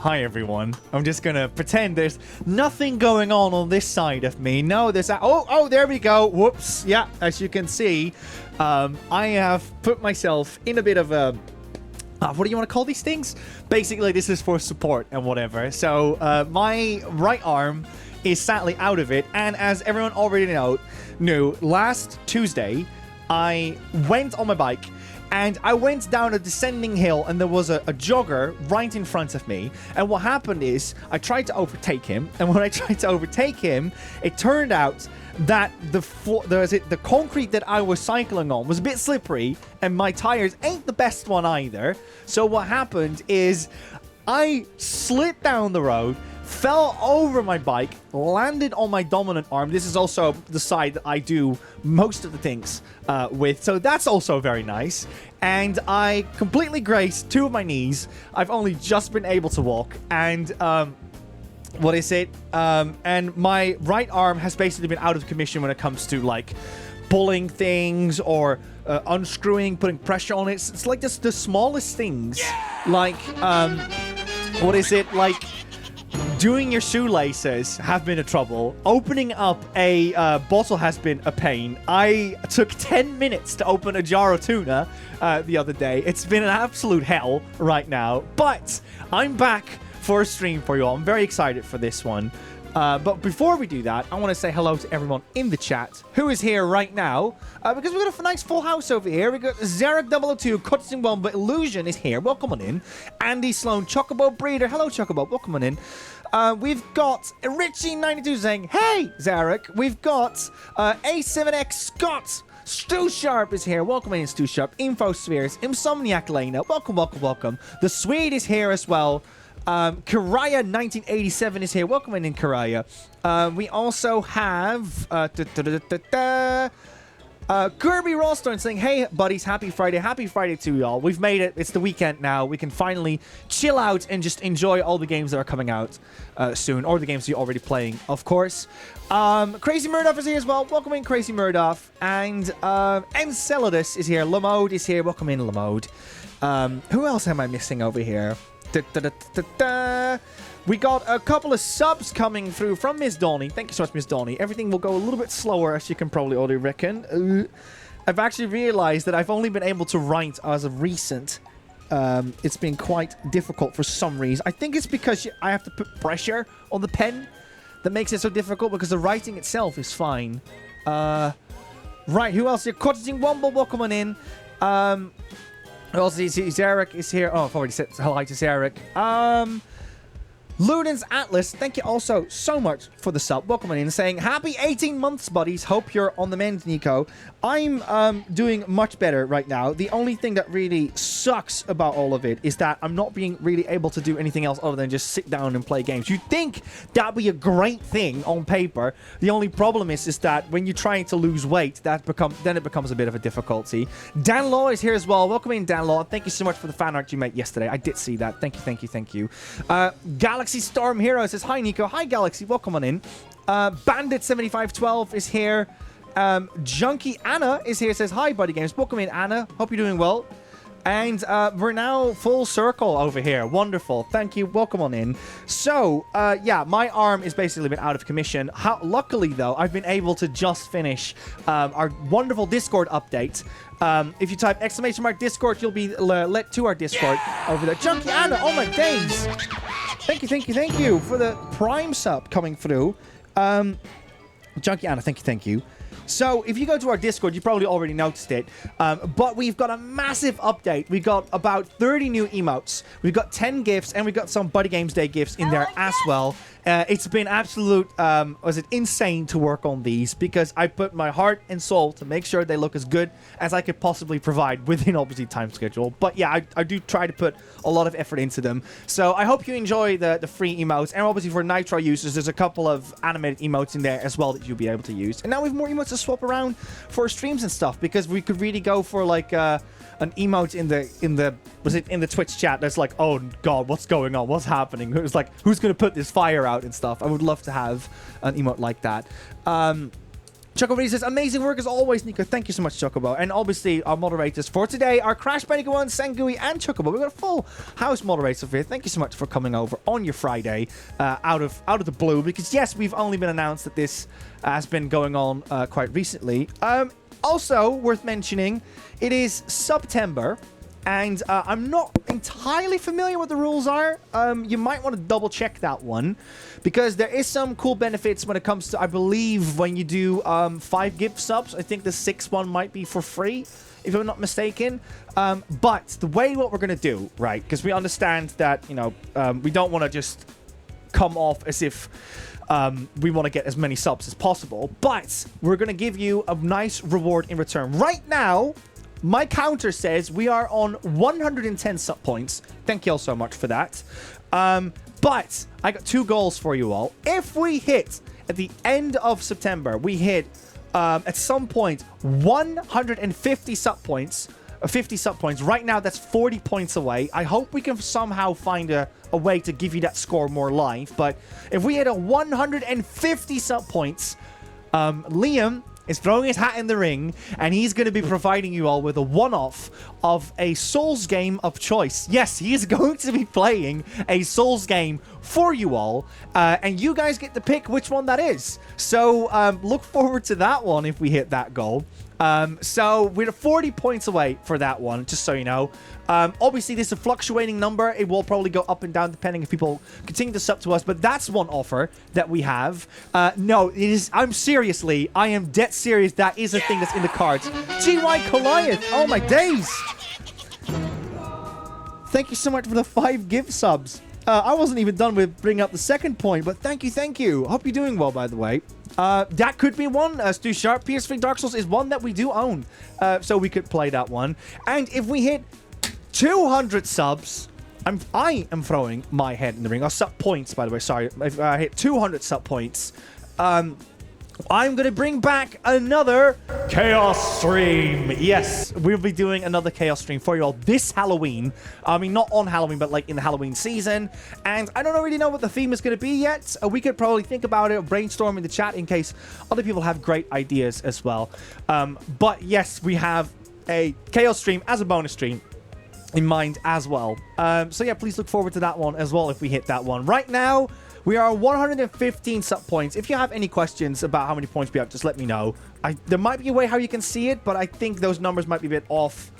Hi everyone. I'm just gonna pretend there's nothing going on this side of me. No, there's oh, there we go. Whoops. Yeah, as you can see, I have put myself in a bit of a what do you want to call these things? Basically, this is for support and whatever. So my right arm is sadly out of it, and as everyone already knew, last Tuesday I went on my bike. And I went down a descending hill, and there was a jogger right in front of me. And what happened is, I tried to overtake him. And when I tried to overtake him, it turned out that the concrete that I was cycling on was a bit slippery, and my tires ain't the best one either. So what happened is, I slid down the road, fell over my bike, landed on my dominant arm. This is also the side that I do most of the things with, so that's also very nice. And I completely grazed two of my knees. I've only just been able to walk, and what is it? And my right arm has basically been out of commission when it comes to like pulling things or unscrewing, putting pressure on it. It's like the smallest things, like what is it, like doing your shoelaces have been a trouble. Opening up a bottle has been a pain. I took 10 minutes to open a jar of tuna the other day. It's been an absolute hell right now. But I'm back for a stream for you all. I'm very excited for this one. But before we do that, I want to say hello to everyone in the chat who is here right now. Because we've got a nice full house over here. We've got Zarek002, Cutting One, but Illusion is here. Welcome on in. Andy Sloan, Chocobo Breeder. Hello, Chocobo. Welcome on in. We've got Richie92 saying, hey, Zarek. We've got A7X Scott. Stu Sharp is here. Welcome in, Stu Sharp. Infospheres. Insomniac Lena. Welcome, welcome, welcome. The Swede is here as well. Karaya1987 is here. Welcome in, Karaya. We also have Kirby Rollstone saying, hey, buddies, happy Friday. Happy Friday to y'all. We've made it. It's the weekend now. We can finally chill out and just enjoy all the games that are coming out soon, or the games you're already playing, of course. Crazy Murdoff is here as well. Welcome in, Crazy Murdoff. And Enceladus is here. Lamode is here. Welcome in, Lamode. Who else am I missing over here? We got a couple of subs coming through from Miss Donnie. Thank you so much, Miss Donnie. Everything will go a little bit slower, as you can probably already reckon. I've actually realized that I've only been able to write as of recent. It's been quite difficult for some reason. I think it's because I have to put pressure on the pen that makes it so difficult, because the writing itself is fine. Right, who else here? Cotting Womble, welcome on in. Also, Zarek is here. Oh, I've already said hi to Zarek. Ludens Atlas, thank you also so much for the sub. Welcome in, saying, happy 18 months, buddies. Hope you're on the mend, Nico. I'm doing much better right now. The only thing that really sucks about all of it is that I'm not being really able to do anything else other than just sit down and play games. You'd think that'd be a great thing on paper. The only problem is that when you're trying to lose weight, then it becomes a bit of a difficulty. Dan Law is here as well. Welcome in, Dan Law. Thank you so much for the fan art you made yesterday. I did see that. Thank you, thank you, thank you. Galaxy Storm Hero says, hi, Nico. Hi, Galaxy. Welcome on in. Bandit7512 is here. Junkie Anna is here. Says, hi, BuddyGames. Welcome in, Anna. Hope you're doing well. And we're now full circle over here. Wonderful. Thank you. Welcome on in. So, yeah, my arm has basically been out of commission. Luckily, though, I've been able to just finish our wonderful Discord update. If you type !Discord, you'll be led to our Discord over there. Junkie Anna, oh my days. Thank you, thank you, thank you for the Prime sub coming through. Junkie Anna, thank you, thank you. So, if you go to our Discord, you probably already noticed it, but we've got a massive update. We got about 30 new emotes, we've got 10 gifts, and we got some BuddyGames Day gifts in there as well. It's been absolute, insane to work on these, because I put my heart and soul to make sure they look as good as I could possibly provide within, obviously, time schedule. But yeah, I do try to put a lot of effort into them. So I hope you enjoy the free emotes. And obviously for Nitro users, there's a couple of animated emotes in there as well that you'll be able to use. And now we have more emotes to swap around for streams and stuff, because we could really go for like an emote in the Twitch chat that's like, oh god, what's going on, what's happening, it's like, who's gonna put this fire out and stuff. I would love to have an emote like that. Chocobo says, amazing work as always, Nico. Thank you so much, Chocobo. And obviously, our moderators for today are Crash Bandicoot 1, Sangui, and Chocobo. We've got a full house moderator here. Thank you so much for coming over on your Friday out of the blue. Because, yes, we've only been announced that this has been going on quite recently. Also, worth mentioning, it is Subtember. And I'm not entirely familiar what the rules are. You might want to double check that one. Because there is some cool benefits when it comes to, I believe, when you do 5 gift subs. I think the 6th one might be for free, if I'm not mistaken. But the way what we're going to do, right, because we understand that, you know, we don't want to just come off as if we want to get as many subs as possible. But we're going to give you a nice reward in return. Right now, my counter says we are on 110 sub points. Thank you all so much for that. But I got 2 goals for you all. If we hit at the end of September, we hit at some point 150 sub points, 50 sub points. Right now, that's 40 points away. I hope we can somehow find a way to give you that score more live. But if we hit a 150 sub points, Liam is throwing his hat in the ring, and he's going to be providing you all with a one-off of a Souls game of choice. Yes, he is going to be playing a Souls game for you all, and you guys get to pick which one that is. So look forward to that one if we hit that goal. So we're 40 points away for that one, just so you know. Obviously, this is a fluctuating number. It will probably go up and down depending if people continue to sub to us. But that's one offer that we have. No, it is. I am dead serious. That is a thing that's in the cards. GY Goliath. Oh, my days. Thank you so much for the 5 gift subs. I wasn't even done with bringing up the second point, but thank you, thank you. Hope you're doing well, by the way. That could be one. Stu Sharp, PS3 Dark Souls is one that we do own. So we could play that one. And if we hit 200 subs, I am throwing my head in the ring. Or sub points, by the way. Sorry. If I hit 200 sub points, I'm going to bring back another Chaos Stream. Yes, we'll be doing another Chaos Stream for you all this Halloween. I mean, not on Halloween, but like in the Halloween season. And I don't really know what the theme is going to be yet. We could probably think about it or brainstorm in the chat in case other people have great ideas as well. But yes, we have a Chaos Stream as a bonus stream in mind as well. So yeah, please look forward to that one as well if we hit that one. Right now, we are 115 sub points. If you have any questions about how many points we have, just let me know. There might be a way how you can see it, but I think those numbers might be a bit off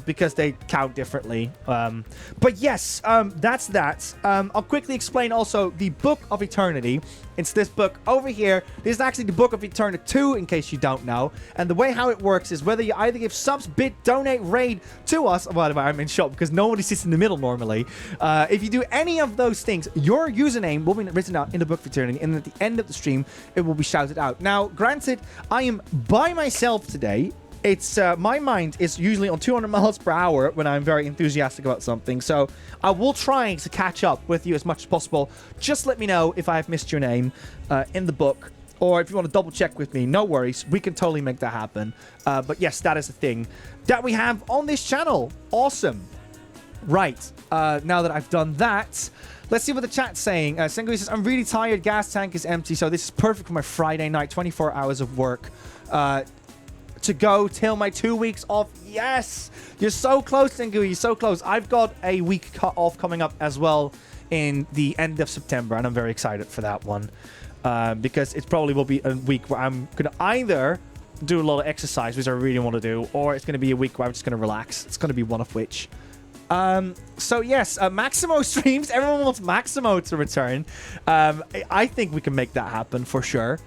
because they count differently. But yes, that's that. I'll quickly explain also the Book of Eternityyy. It's this book over here. This is actually the Book of Eternityyy 2, in case you don't know. And the way how it works is whether you either give subs, bid, donate, raid to us. Well, I'm in shock because nobody sits in the middle normally. If you do any of those things, your username will be written out in the Book of Eternityyy. And at the end of the stream, it will be shouted out. Now, granted, I am by myself today. It's my mind is usually on 200 miles per hour when I'm very enthusiastic about something. So I will try to catch up with you as much as possible. Just let me know if I have missed your name in the book. Or if you want to double check with me, no worries. We can totally make that happen. But yes, that is the thing that we have on this channel. Awesome. Right. Now that I've done that, let's see what the chat's saying. Sengoy says, I'm really tired. Gas tank is empty. So this is perfect for my Friday night. 24 hours of work. To go till my 2 weeks off. Yes, you're so close, Tengu. You're so close. I've got a week cut off coming up as well in the end of September, and I'm very excited for that one because it probably will be a week where I'm gonna either do a lot of exercise, which I really want to do, or it's gonna be a week where I'm just gonna relax. It's gonna be one of which. So yes, Maximo streams. Everyone wants Maximo to return. I think we can make that happen for sure.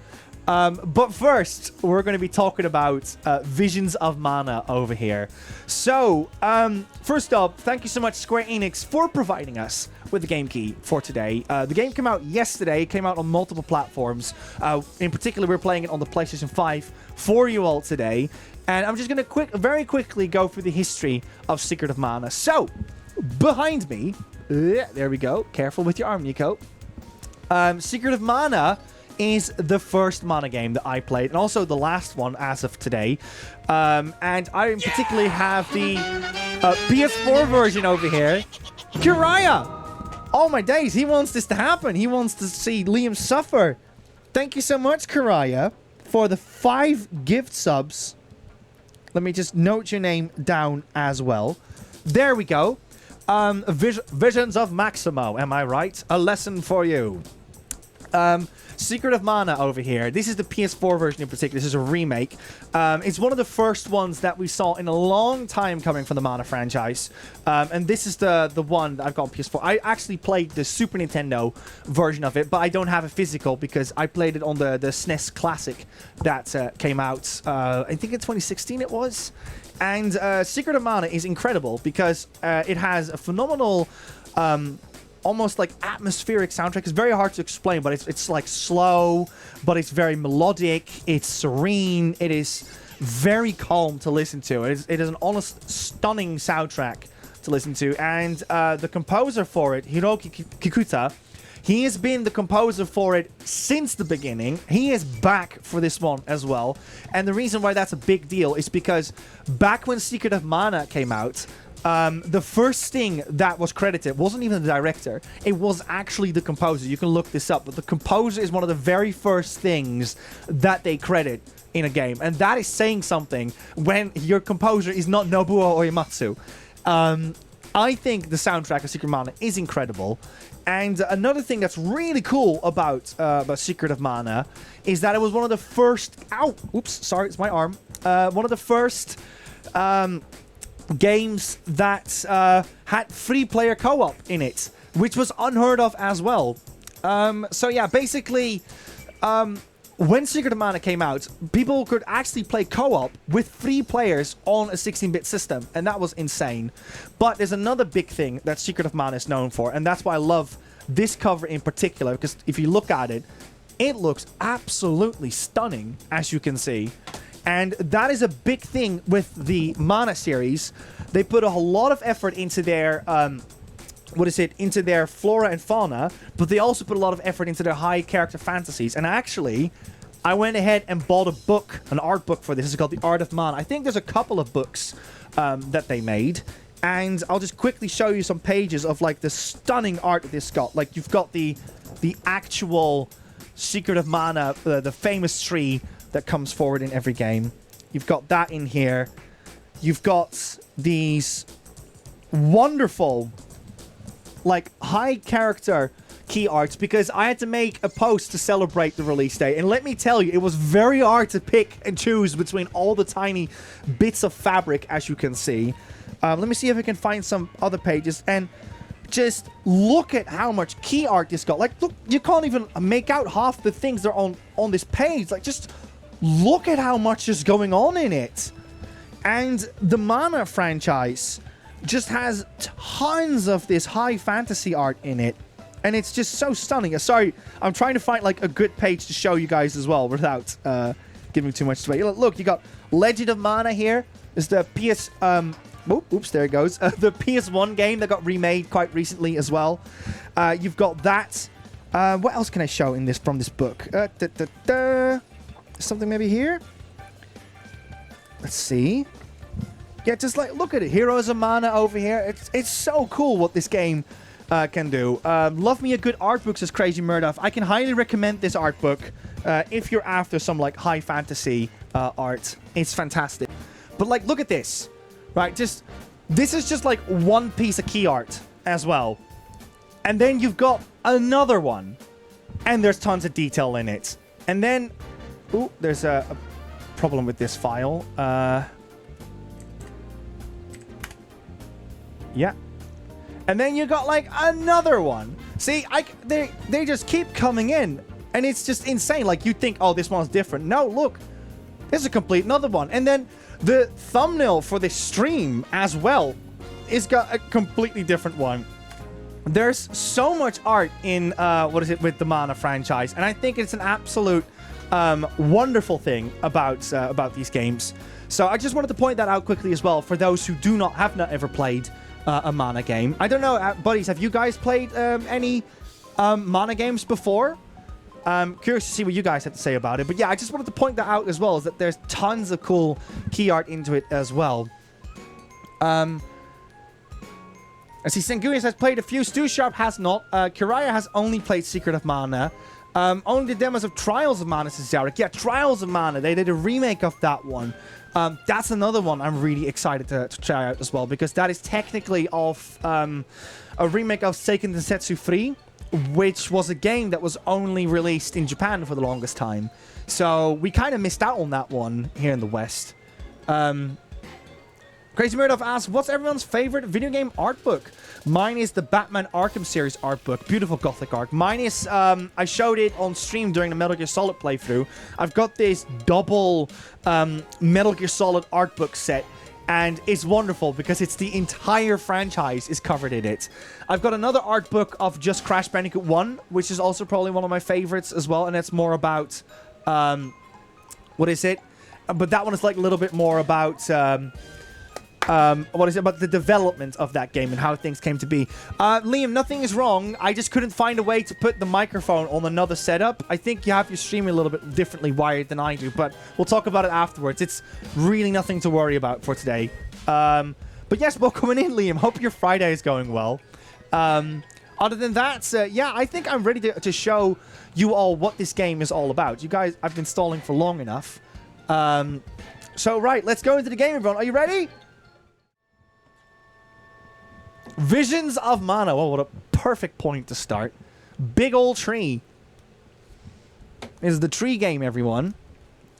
But first, we're going to be talking about Visions of Mana over here. So, first up, thank you so much, Square Enix, for providing us with the game key for today. The game came out yesterday. It came out on multiple platforms. In particular, we're playing it on the PlayStation 5 for you all today. And I'm just going to very quickly go through the history of Secret of Mana. So, behind me, there we go. Careful with your arm, Nico. Secret of Mana is the first Mana game that I played, and also the last one as of today. And I in particular have the PS4 version over here. Kiraya! Oh my days, he wants this to happen. He wants to see Liam suffer. Thank you so much, Kiraya, for the 5 gift subs. Let me just note your name down as well. There we go. Visions of Maximo, am I right? A lesson for you. Secret of Mana over here. This is the PS4 version in particular. This is a remake. It's one of the first ones that we saw in a long time coming from the Mana franchise. And this is the one that I've got on PS4. I actually played the Super Nintendo version of it, but I don't have a physical because I played it on the SNES Classic that came out, I think in 2016 it was. And Secret of Mana is incredible because it has a phenomenal... almost like atmospheric soundtrack. It's very hard to explain, but it's like slow, but it's very melodic. It's serene. It is very calm to listen to. It is an honest, stunning soundtrack to listen to. And the composer for it, Hiroki Kikuta, he has been the composer for it since the beginning. He is back for this one as well. And the reason why that's a big deal is because back when Secret of Mana came out, the first thing that was credited wasn't even the director. It was actually the composer. You can look this up, but the composer is one of the very first things that they credit in a game. And that is saying something when your composer is not Nobuo Uematsu. I think the soundtrack of Secret of Mana is incredible. And another thing that's really cool about Secret of Mana is that it was one of the first... Ow! Oops, sorry, it's my arm. One of the first... games that had 3-player co-op in it, which was unheard of as well. So yeah, basically, when Secret of Mana came out, people could actually play co-op with 3 players on a 16-bit system, and that was insane. But there's another big thing that Secret of Mana is known for, and that's why I love this cover in particular, because if you look at it, it looks absolutely stunning, as you can see. And that is a big thing with the Mana series. They put a whole lot of effort into their, into their flora and fauna, but they also put a lot of effort into their high character fantasies. And actually, I went ahead and bought a book, an art book for this. It's called The Art of Mana. I think there's a couple of books that they made. And I'll just quickly show you some pages of like the stunning art that this got. Like you've got the actual Secret of Mana, the famous tree that comes forward in every game. You've got that in here. You've got these wonderful, like, high character key arts, because I had to make a post to celebrate the release date. And let me tell you, it was very hard to pick and choose between all the tiny bits of fabric, as you can see. Let me see if I can find some other pages. And just look at how much key art this got. Like, look, you can't even make out half the things that are on this page. Like, just... look at how much is going on in it. And the Mana franchise just has tons of this high fantasy art in it. And it's just so stunning. Sorry, I'm trying to find like a good page to show you guys as well without giving too much away. Look, you got Legend of Mana here. It's the PS... oops, there it goes. The PS1 game that got remade quite recently as well. You've got that. What else can I show in this from this book? Something maybe here? Let's see. Yeah, just like, look at it. Heroes of Mana over here. It's so cool what this game can do. Love me a good art book, says Crazy Murdoch. I can highly recommend this art book if you're after some like high fantasy art. It's fantastic. But like, look at this. Right, this is just like one piece of key art as well. And then you've got another one. And there's tons of detail in it. And then... ooh, there's a problem with this file. Yeah. And then you got like another one. See, they just keep coming in. And it's just insane. Like you think, oh, this one's different. No, look. There's a complete another one. And then the thumbnail for this stream as well is got a completely different one. There's so much art in, with the Mana franchise. And I think it's an absolute... wonderful thing about these games. So I just wanted to point that out quickly as well for those who have not ever played a Mana game. I don't know, buddies, have you guys played any Mana games before? Curious to see what you guys have to say about it. But yeah, I just wanted to point that out as well, is that there's tons of cool key art into it as well. I see Sengunius has played a few. Stu Sharp has not. Kiraya has only played Secret of Mana. Only the demos of Trials of Mana, says Zarek. Yeah, Trials of Mana. They did a remake of that one. That's another one I'm really excited to try out as well, because that is technically of a remake of Seiken Densetsu 3, which was a game that was only released in Japan for the longest time. So we kind of missed out on that one here in the West. Crazy Murdoch asks, what's everyone's favorite video game art book? Mine is the Batman Arkham series art book. Beautiful gothic art. Mine is, I showed it on stream during the Metal Gear Solid playthrough. I've got this double Metal Gear Solid art book set, and it's wonderful because it's the entire franchise is covered in it. I've got another art book of just Crash Bandicoot 1, which is also probably one of my favorites as well, and it's more about, what is it? But that one is like a little bit more about... what is it about the development of that game and how things came to be. Liam, nothing is wrong. I just couldn't find a way to put the microphone on another setup. I think you have your stream a little bit differently wired than I do, but we'll talk about it afterwards. It's really nothing to worry about for today. But yes, welcome in, Liam. Hope your Friday is going well. Other than that, yeah, I think I'm ready to show you all what this game is all about. You guys, I've been stalling for long enough. So, right, let's go into the game, everyone. Are you ready? Visions of Mana. Oh, what a perfect point to start. Big old tree. This is the tree game, everyone.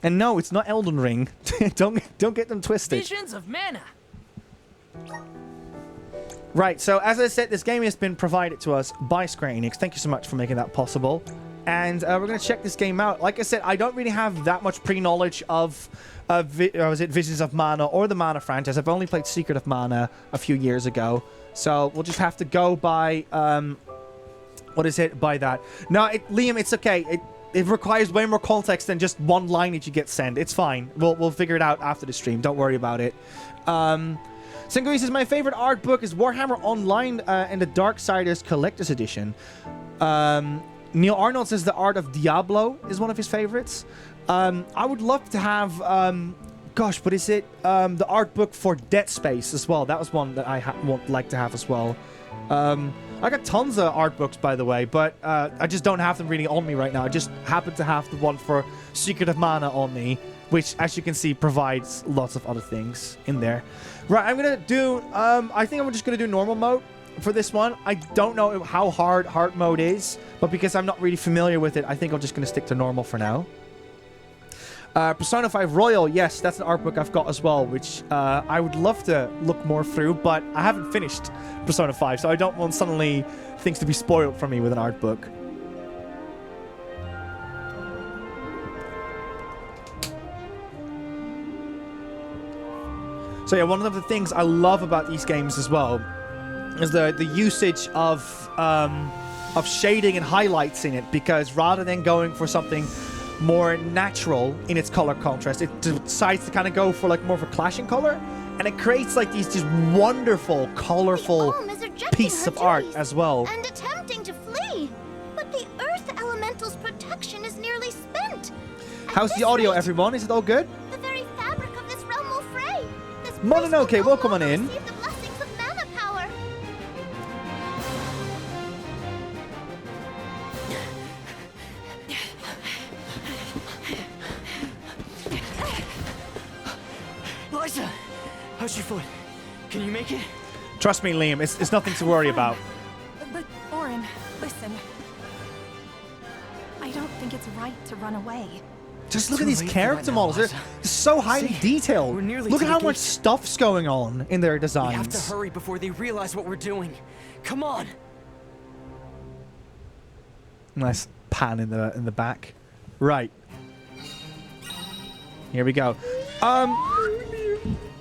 And no, it's not Elden Ring. don't get them twisted. Visions of Mana. Right, so as I said, this game has been provided to us by Square Enix. Thank you so much for making that possible. And we're going to check this game out. Like I said, I don't really have that much pre-knowledge of Visions of Mana or the Mana franchise. I've only played Secret of Mana a few years ago. So we'll just have to go by, by that. No, Liam, it's okay. It requires way more context than just one line that you get sent. It's fine. We'll figure it out after the stream. Don't worry about it. Sengui says, my favorite art book is Warhammer Online and the Darksiders Collector's Edition. Neil Arnold says the art of Diablo is one of his favorites. I would love to have... gosh, what is it? The art book for Dead Space as well. That was one that I would like to have as well. I got tons of art books, by the way, but I just don't have them really on me right now. I just happen to have the one for Secret of Mana on me, which, as you can see, provides lots of other things in there. Right, I'm going to do... I think I'm just going to do normal mode for this one. I don't know how hard mode is, but because I'm not really familiar with it, I think I'm just going to stick to normal for now. Persona 5 Royal, yes, that's an art book I've got as well, which I would love to look more through, but I haven't finished Persona 5, so I don't want suddenly things to be spoiled for me with an art book. So yeah, one of the things I love about these games as well is the usage of shading and highlights in it, because rather than going for something more natural in its color contrast, it decides to kind of go for like more of a clashing color, and it creates like these just wonderful, colorful pieces of art as well. And attempting to flee, but the Earth Elemental's protection is nearly spent. How's the audio, everyone? Is it all good? The very fabric of this realm will fray. Mononoke, welcome on in. Receive the blessings of mana power. Liza, how's your foot? Can you make it? Trust me, Liam, it's nothing to worry about. But, Orin, listen. I don't think it's right to run away. Just look at these character models. They're so highly detailed. Look at how much stuff's going on in their designs. We have to hurry before they realize what we're doing. Come on. Nice pan in the back. Right. Here we go.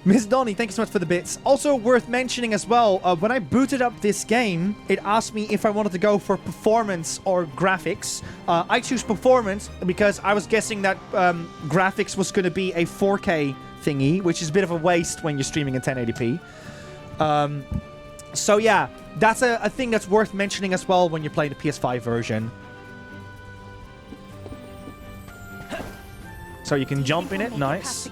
Miss Donnie, thank you so much for the bits. Also worth mentioning as well, when I booted up this game, it asked me if I wanted to go for performance or graphics. I choose performance because I was guessing that graphics was going to be a 4K thingy, which is a bit of a waste when you're streaming in 1080p. So yeah, that's a thing that's worth mentioning as well when you're playing the PS5 version. So you can jump in it, nice.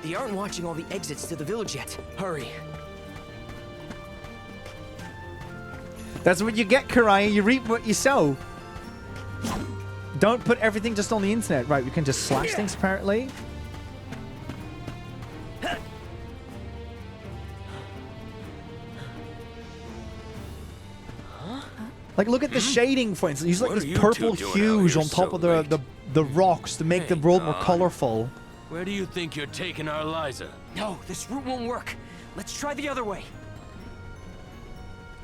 They aren't watching all the exits to the village yet. Hurry. That's what you get, Karaya. You reap what you sow. Don't put everything just on the internet. Right, we can just slash things, apparently. Like, look at the shading, for instance. Use like this purple hues on top of the rocks to make the world more colorful. Where do you think you're taking our Liza? No, this route won't work. Let's try the other way.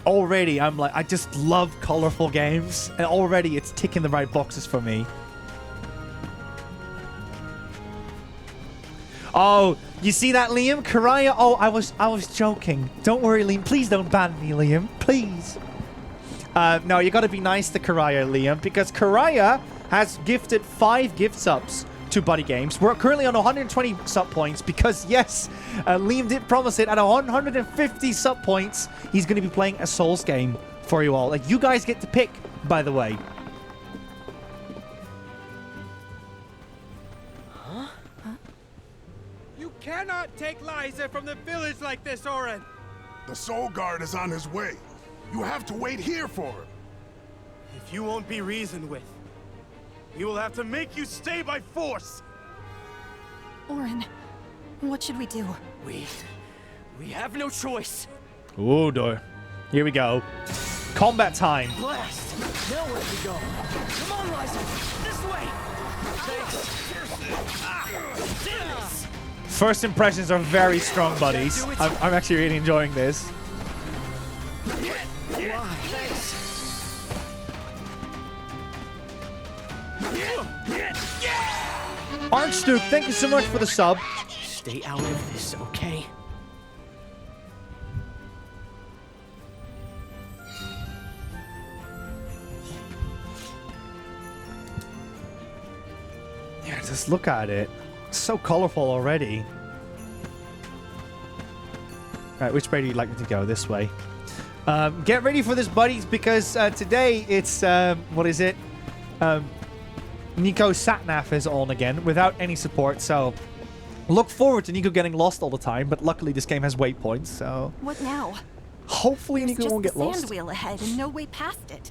Already, I'm like, I just love colorful games. And already, it's ticking the right boxes for me. Oh, you see that, Liam? Karaya. Oh, I was joking. Don't worry, Liam. Please don't ban me, Liam. Please. No, you gotta be nice to Karaya, Liam, because Karaya has gifted 5 gift subs to BuddyGames. We're currently on 120 sub points because, yes, Liam did promise it. At 150 sub points, he's going to be playing a Souls game for you all. Like, you guys get to pick, by the way. Huh? You cannot take Liza from the village like this, Oren. The Soul Guard is on his way. You have to wait here for him. If you won't be reasoned with, we will have to make you stay by force. Oren, what should we do? We have no choice. Oh, door. Here we go. Combat time. Blast! Now where do we go? Come on, Liza! This way! Thanks! First impressions are very strong, buddies. I'm actually really enjoying this. Why? Archduke, thank you so much for the sub. Stay out of this, okay? Yeah, just look at it. It's so colorful already. Alright, which way do you like me to go? This way. Get ready for this, buddies, because today it's, what is it? Nico Satnav is on again without any support, so look forward to Nico getting lost all the time, but luckily this game has waypoints, so What now? hopefully There's Nico won't just get the lost. sand wheel ahead and no way past it.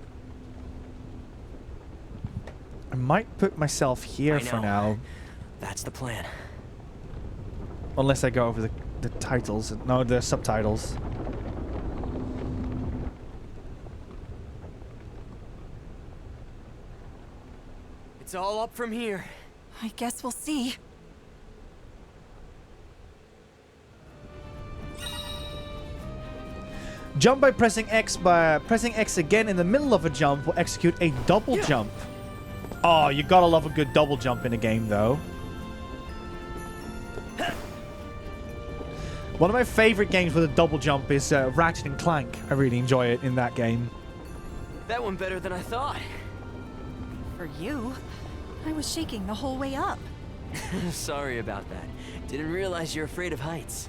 I might put myself here for now, That's the plan. unless I go over the titles. No, the subtitles. It's all up from here. I guess we'll see. Jump by pressing X. By pressing X again in the middle of a jump will execute a double jump. Oh, you gotta love a good double jump in a game, though. One of my favorite games with a double jump is Ratchet and Clank. I really enjoy it in that game. That one better than I thought. For you, I was shaking the whole way up. Sorry about that. Didn't realize you're afraid of heights.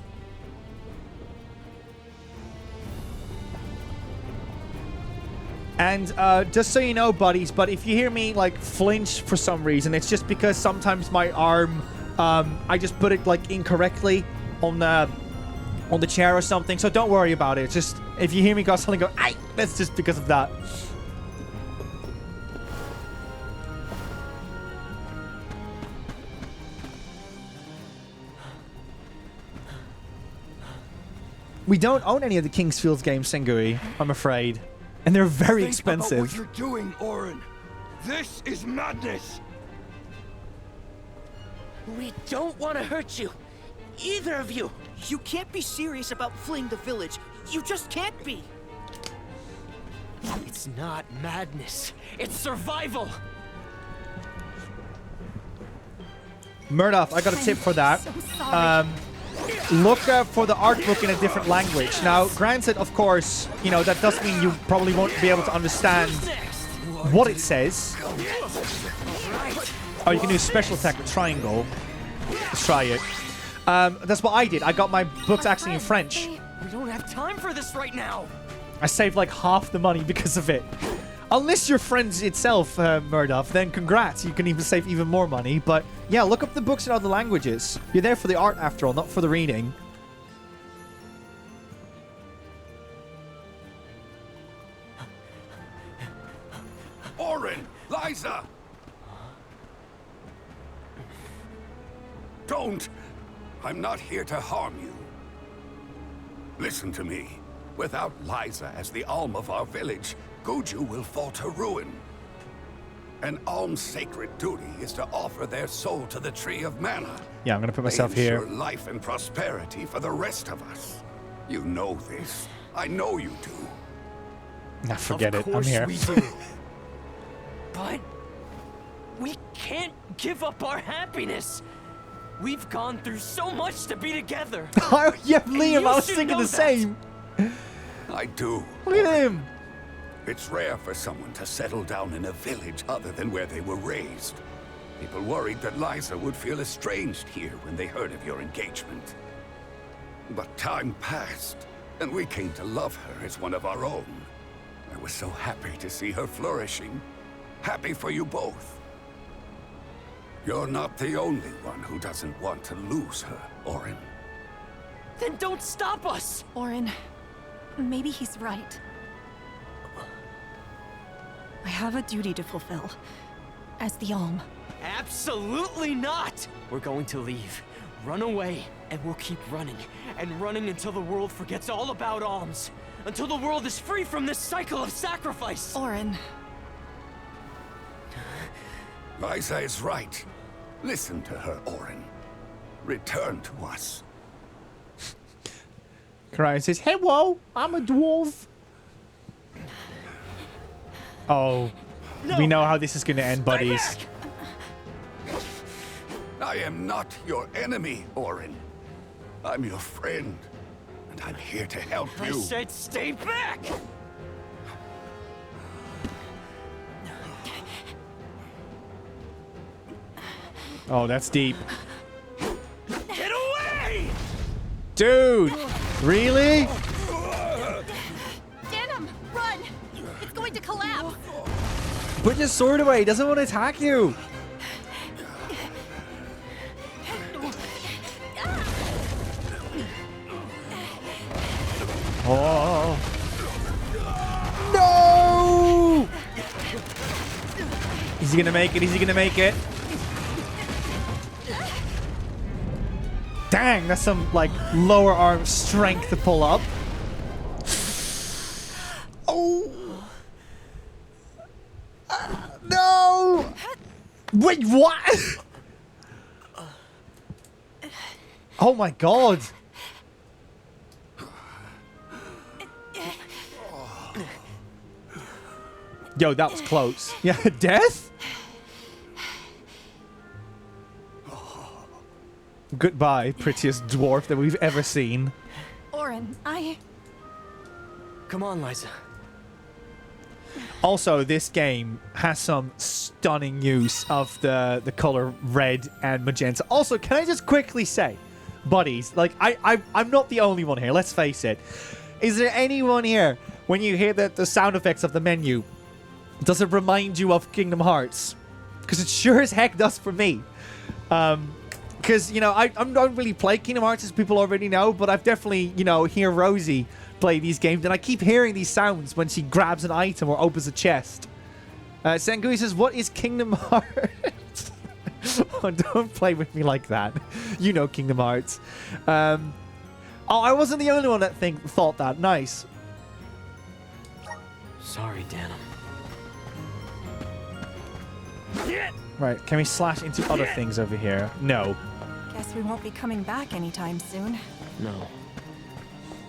And just so you know, buddies, but if you hear me like flinch for some reason, it's just because sometimes my arm, I just put it like incorrectly on the chair or something. So don't worry about it. It's just if you hear me go something, go, "Ay!" That's just because of that. We don't own any of the Kingsfield games, Sengui, I'm afraid. And they're very expensive. Think about what you're doing, Oren. This is madness. We don't want to hurt you. Either of you. You can't be serious about fleeing the village. You just can't be. It's not madness. It's survival. Murdoch, I got a tip for that. So sorry. Look for the art book in a different language. Now, granted, of course, you know, that does mean you probably won't be able to understand what it says. Oh, you can do special attack with triangle. Let's try it. That's what I did. I got my books actually in French. We don't have time for this right now. I saved like half the money because of it. Unless you're French itself, Murdoch, then congrats. You can even save even more money. But yeah, look up the books in other languages. You're there for the art after all, not for the reading. Oren, Liza. don't. I'm not here to harm you. Listen to me. Without Liza as the Alm of our village, Guju will fall to ruin. An Alm's sacred duty is to offer their soul to the Tree of Mana. Yeah, I'm gonna put myself They here. ensure life and prosperity for the rest of us. You know this. I know you do. Nah, forget it. I'm Of here. course we do. But we can't give up our happiness. We've gone through so much to be together. Oh, yeah, And Liam, you I was should thinking know the that. same. I do. Look at him. It's rare for someone to settle down in a village other than where they were raised. People worried that Liza would feel estranged here when they heard of your engagement. But time passed, and we came to love her as one of our own. I was so happy to see her flourishing. Happy for you both. You're not the only one who doesn't want to lose her, Orin. Then don't stop us. Orin, maybe he's right. I have a duty to fulfill. As the Alm. Absolutely not! We're going to leave, run away, and we'll keep running. And running until the world forgets all about alms. Until the world is free from this cycle of sacrifice! Orin. Liza is right. Listen to her, Orin. Return to us. Cry says, "Hello, I'm a dwarf." Oh, we know how this is going to end, buddies. I am not your enemy, Orin. I'm your friend, and I'm here to help I you. said stay back! Oh, that's deep. Get away! Dude, really? Denim, run! It's going to collapse! Put your sword away. He doesn't want to attack you. Oh. No! Is he going to make it? Is he going to make it? Dang, that's some, like, lower arm strength to pull up. Oh. No! Wait, what? Oh my god. Yo, that was close. Yeah, death? Goodbye, prettiest dwarf that we've ever seen. Orin, Come on, Liza. Also, this game has some stunning use of the color red and magenta. Also, can I just quickly say, buddies, like, I'm not the only one here, let's face it. Is there anyone here, when you hear the sound effects of the menu, does it remind you of Kingdom Hearts? Because it sure as heck does for me. Because, you know, I don't really play Kingdom Hearts, as people already know, but I've definitely, you know, hear Rosie play these games, and I keep hearing these sounds when she grabs an item or opens a chest. Sengui says, what is Kingdom Hearts? Oh, don't play with me like that. You know Kingdom Hearts. Oh, I wasn't the only one that thought that. Nice. Sorry, Denim. Right, can we slash into other things over here? No. guess we won't be coming back anytime soon. No.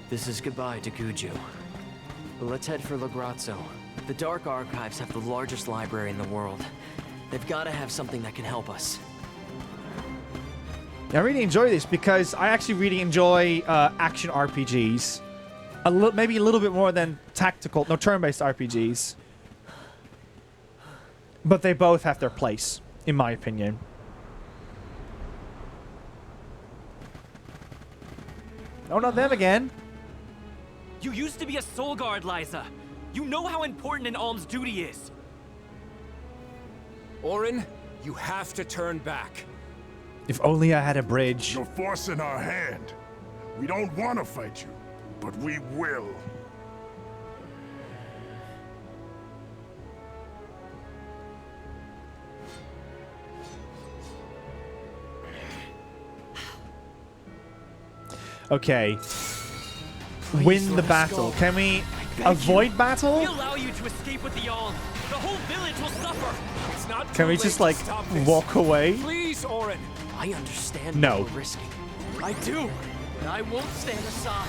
This is goodbye to Guju. Let's head for Lagrazzo. The Dark Archives have the largest library in the world. They've got to have something that can help us. I really enjoy this because I actually really enjoy action RPGs. Maybe a little bit more than turn-based RPGs. But they both have their place, in my opinion. Oh, not them again. You used to be a soul guard, Liza. You know how important an alm's duty is. Orin, you have to turn back. If only I had a bridge. You're forcing our hand. We don't want to fight you, but we will. Okay. Win the battle. Can we avoid battle? We allow you to escape with the Alm. The whole village will suffer. It's not Can we just like walk away? Please, Orin. I understand No. what we're risking. I do, but I won't stand aside.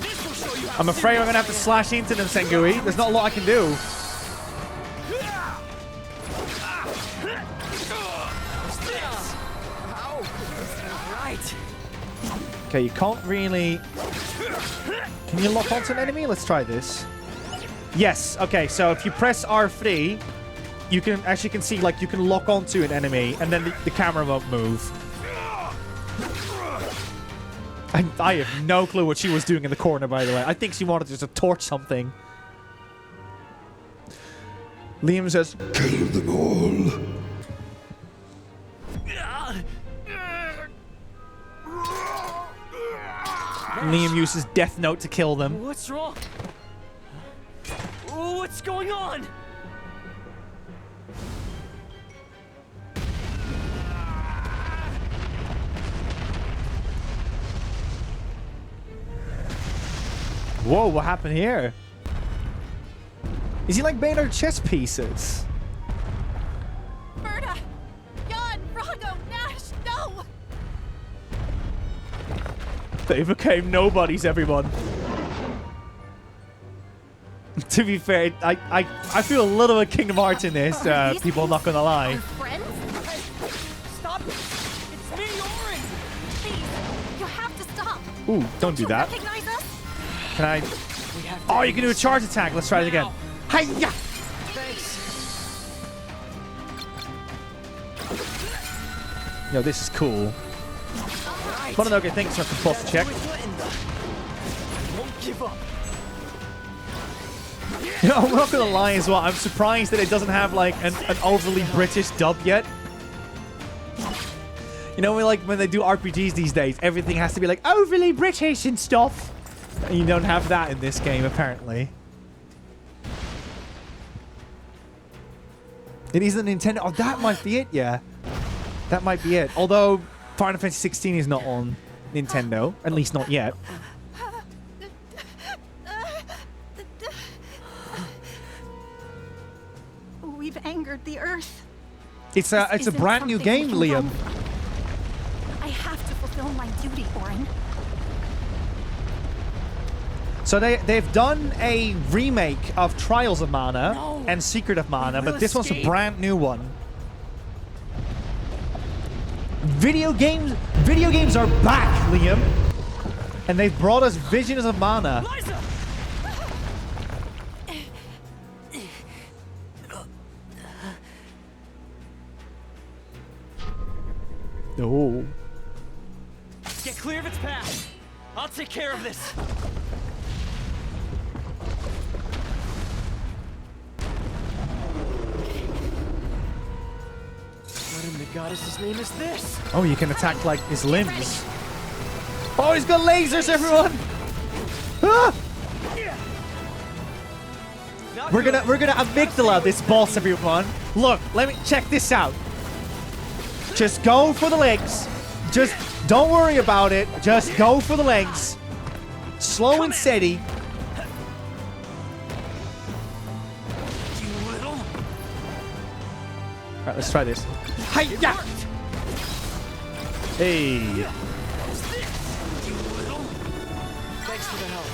This will show you how I'm afraid I'm gonna have to slash into them, Sengui. There's not a lot I can do. Right. Okay, you can't really... Can you lock onto an enemy? Let's try this. Yes. Okay, so if you press R3, you can actually see like you can lock onto an enemy, and then the camera won't move. I have no clue what she was doing in the corner, by the way. I think she wanted just to torch something. Liam says, Kill them all. Liam uses Death Note to kill them. What's wrong? What's going on? Whoa, what happened here? Is he like made out of chess pieces? Berta! Jan! Rago! Nash! No! They became nobodies, everyone. To be fair, I feel a little bit Kingdom Hearts in this, people, not gonna lie. Friends? Hey, stop it! It's me, Orin! Please! You have to stop! Ooh, don't do You that. recognize us? Can I... We have to Oh, you end can do a this charge attack. Let's try it again. now. Hiya! Thanks. Yo, this is cool. Right. WhaddupNico, thanks for the pulse check. Won't give up. You know, I'm not gonna lie as well. I'm surprised that it doesn't have like an overly British dub yet. You know, when they do RPGs these days, everything has to be like overly British and stuff. And you don't have that in this game, apparently. It is a Nintendo. Oh, that might be it. Yeah, that might be it. Although Final Fantasy 16 is not on Nintendo, at least not yet. We've angered the Earth. It's a Isn't brand new something game, we can Liam. run. I have to fulfill my duty, Orin. So they've done a remake of Trials of Mana and Secret of Mana, but this one's a brand new one. Video games are back, Liam, and they've brought us Visions of Mana. Liza! Oh. Get clear of its path. I'll take care of this. What in the goddess's name is this? Oh, you can attack like his limbs. Oh, he's got lasers, everyone! Ah! We're gonna amygdala this boss, everyone. Look, let me check this out. Just go for the legs. Just don't worry about it. Just go for the legs. Slow and steady. You little. Alright, let's try this. Hiya! Hey. Thanks for the help.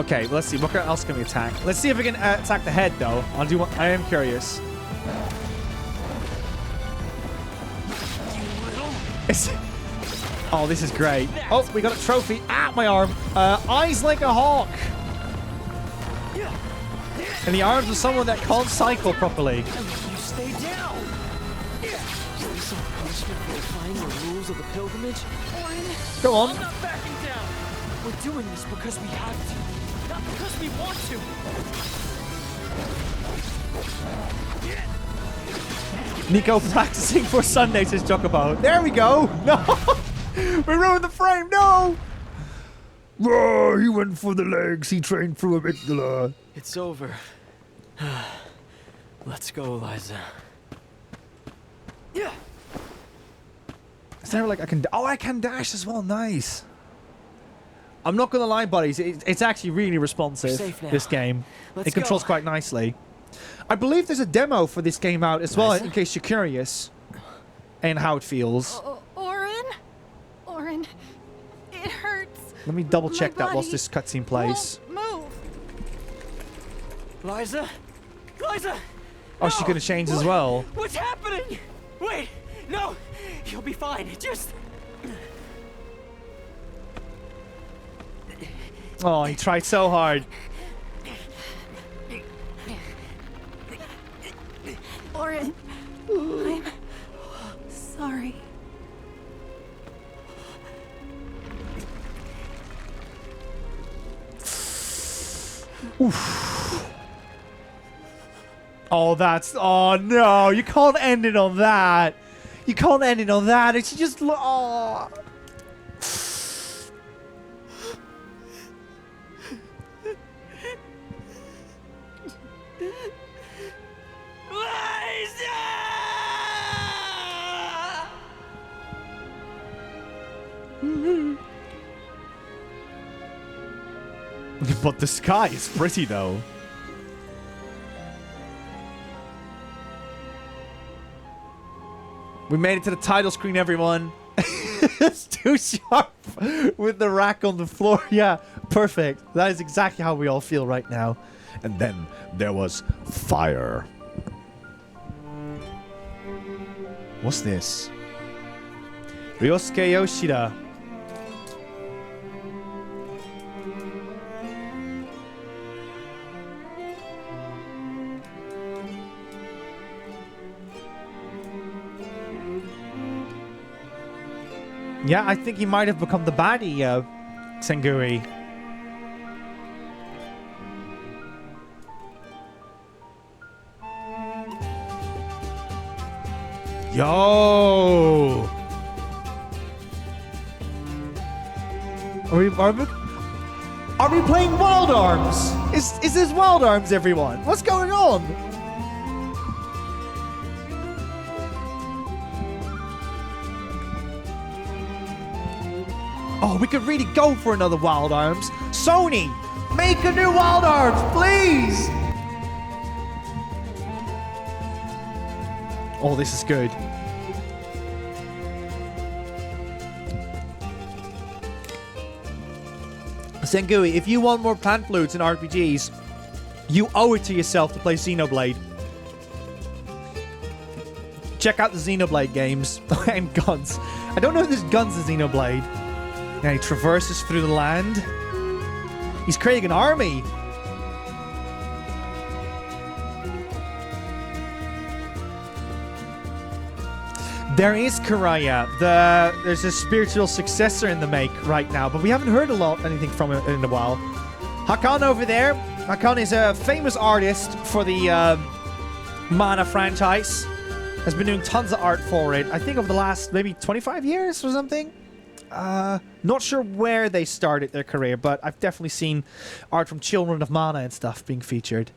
Okay, let's see. What else can we attack? Let's see if we can attack the head, though. I am curious. Oh, this is great. Oh, we got a trophy. Ah, my arm. Eyes like a hawk. And the arms of someone that can't cycle properly. You stay down. Is this our punishment for defying the rules of the pilgrimage? Go on. I'm not backing down. We're doing this because we have to, not because we want to. Nico practicing for Sunday, says Chocobo. There we go. No. We ruined the frame. No. Oh, he went for the legs. He trained through amygdala. It's over. Let's go, Liza. Is there like I can... Oh, I can dash as well. Nice. I'm not going to lie, buddies. It's actually really responsive, this game. It controls quite nicely. I believe there's a demo for this game out as well, in case you're curious. And how it feels. Orin, it hurts. Let me double check that whilst this cutscene plays. Move. Liza? Liza! Oh, she's gonna change as well. What's happening? Wait, no! You'll be fine. Just... Oh, he tried so hard. Orin, I'm sorry. Oof. Oh, that's... Oh, no. You can't end it on that. You can't end it on that. It's just... Oh. But the sky is pretty, though. We made it to the title screen, everyone. It's too sharp with the rack on the floor. Yeah, perfect. That is exactly how we all feel right now. And then there was fire. What's this? Ryosuke Yoshida. Yeah, I think he might have become the baddie, Sengui. Yo! Are we playing Wild Arms? Is this Wild Arms, everyone? What's going on? Oh, we could really go for another Wild Arms. Sony, make a new Wild Arms, please! Oh, this is good. Sengui, if you want more plant flutes in RPGs, you owe it to yourself to play Xenoblade. Check out the Xenoblade games. And guns. I don't know if there's guns in Xenoblade. Now he traverses through the land. He's creating an army. There is Karaya. There's a spiritual successor in the make right now, but we haven't heard anything from it in a while. Hakan over there. Hakan is a famous artist for the Mana franchise. Has been doing tons of art for it. I think over the last maybe 25 years or something. Not sure where they started their career, but I've definitely seen art from Children of Mana and stuff being featured.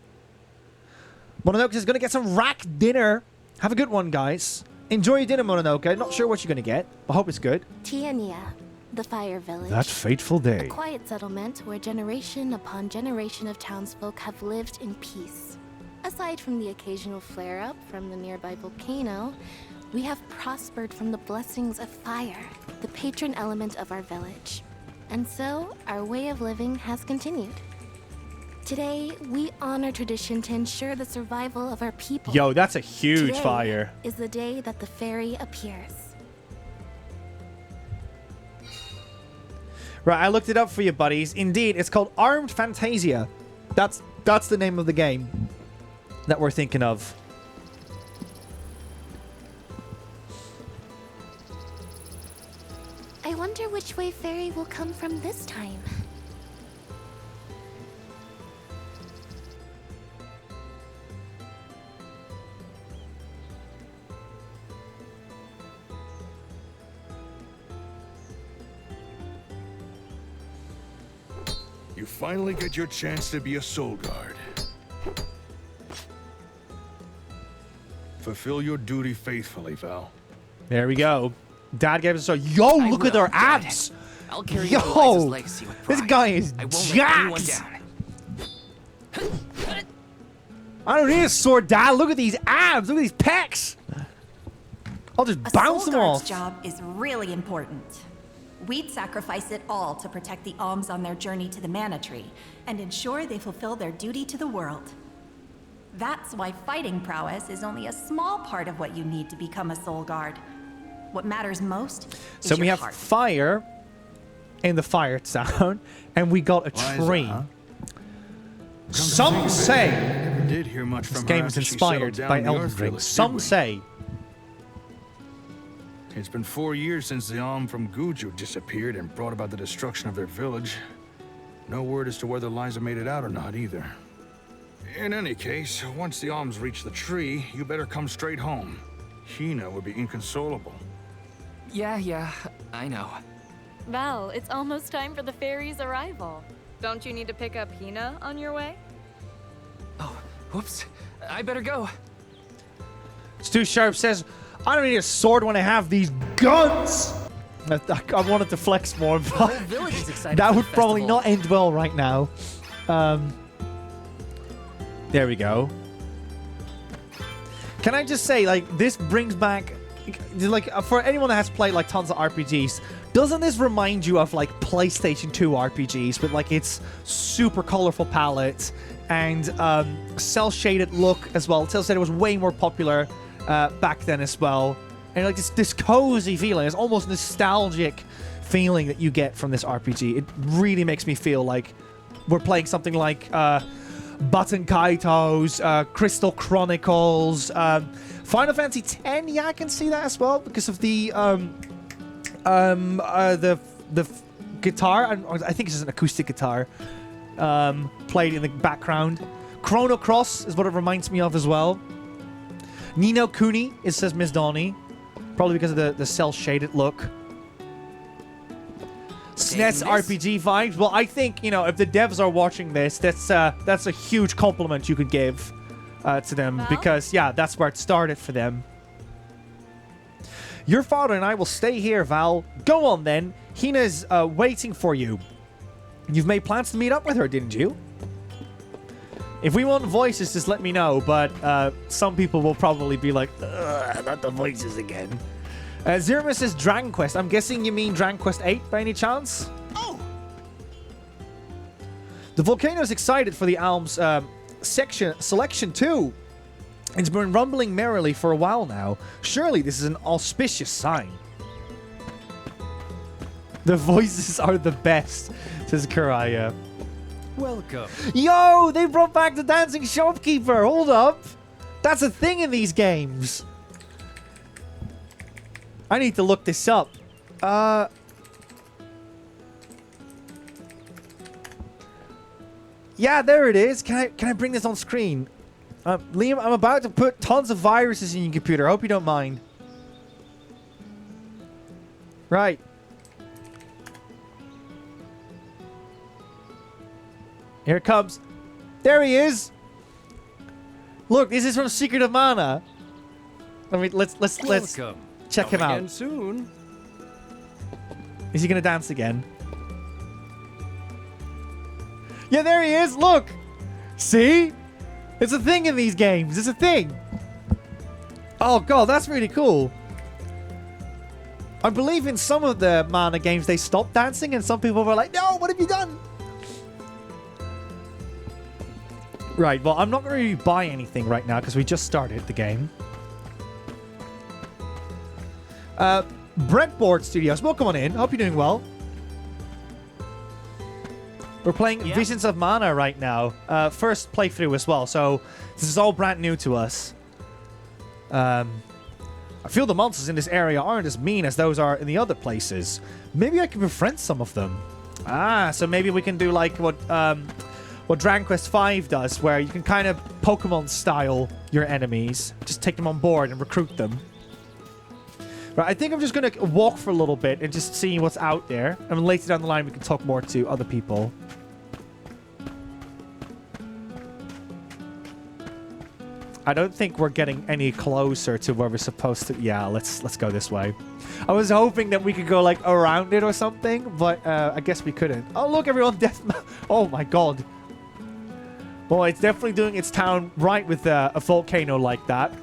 Mononoke is going to get some rack dinner. Have a good one, guys. Enjoy your dinner, Mononoke. Not sure what you're going to get. I hope it's good. Eternityyy, the Fire Village. That fateful day. A quiet settlement where generation upon generation of townsfolk have lived in peace. Aside from the occasional flare-up from the nearby volcano, we have prospered from the blessings of fire, the patron element of our village. And so, our way of living has continued. Today, we honor tradition to ensure the survival of our people. Yo, that's a huge Today fire. Is the day that the fairy appears. Right, I looked it up for you, buddies. Indeed, it's called Armed Fantasia. That's the name of the game that we're thinking of. I wonder which way fairy will come from this time. You finally get your chance to be a soul guard. Fulfill your duty faithfully, Val. There we go. Dad gave us a yo. Look at their abs. I'll carry you to Liza's legacy with pride. This guy is I won't let anyone jacked. down. I don't need a sword, Dad. Look at these abs. Look at these pecs. I'll just bounce them off. A job is really important. We'd sacrifice it all to protect the alms on their journey to the Mana Tree and ensure they fulfill their duty to the world. That's why fighting prowess is only a small part of what you need to become a soul guard. What matters most is So we your have heart. fire in the fire town, and we got a tree. Some say Did hear much this from game her is after she inspired settled by down in Elden Earthville, Ring. did Some we? say It's been 4 years since the Alm from Guju disappeared and brought about the destruction of their village. No word as to whether Liza made it out or not either. In any case, once the Alms reach the tree, you better come straight home. Hina would be inconsolable. Yeah, I know. Val, it's almost time for the fairy's arrival. Don't you need to pick up Hina on your way? Oh, whoops. I better go. Stu Sharp says, I don't need a sword when I have these guns. I wanted to flex more, The whole but village is excited that for would the probably festival. not end well right now. There we go. Can I just say, like, this brings back, like, for anyone that has played, like, tons of RPGs, doesn't this remind you of, like, PlayStation 2 RPGs with, like, its super colorful palette and cel-shaded look as well? Cel-shaded was way more popular back then as well. And, like, this cozy feeling, it's almost nostalgic feeling that you get from this RPG. It really makes me feel like we're playing something like Button Kaitos, Crystal Chronicles, Final Fantasy X. Yeah, I can see that as well because of the guitar. I think it's just an acoustic guitar played in the background. Chrono Cross is what it reminds me of as well. Ni no Kuni, it says Miss Donnie, probably because of the cel-shaded look. SNES RPG vibes. Well, I think, you know, if the devs are watching this, that's a huge compliment you could give to them. Val? Because, yeah, that's where it started for them. Your father and I will stay here, Val. Go on, then. Hina's waiting for you. You've made plans to meet up with her, didn't you? If we want voices, just let me know. But some people will probably be like, ugh, not the voices again. Zerma says Dragon Quest. I'm guessing you mean Dragon Quest 8 by any chance? Oh! The volcano's excited for the Alms selection too. It's been rumbling merrily for a while now. Surely this is an auspicious sign. The voices are the best, says Kuraya. Welcome. Yo, they brought back the dancing shopkeeper. Hold up. That's a thing in these games. I need to look this up. Yeah, there it is. Can I bring this on screen? Liam, I'm about to put tons of viruses in your computer. I hope you don't mind. Right. Here it comes. There he is. Look, this is from Secret of Mana. Let's Welcome. check him Come again out. soon. Is he gonna dance again? Yeah, there he is. Look. See? It's a thing in these games. It's a thing. Oh god, that's really cool. I believe in some of the Mana games they stopped dancing, and some people were like, "No, what have you done?" Right, well, I'm not going to really buy anything right now because we just started the game. Breadboard Studios, welcome on in. Hope you're doing well. We're playing Visions of Mana right now. First playthrough as well, so this is all brand new to us. I feel the monsters in this area aren't as mean as those are in the other places. Maybe I can befriend some of them. So maybe we can do like what Dragon Quest V does, where you can kind of Pokemon style your enemies. Just take them on board and recruit them. Right, I think I'm just going to walk for a little bit and just see what's out there. And later down the line, we can talk more to other people. I don't think we're getting any closer to where we're supposed to. Yeah, let's go this way. I was hoping that we could go like around it or something, but I guess we couldn't. Oh, look, everyone, death. Oh my god. Well, it's definitely doing its town right with a volcano like that.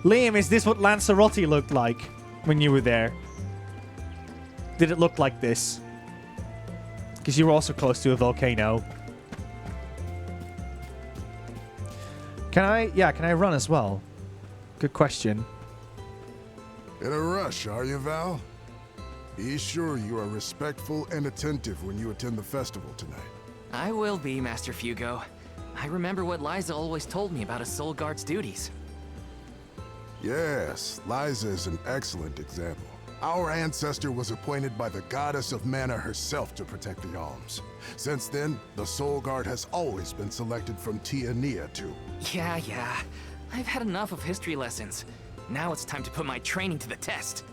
Liam, is this what Lanzarote looked like when you were there? Did it look like this? Because you were also close to a volcano. Can I run as well? Good question. In a rush, are you, Val? Be sure you are respectful and attentive when you attend the festival tonight. I will be, Master Fugo. I remember what Liza always told me about a soul guard's duties. Yes, Liza is an excellent example. Our ancestor was appointed by the goddess of mana herself to protect the alms. Since then, the Soul Guard has always been selected from Eternityyy too. Yeah. I've had enough of history lessons. Now it's time to put my training to the test.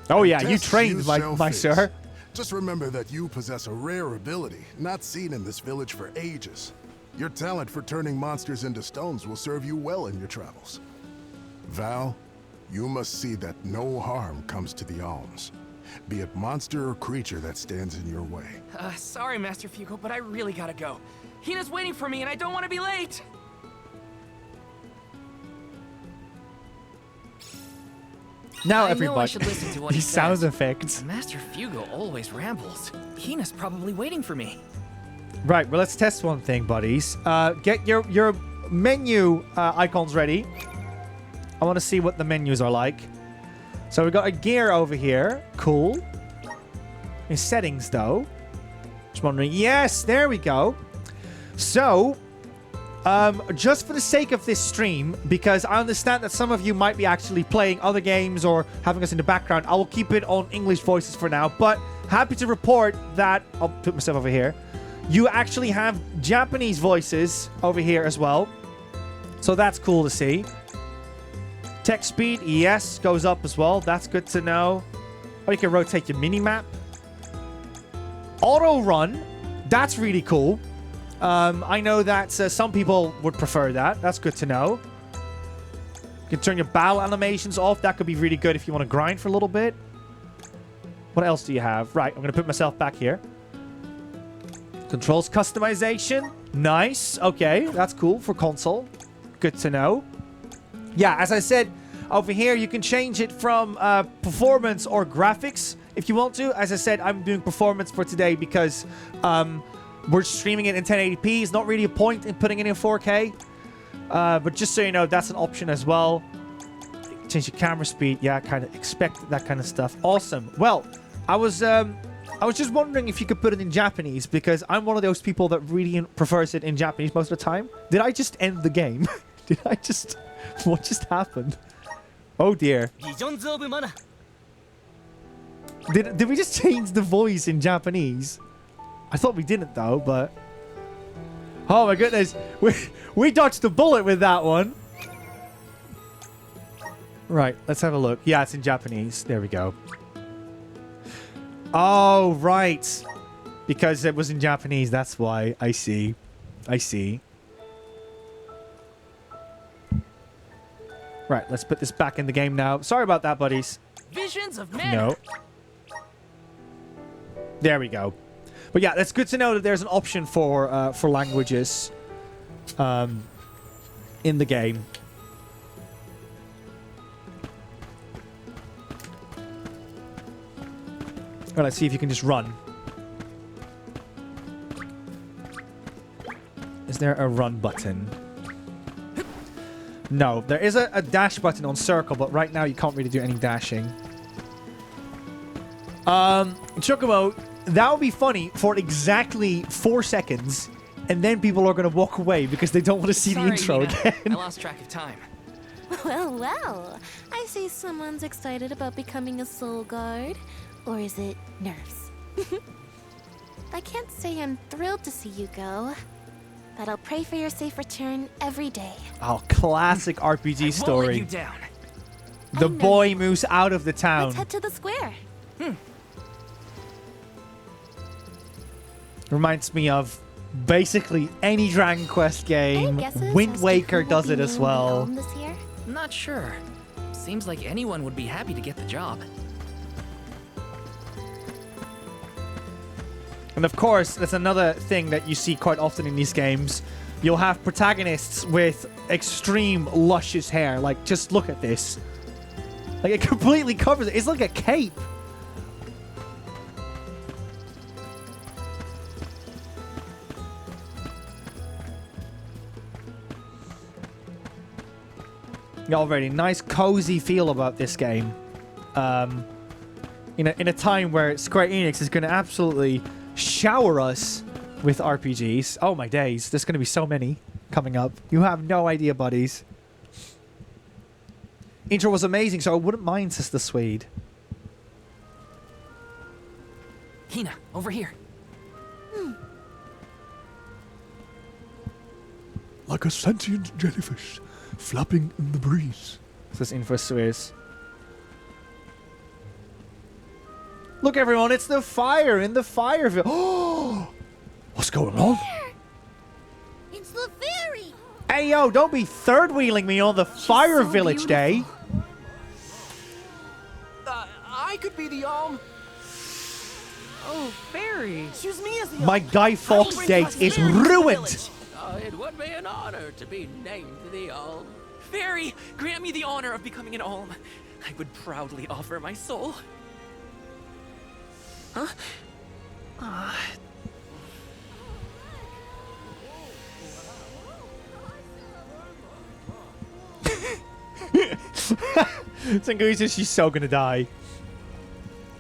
Oh yeah, you trained, my sir. Just remember that you possess a rare ability, not seen in this village for ages. Your talent for turning monsters into stones will serve you well in your travels. Val, you must see that no harm comes to the alms, be it monster or creature that stands in your way. Sorry, Master Fugo, but I really gotta go. Hina's waiting for me and I don't want to be late! Now I everybody, know I should listen to what these he sound says. effects. Master Fugo always rambles. Hina's probably waiting for me. Right, well, let's test one thing, buddies. Get your menu icons ready. I want to see what the menus are like. So we've got a gear over here. Cool. In settings, though. Just wondering. Yes, there we go. So, just for the sake of this stream, because I understand that some of you might be actually playing other games or having us in the background, I will keep it on English voices for now. But happy to report that... I'll put myself over here. You actually have Japanese voices over here as well. So that's cool to see. Text speed, yes, goes up as well. That's good to know. Oh, you can rotate your mini-map. Auto run. That's really cool. I know that some people would prefer that. That's good to know. You can turn your battle animations off. That could be really good if you want to grind for a little bit. What else do you have? Right, I'm going to put myself back here. Controls customization. Nice. Okay, that's cool for console. Good to know. Yeah, as I said, over here you can change it from performance or graphics if you want to. As I said, I'm doing performance for today because we're streaming it in 1080p. It's not really a point in putting it in 4K. But just so you know, that's an option as well. Change your camera speed. Yeah, I kind of expect that kind of stuff. Awesome. Well, I was just wondering if you could put it in Japanese because I'm one of those people that really prefers it in Japanese most of the time. Did I just end the game? Did I just... What just happened? Oh dear. Did we just change the voice in Japanese? I thought we didn't though, but... Oh my goodness. We dodged the bullet with that one. Right, let's have a look. Yeah, it's in Japanese. There we go. Oh, right. Because it was in Japanese, that's why. I see. I see. Right, let's put this back in the game now. Sorry about that, buddies. Visions of man. No. There we go. But yeah, that's good to know that there's an option for languages in the game. Well, let's see if you can just run. Is there a run button? No, there is a dash button on circle, but right now you can't really do any dashing. Chocobo, that would be funny for exactly 4 seconds, and then people are going to walk away because they don't want to see the intro again. I lost track of time. Well, I see someone's excited about becoming a soul guard. Or is it nerves? I can't say I'm thrilled to see you go, but I'll pray for your safe return every day. Oh, classic RPG story. I won't let you down. The boy moves out of the town. Let's head to the square. Reminds me of basically any Dragon Quest game. Wind Waker does it as well. Not sure. Seems like anyone would be happy to get the job. And of course, that's another thing that you see quite often in these games. You'll have protagonists with extreme luscious hair. Like, just look at this. Like, it completely covers it. It's like a cape. Already nice cozy feel about this game. In a time where Square Enix is going to absolutely shower us with RPGs. Oh my days, there's going to be so many coming up. You have no idea, buddies. Intro was amazing, so I wouldn't mind Sister Swede. Hina, over here. Like a sentient jellyfish flapping in the breeze. Says Info Suez. Look, everyone, it's the fire in the fire. Oh, what's going on? It's the fairy. Hey, yo, don't be third wheeling me on the fire village day. I could be the Oh, fairy. Choose me as the My Guy Fawkes date is ruined. It would be an honor to be named the Alm. Fairy, grant me the honor of becoming an Alm. I would proudly offer my soul. Huh? Sengoku says she's so gonna die.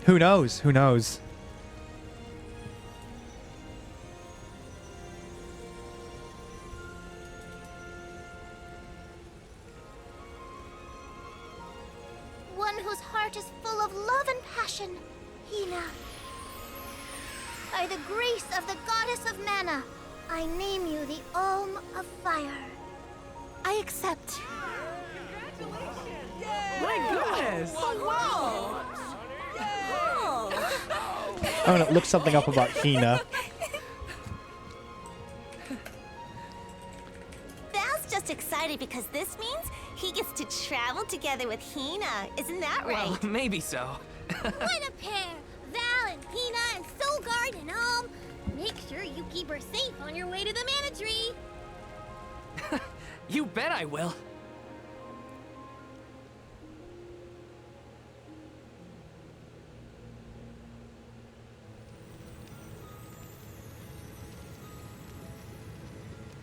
Who knows? Who knows? One whose heart is full of love and passion, Hina. By the grace of the goddess of mana, I name you the Alm of Fire. I accept. My goodness! Wow! I'm gonna look something up about Hina. Val's just excited because this means he gets to travel together with Hina. Isn't that right? Well, maybe so. What a pair! Val and Hina and Soulguard and Alm. Make sure you keep her safe on your way to the Mana Tree. You bet I will.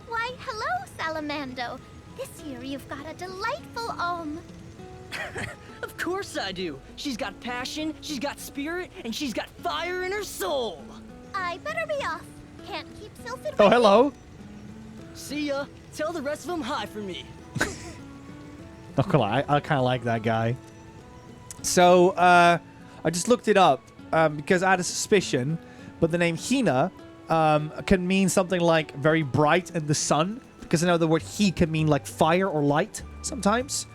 Why, hello, Salamando. This year you've got a delightful Alm. Of course I do. She's got passion, she's got spirit, and she's got fire in her soul. I better be off. Can't keep Sylphid. Oh, hello. See ya. Tell the rest of them hi for me. Not gonna lie, I kind of like that guy. So, I just looked it up because I had a suspicion, but the name Hina can mean something like very bright in the sun, because I know the word he can mean like fire or light sometimes.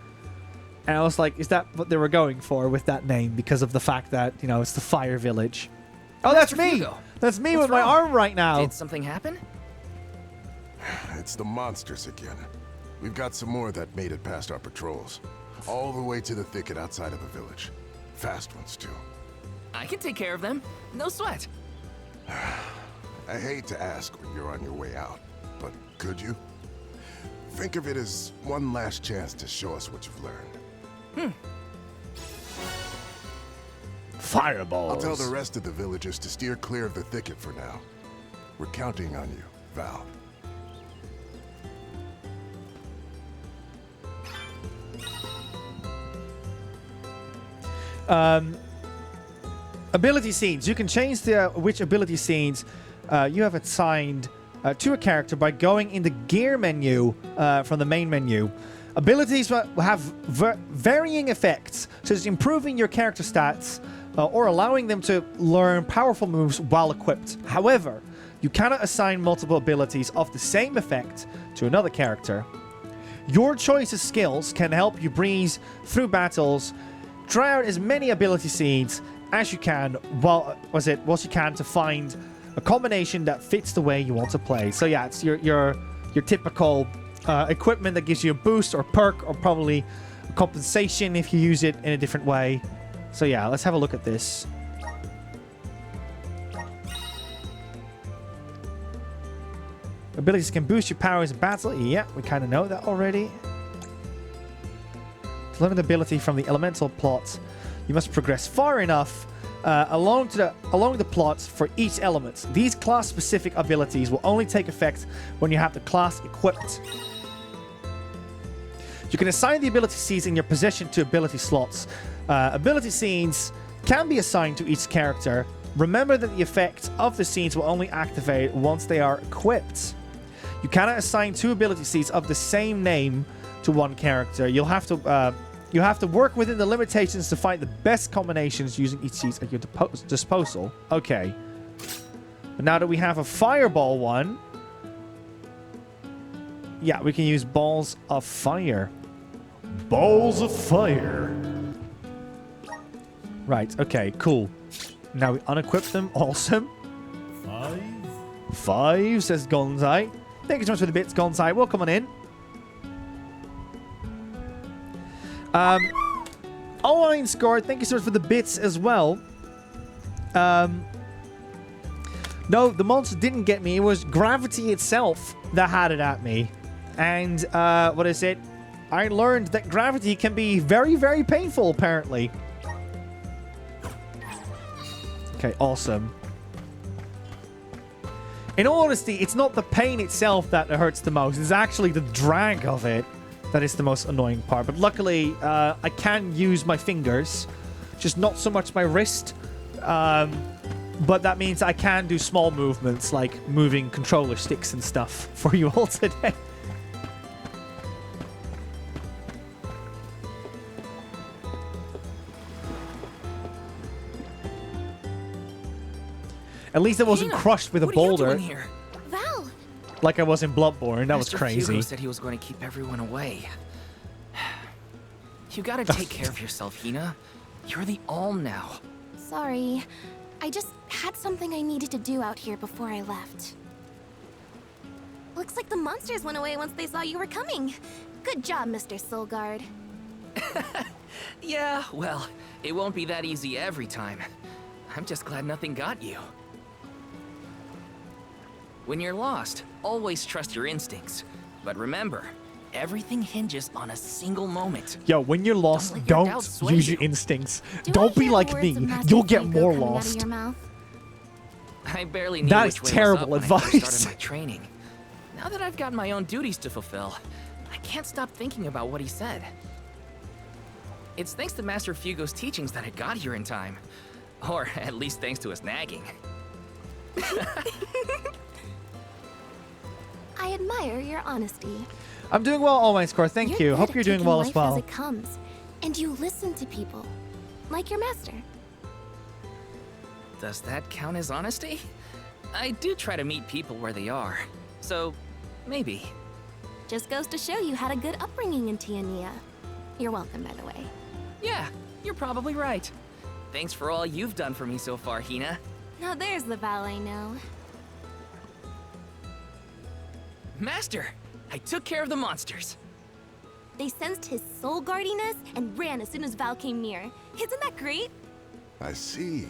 And I was like, is that what they were going for with that name? Because of the fact that, you know, it's the fire village. Oh, that's me! That's me with my arm right now. Did something happen? It's the monsters again. We've got some more that made it past our patrols. All the way to the thicket outside of the village. Fast ones, too. I can take care of them. No sweat. I hate to ask when you're on your way out, but could you? Think of it as one last chance to show us what you've learned. Fireballs. I'll tell the rest of the villagers to steer clear of the thicket for now. We're counting on you, Val. Ability scenes. You can change which ability scenes you have assigned to a character by going in the gear menu from the main menu. Abilities have varying effects, such as improving your character stats or allowing them to learn powerful moves while equipped. However, you cannot assign multiple abilities of the same effect to another character. Your choice of skills can help you breeze through battles. Try out as many ability seeds as you can whilst you can to find a combination that fits the way you want to play. So yeah, it's your typical equipment that gives you a boost or perk or probably a compensation if you use it in a different way. So yeah, let's have a look at this. Abilities can boost your powers in battle. Yeah, we kind of know that already. To learn the ability from the elemental plot, you must progress far enough along the plot for each element. These class-specific abilities will only take effect when you have the class equipped. You can assign the ability seeds in your possession to ability slots. Ability seeds can be assigned to each character. Remember that the effect of the seeds will only activate once they are equipped. You cannot assign 2 ability seeds of the same name to one character. You have to work within the limitations to find the best combinations using each seed at your disposal. Okay. But now that we have a fireball one, yeah, we can use balls of fire. Balls of fire. Right, okay, cool. Now we unequip them. Awesome. 5, says Gonzai. Thank you so much for the bits, Gonzai. Welcome on in. Online Score, thank you so much for the bits as well. No, the monster didn't get me. It was gravity itself that had it at me. And, what is it? I learned that gravity can be very, very painful, apparently. Okay, awesome. In all honesty, it's not the pain itself that hurts the most. It's actually the drag of it that is the most annoying part. But luckily, I can use my fingers. Just not so much my wrist. But that means I can do small movements, like moving controller sticks and stuff for you all today. At least I wasn't crushed with a boulder. What are you doing here? Val! Like I was in Bloodborne. That was crazy. Hugo said he was going to keep everyone away. You gotta take care of yourself, Hina. You're the Alm now. Sorry. I just had something I needed to do out here before I left. Looks like the monsters went away once they saw you were coming. Good job, Mr. Soulguard. Yeah, well, it won't be that easy every time. I'm just glad nothing got you. When you're lost, always trust your instincts. But remember, everything hinges on a single moment. Yo, when you're lost, don't use your instincts. Don't be like me. You'll get more lost. I barely knew That is which way terrible was up when I first advice. started my training. Now that I've got my own duties to fulfill, I can't stop thinking about what he said. It's thanks to Master Fugo's teachings that I got here in time. Or at least thanks to his nagging. I admire your honesty. I'm doing well, All My Score. Thank you. Good Hope at you're doing taking well life as well. As it comes, and you listen to people, like your master. Does that count as honesty? I do try to meet people where they are. So, maybe. Just goes to show you had a good upbringing in Eternityyy. You're welcome, by the way. Yeah, you're probably right. Thanks for all you've done for me so far, Hina. Now there's the Val I know. Master, I took care of the monsters. They sensed his soul guardiness and ran as soon as Val came near. Isn't that great? I see.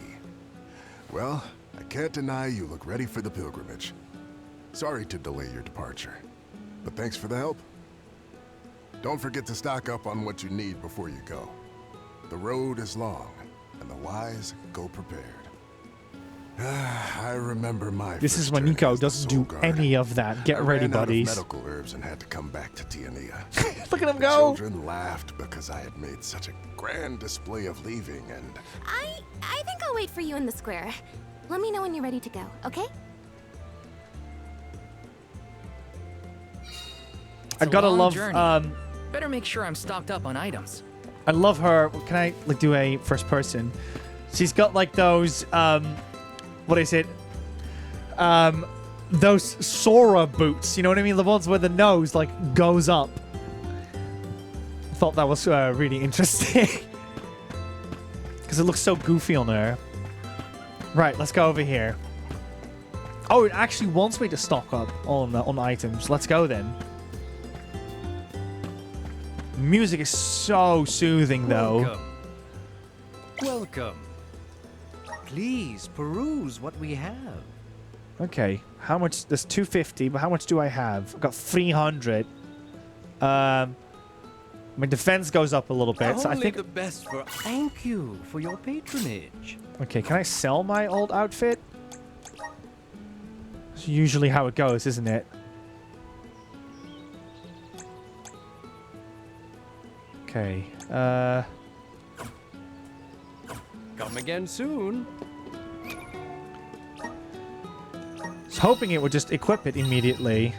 Well, I can't deny you look ready for the pilgrimage. Sorry to delay your departure, but thanks for the help. Don't forget to stock up on what you need before you go. The road is long, and the wise go prepared. I remember my This is first when journey Nico as the doesn't do Soul Guard. any of that. Get I ready, ran out of buddies. medical herbs and had to come back to Eternityyy. Look at him The go. children laughed because I had made such a grand display of leaving, and I think I'll wait for you in the square. Let me know when you're ready to go, okay? It's I a gotta long love. journey. Better make sure I'm stocked up on items. I love her. Can I like do a first person? She's got like those. What is it? Those Sora boots. You know what I mean? The ones where the nose like goes up. I thought that was really interesting because it looks so goofy on her. Right, let's go over here. Oh, it actually wants me to stock up on items. Let's go then. Music is so soothing, though. Welcome. Please peruse what we have. Okay, how much? There's 250, but how much do I have? I've got 300. My defense goes up a little bit, so I think the best for. Thank you for your patronage. Okay, can I sell my old outfit? It's usually how it goes, isn't it? Okay, Come again soon. I was hoping it would just equip it immediately.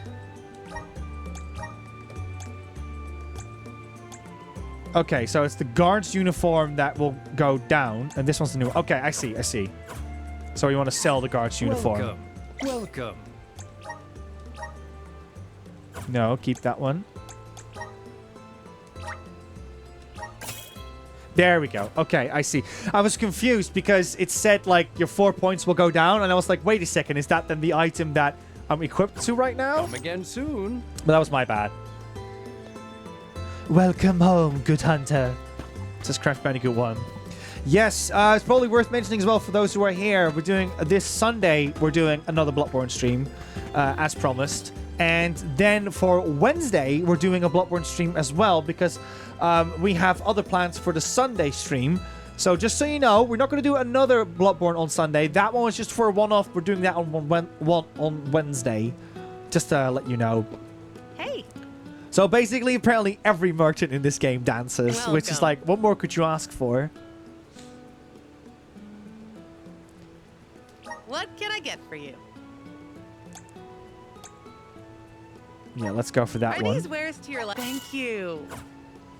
Okay, so it's the guard's uniform that will go down, and this one's the new one. Okay, I see. So you want to sell the guard's uniform. Welcome. No, keep that one. There we go. Okay, I see. I was confused because it said, like, your 4 points will go down, and I was like, wait a second, is that then the item that I'm equipped to right now? Come again soon. But that was my bad. Welcome home, good hunter. Says Crash Bandicoot 1. Yes, it's probably worth mentioning as well for those who are here. We're doing, this Sunday, we're doing another Bloodborne stream, as promised. And then for Wednesday, we're doing a Bloodborne stream as well because we have other plans for the Sunday stream. So just so you know, we're not going to do another Bloodborne on Sunday. That one was just for a one-off. We're doing that on Wednesday. Just to let you know. Hey. So basically, apparently every merchant in this game dances, which is like, what more could you ask for? What can I get for you? Yeah, let's go for that Are one. these wares to your liking? Thank you.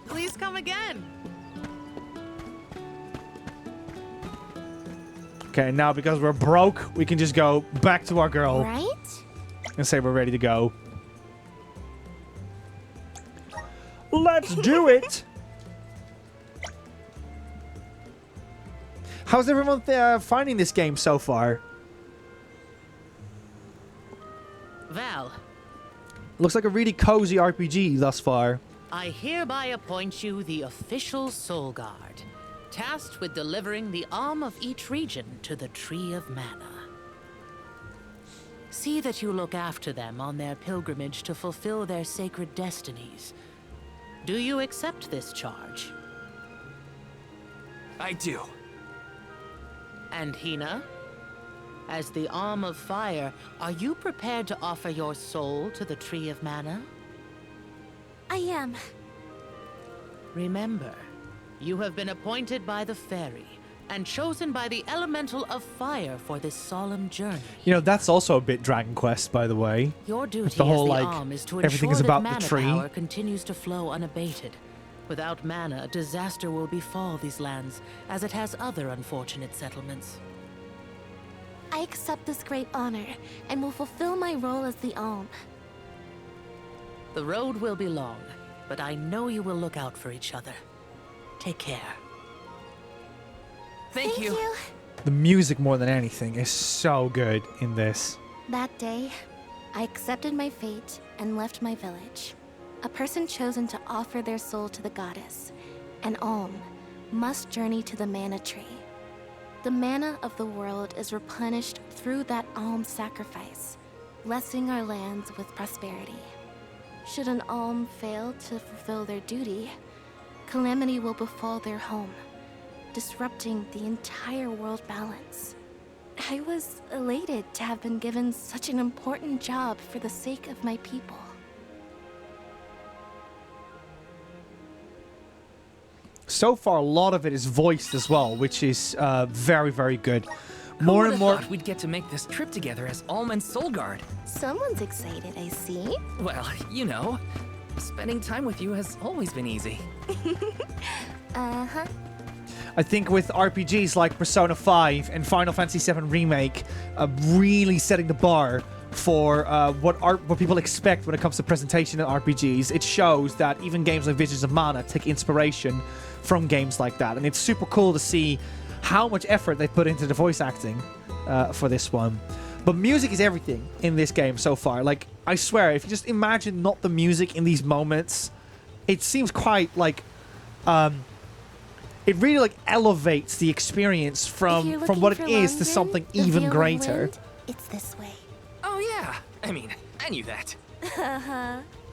Please come again. Okay, now because we're broke, we can just go back to our girl. Right? And say we're ready to go. Let's do it! How's everyone finding this game so far? Val, Looks like a really cozy RPG thus far. I hereby appoint you the official Soul Guard, tasked with delivering the Alm of each region to the Tree of Mana. See that you look after them on their pilgrimage to fulfill their sacred destinies. Do you accept this charge? I do. And Hina? As the Alm of Fire, are you prepared to offer your soul to the Tree of Mana? I am. Remember, you have been appointed by the fairy and chosen by the elemental of fire for this solemn journey. You know, that's also a bit Dragon Quest, by the way. Your duty the whole, as the like, Alm is to everything ensure is about that mana the tree. power continues to flow unabated. Without mana, disaster will befall these lands, as it has other unfortunate settlements. I accept this great honor and will fulfill my role as the Alm. The road will be long, but I know you will look out for each other. Take care. Thank you. The music, more than anything, is so good in this. That day, I accepted my fate and left my village. A person chosen to offer their soul to the goddess, an Alm, must journey to the mana tree. The mana of the world is replenished through that Alm sacrifice, blessing our lands with prosperity. Should an Alm fail to fulfill their duty, calamity will befall their home, disrupting the entire world balance. I was elated to have been given such an important job for the sake of my people. So far, a lot of it is voiced as well, which is very, very good. More and more. Thought we'd get to make this trip together as Alm and Soul Guard. Someone's excited, I see. Well, you know, spending time with you has always been easy. Uh-huh. I think with RPGs like Persona 5 and Final Fantasy VII Remake, really setting the bar for what people expect when it comes to presentation in RPGs. It shows that even games like Visions of Mana take inspiration from games like that, and it's super cool to see how much effort they put into the voice acting for this one. But music is everything in this game so far. Like, I swear, if you just imagine not the music in these moments, it seems quite like, it really like elevates the experience from what it is to something even greater. Wind, it's this way. Oh yeah, I mean, I knew that.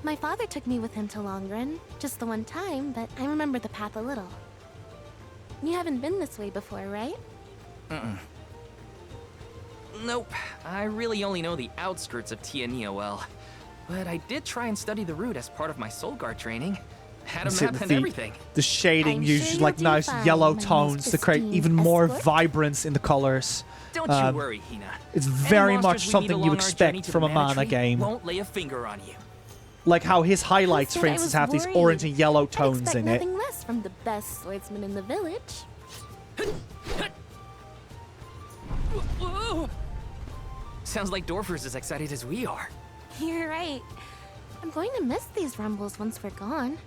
My father took me with him to Longren, just the one time, but I remember the path a little. You haven't been this way before, right? Nope, I really only know the outskirts of Eternityyy well. But I did try and study the route as part of my Soul Guard training. Had a map and everything. The shading uses like nice yellow tones to create even more vibrance in the colors. Don't you worry, Hina. It's very much something you expect from a mana game. Won't lay a finger on you. Like how his highlights, for instance, have these orange and yellow tones in it. Nothing less from the best swordsman in the village. Sounds like Dorfer's as excited as we are. You're right. I'm going to miss these rumbles once we're gone.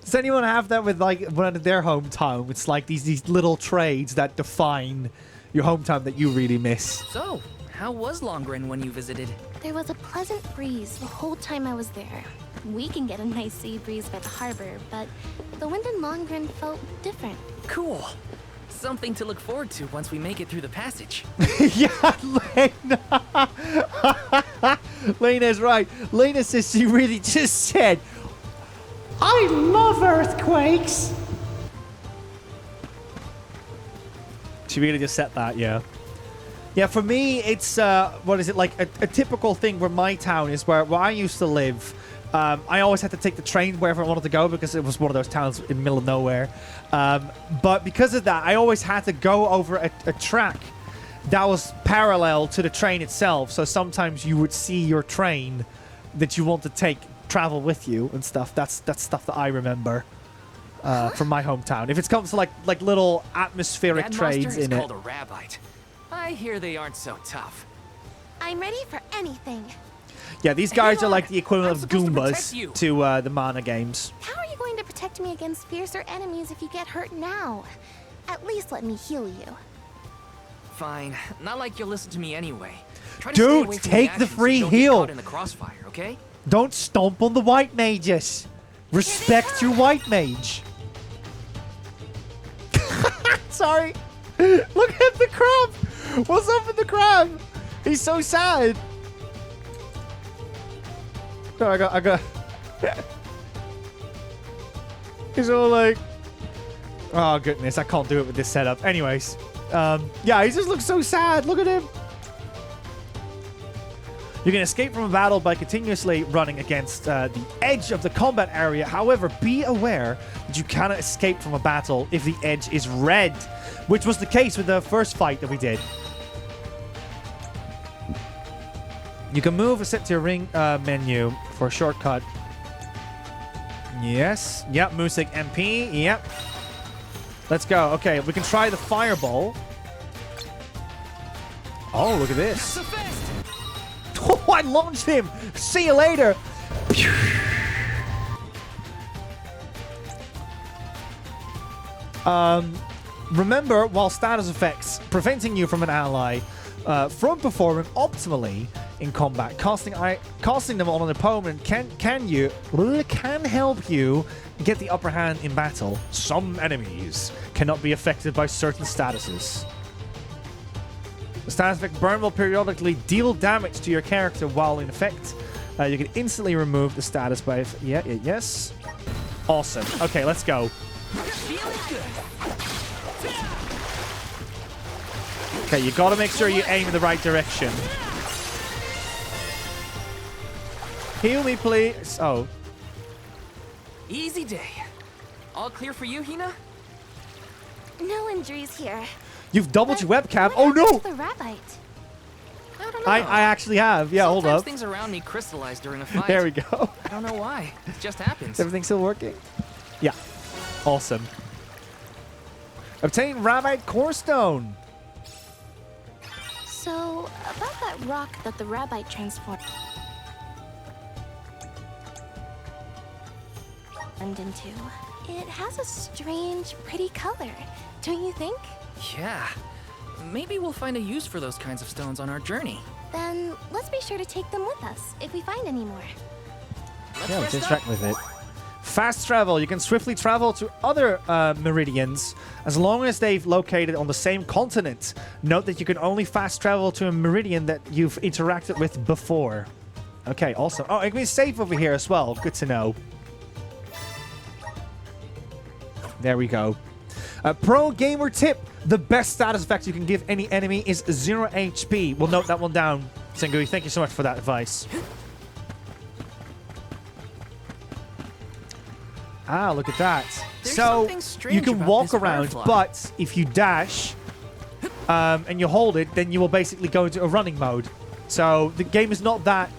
Does anyone have that with like one of their hometown? It's like these little trades that define your hometown that you really miss. So, how was Longren when you visited? There was a pleasant breeze the whole time I was there. We can get a nice sea breeze by the harbor, but the wind in Longren felt different. Cool. Something to look forward to once we make it through the passage. Yeah, Lena. Lena's right. Lena says she really just said, I love earthquakes. She really just said that, yeah. Yeah, for me, it's, what is it, like a typical thing where my town is where I used to live. I always had to take the train wherever I wanted to go because it was one of those towns in the middle of nowhere. But because of that, I always had to go over a track that was parallel to the train itself. So sometimes you would see your train that you want to take travel with you and stuff. That's stuff that I remember from my hometown. If it comes to like little atmospheric trades in it. Called a rabbite. I hear they aren't so tough. I'm ready for anything. Yeah, these guys are like the equivalent of Goombas to the mana games. How are you going to protect me against fiercer enemies if you get hurt now? At least let me heal you. Fine. Not like you'll listen to me anyway. Try to Dude, stay away from take the action free so you don't get heal. caught in the crossfire, okay? Don't stomp on the white mages. Respect your white mage. Sorry. Look at the crab. What's up with the crab? He's so sad. No, I got. He's all like, oh goodness, I can't do it with this setup. Anyways, yeah, he just looks so sad. Look at him. You can escape from a battle by continuously running against the edge of the combat area. However, be aware that you cannot escape from a battle if the edge is red, which was the case with the first fight that we did. You can move set to your ring menu for a shortcut. Yes. Yep. Music MP. Yep. Let's go. Okay, we can try the fireball. Oh, look at this. Oh, I launched him. See you later. Remember, while status effects preventing you from an ally from performing optimally in combat, casting them on an opponent can help you get the upper hand in battle. Some enemies cannot be affected by certain statuses. The status effect burn will periodically deal damage to your character while in effect. You can instantly remove the status by... yes. Awesome. Okay, let's go. Okay, you gotta make sure you aim in the right direction. Heal me, please. Oh. Easy day. All clear for you, Hina? No injuries here. You've doubled your webcam. Oh no! The rabbite. I don't know. I actually have. Yeah, hold up. Things around me crystallize during a fight. There we go. I don't know why. It just happens. Is everything still working? Yeah. Awesome. Obtain Rabbite Core Stone. So, about that rock that the rabbite transformed into, it has a strange, pretty color, don't you think? Yeah. maybe we'll find a use for those kinds of stones on our journey. Then let's be sure to take them with us if we find any more. Yeah, let's interact with it. Fast travel. You can swiftly travel to other meridians as long as they've located on the same continent. Note that you can only fast travel to a meridian that you've interacted with before. Okay, awesome. Oh, it can be safe over here as well. Good to know. There we go. Pro gamer tip. The best status effect you can give any enemy is 0 HP. We'll note that one down. Sengui, thank you so much for that advice. Ah, look at that. So you can walk around, but if you dash and you hold it, then you will basically go into a running mode. So the game is not that,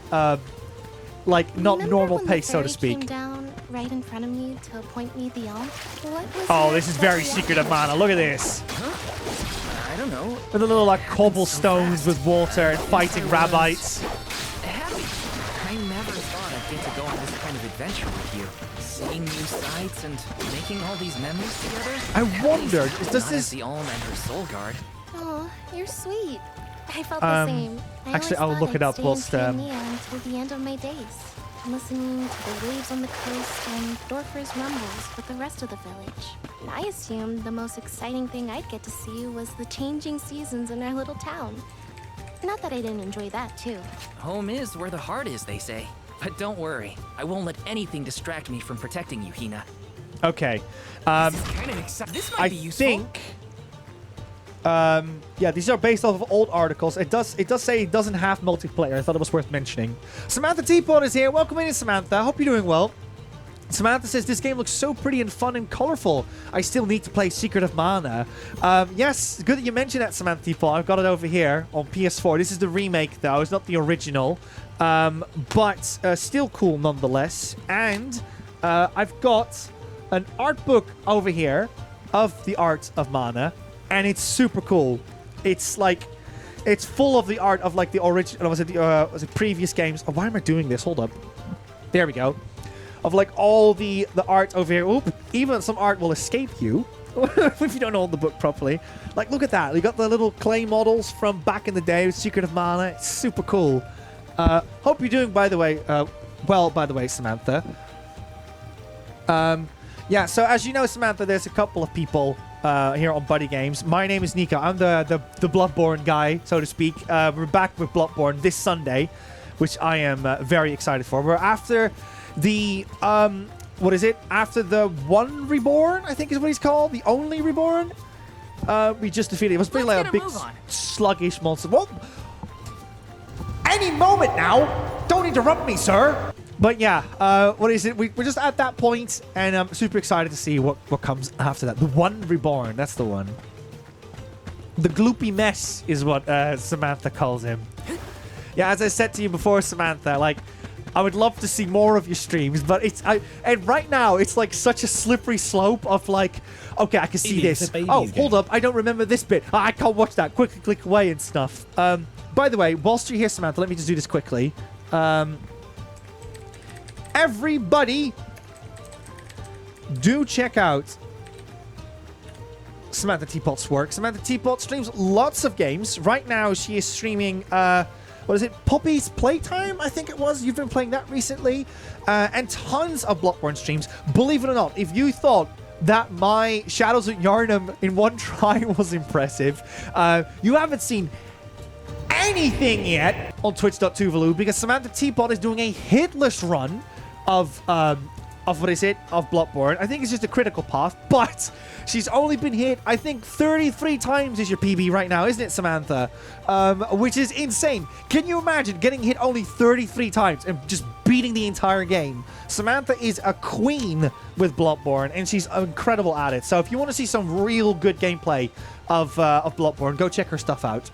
like, not normal pace, so to speak. Came down right in front of me to point me the elm. Oh, this is very Secret of Mana. Look at this. I don't know. With the little, like, cobblestones with water and fighting rabbits. I never thought I'd get to go on this kind of adventure with you. Seeing new sights and making all these memories together. I wondered, does this the Alm and her soul guard? Oh, you're sweet. I felt the same. Actually, I'll look it up whilst until the end of my days, listening to the waves on the coast and Dorfer's rumbles with the rest of the village. And I assumed the most exciting thing I'd get to see was the changing seasons in our little town. Not that I didn't enjoy that too. Home is where the heart is, they say. But don't worry, I won't let anything distract me from protecting you, Hina. Okay. This might be useful. think. Yeah, these are based off of old articles. It does say it doesn't have multiplayer. I thought it was worth mentioning. Samantha Teapot is here. Welcome in, Samantha. Hope you're doing well. Samantha says, this game looks so pretty and fun and colorful. I still need to play Secret of Mana. Yes, good that you mentioned that, Samantha Teapot. I've got it over here on PS4. This is the remake, though. It's not the original. But still cool nonetheless. And I've got an art book over here of the art of Mana. And it's super cool. It's like, it's full of the art of like the original, was it previous games? Oh, why am I doing this? Hold up. There we go. Of like all the art over here. Oop, even some art will escape you if you don't hold the book properly. Like, look at that. You got the little clay models from back in the day with Secret of Mana. It's super cool. Hope you're doing, by the way, well, by the way, Samantha. Yeah, so as you know, Samantha, there's a couple of people here on BuddyGames. My name is Nico. I'm the Bloodborne guy, so to speak. We're back with Bloodborne this Sunday, which I am very excited for. We're after the, what is it? After the One Reborn, I think is what he's called. The Only Reborn. We just defeated it. It was pretty like a big sluggish monster. Well, any moment now. Don't interrupt me, sir. But yeah, what is it? We're just at that point, and I'm super excited to see what comes after that. The One Reborn, that's the one. The gloopy mess is what Samantha calls him. Yeah, as I said to you before, Samantha, like, I would love to see more of your streams, but and right now it's like such a slippery slope of like, okay, I can see this. Oh, hold up, I don't remember this bit. I can't watch that. Quickly click away and stuff. By the way, whilst you're here, Samantha, let me just do this quickly. Everybody, do check out Samantha Teapot's work. Samantha Teapot streams lots of games. Right now, she is streaming, what is it? Poppy's Playtime, I think it was. You've been playing that recently. And tons of Bloodborne streams. Believe it or not, if you thought that my Shadows of Yharnam in one try was impressive, you haven't seen anything yet on twitch.tv because Samantha Teapot is doing a hitless run of what is it? Of Bloodborne. I think it's just a critical path, but she's only been hit, I think, 33 times is your PB right now, isn't it, Samantha? Which is insane. Can you imagine getting hit only 33 times and just beating the entire game? Samantha is a queen with Bloodborne, and she's incredible at it. So if you want to see some real good gameplay of Bloodborne, go check her stuff out.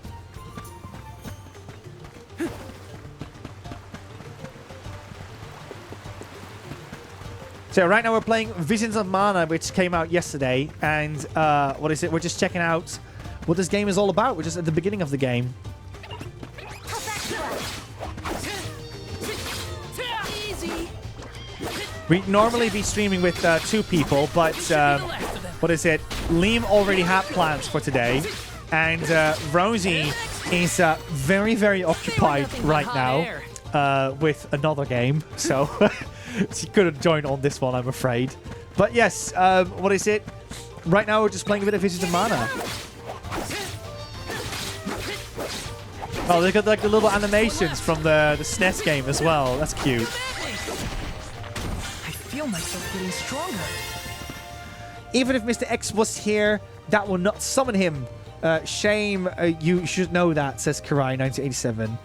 So right now we're playing Visions of Mana, which came out yesterday, and what is it? We're just checking out what this game is all about. We're just at the beginning of the game. We'd normally be streaming with 2 people, but what is it? Liam already had plans for today, And Rosie is very, very occupied right now with another game. So she couldn't join on this one, I'm afraid. But yes, what is it? Right now we're just playing a bit of Visitor Mana. Oh, they got like the little animations from the SNES game as well. That's cute. I feel myself getting stronger. Even if Mr. X was here, that will not summon him. Shame, you should know that, says Karai 1987.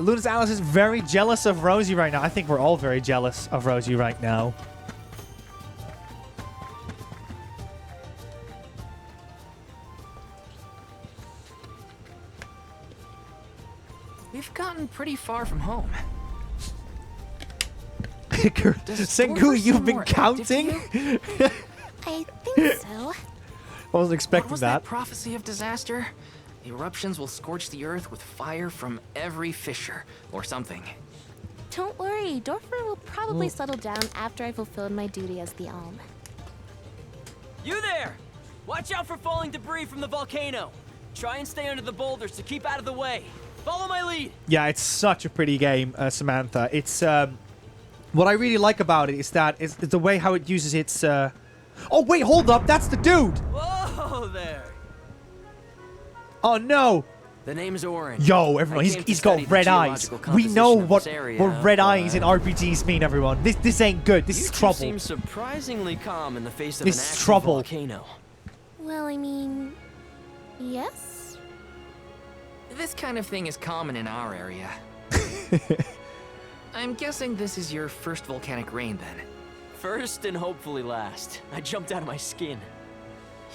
Luna's Alice is very jealous of Rosie right now. I think we're all very jealous of Rosie right now. We've gotten pretty far from home. Sengu, you've been counting? I think so. I wasn't expecting what was that prophecy of disaster? Eruptions will scorch the earth with fire from every fissure, or something. Don't worry, Dorfer will probably settle down after I fulfilled my duty as the Alm. You there! Watch out for falling debris from the volcano. Try and stay under the boulders to keep out of the way. Follow my lead. Yeah, it's such a pretty game, Samantha. It's what I really like about it is that it's the way how it uses its. Oh wait, hold up! That's the dude. Whoa there! Oh no! The name's Orin. Yo, everyone, he's got red eyes. We know what red eyes in RPGs mean, everyone. This ain't good. This is trouble. You seem surprisingly calm in the face of this an is active trouble. Volcano. Well, I mean, yes. This kind of thing is common in our area. I'm guessing this is your first volcanic rain, then. First and hopefully last. I jumped out of my skin.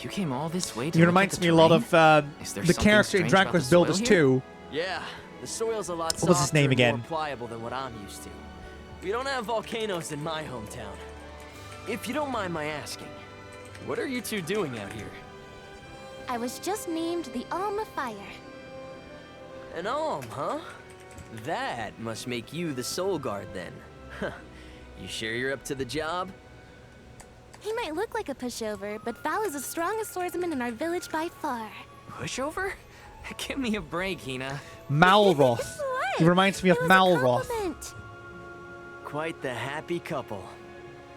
You came all this way to It reminds me a lot of the character in Dragon Quest Builders 2. Yeah, the soil's a lot softer What was his name again? and more pliable than what I'm used to. We don't have volcanoes in my hometown. If you don't mind my asking, what are you two doing out here? I was just named the Alm of Fire. An Alm, huh? That must make you the Soul Guard then. Huh. You sure you're up to the job? He might look like a pushover, but Val is the strongest swordsman in our village by far. Pushover? Give me a break, Hina. Malroth. He reminds me of Malroth. Quite the happy couple.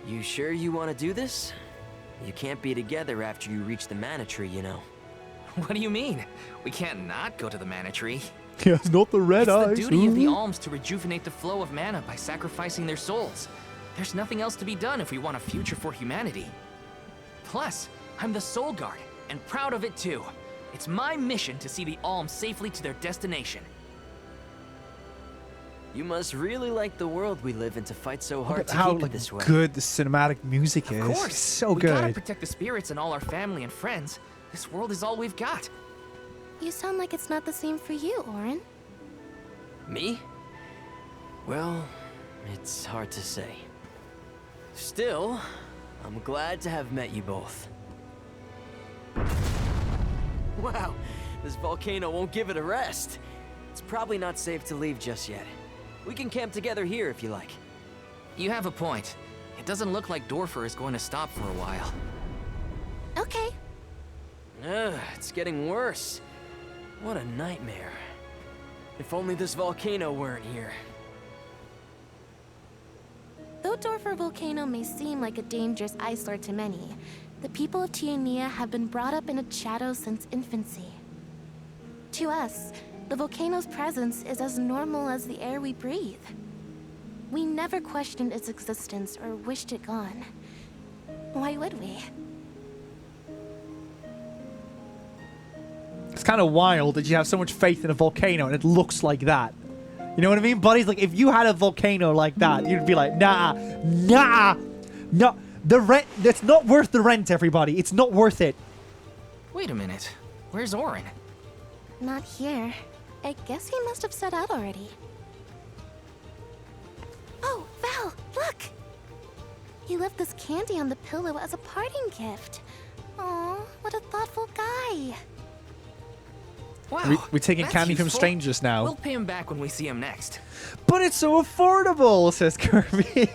You sure you want to do this? You can't be together after you reach the mana tree, you know. What do you mean? We can't not go to the mana tree. Yeah, it's not the red eyes. It's the duty of the alms to rejuvenate the flow of mana by sacrificing their souls. There's nothing else to be done if we want a future for humanity. Plus, I'm the Soul Guard, and proud of it too. It's my mission to see the alms safely to their destination. You must really like the world we live in to fight so hard to How keep it this way. good the cinematic music is. Of course, It's so we good. gotta protect the spirits and all our family and friends. This world is all we've got. You sound like it's not the same for you, Orin. Me? Well, it's hard to say. Still, I'm glad to have met you both. Wow, this volcano won't give it a rest. It's probably not safe to leave just yet. We can camp together here if you like. You have a point. It doesn't look like Dorfer is going to stop for a while. Okay. Ugh, it's getting worse. What a nightmare. If only this volcano weren't here. Though Dorfer Volcano may seem like a dangerous eyesore to many, the people of Eternityyy have been brought up in its shadow since infancy. To us, the volcano's presence is as normal as the air we breathe. We never questioned its existence or wished it gone. Why would we? It's kind of wild that you have so much faith in a volcano and it looks like that. You know what I mean, buddies? Like, if you had a volcano like that, you'd be like, nah, no. The rent, that's not worth the rent, everybody. It's not worth it. Wait a minute. Where's Orin? Not here. I guess he must have set out already. Oh, Val, look! He left this candy on the pillow as a parting gift. Aw, what a thoughtful guy. Wow, We're taking that's candy from useful. strangers now. We'll pay him back when we see him next. But it's so affordable, says Kirby.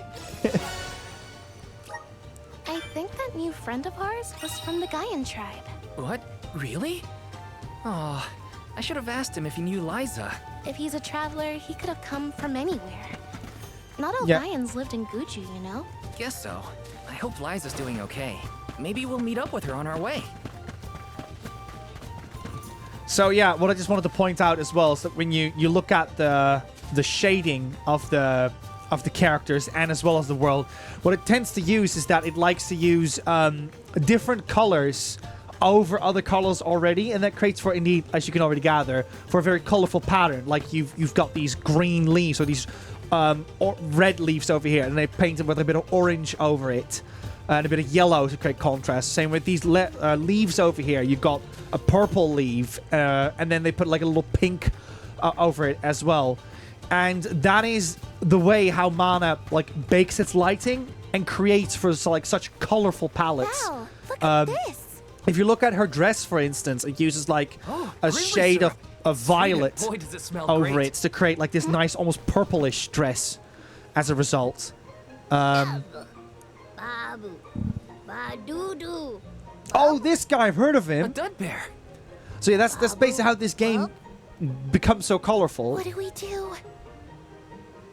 I think that new friend of ours was from the Gaian tribe. What? Really? Oh, I should have asked him if he knew Liza. If he's a traveler, he could have come from anywhere. Not all Yeah. lions lived in Guju, you know? Guess so. I hope Liza's doing okay. Maybe we'll meet up with her on our way. So yeah, what I just wanted to point out as well is that when you look at the shading of the characters and as well as the world, what it tends to use is that it likes to use different colors over other colors already, and that creates for, indeed, as you can already gather, for a very colorful pattern. Like you've got these green leaves or these red leaves over here, and they paint them with a bit of orange over it and a bit of yellow to create contrast. Same with these leaves over here. You've got a purple leaf, and then they put like a little pink over it as well. And that is the way how Mana like bakes its lighting and creates for like such colorful palettes. Wow, look at this. If you look at her dress, for instance, it uses like a shade of violet Boy, does it smell over great. it to create like this nice, almost purplish dress as a result. Babu. Badudu. Oh, this guy, I've heard of A him. dud bear. So yeah, that's basically how this game becomes so colorful. What do we do?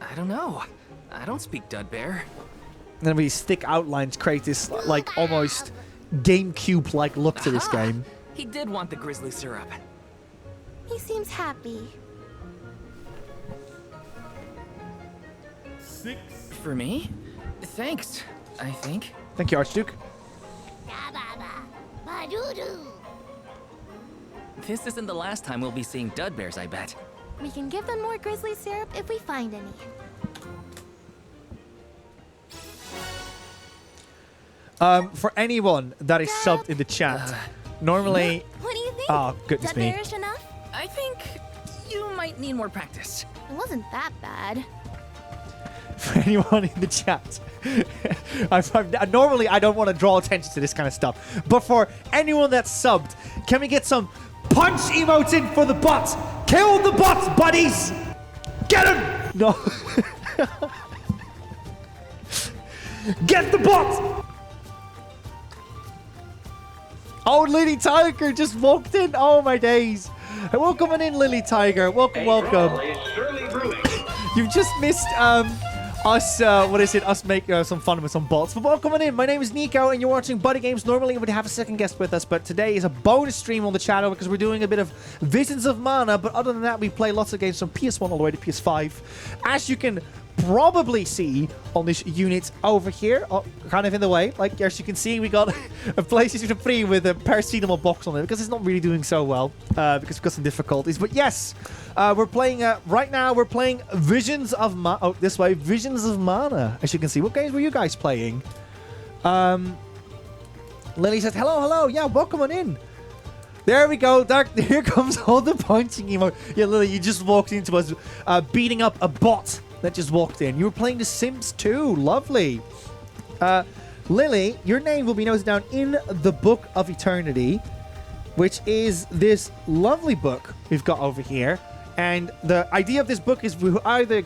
I don't know. I don't speak dud bear. And then these thick outlines create this like almost GameCube-like look to this Aha! game. He did want the grizzly syrup. He seems happy. 6. For me? Thanks, I think. Thank you, Archduke. Badudu. This isn't the last time we'll be seeing dud bears, I bet. We can give them more grizzly syrup if we find any. For anyone that is subbed in the chat, normally... What do you think? Oh, goodness Dud me. bearish enough? I think you might need more practice. It wasn't that bad. For anyone in the chat. Normally, I don't want to draw attention to this kind of stuff. But for anyone that's subbed, can we get some punch emotes in for the bots? Kill the bots, buddies! Get him! No. Get the bots! Oh, Lily Tiger just walked in. Oh, my days. Welcome in, Lily Tiger. Welcome, welcome. You've just missed us, us make some fun with some bots. But welcome in. My name is Nico, and you're watching BuddyGames. Normally, we would have a second guest with us, but today is a bonus stream on the channel because we're doing a bit of Visions of Mana. But other than that, we play lots of games from PS1 all the way to PS5. As you can probably see on this unit over here, kind of in the way. Like, as you can see, we got a PlayStation 3 with a paracetamol box on it because it's not really doing so well because we've got some difficulties. But yes, we're playing, right now, we're playing Visions of Mana. Oh, this way, Visions of Mana, as you can see. What games were you guys playing? Lily says, hello, yeah, welcome on in. There we go, Dark. Here comes all the punching emote. Yeah, Lily, you just walked into us beating up a bot that just walked in. You were playing The Sims 2. Lovely. Lily, your name will be noted down in the Book of Eternityyy, which is this lovely book we've got over here. And the idea of this book is we either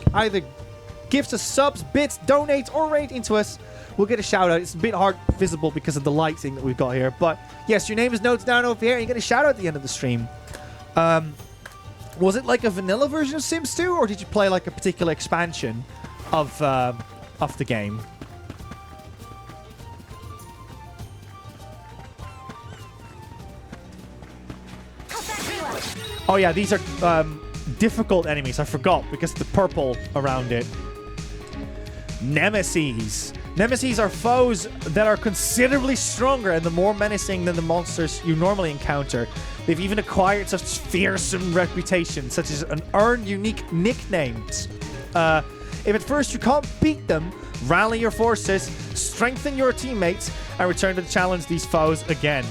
gives us subs, bits, donates, or rate into us. We'll get a shout out. It's a bit hard visible because of the lighting that we've got here. But yes, your name is noted down over here and you get a shout out at the end of the stream. Was it like a vanilla version of Sims 2, or did you play like a particular expansion of the game? Oh yeah, these are difficult enemies. I forgot because of the purple around it. Nemesis. Nemesis are foes that are considerably stronger and more menacing than the monsters you normally encounter. They've even acquired such fearsome reputations, such as an earned unique nicknames. If at first you can't beat them, rally your forces, strengthen your teammates, and return to challenge these foes again.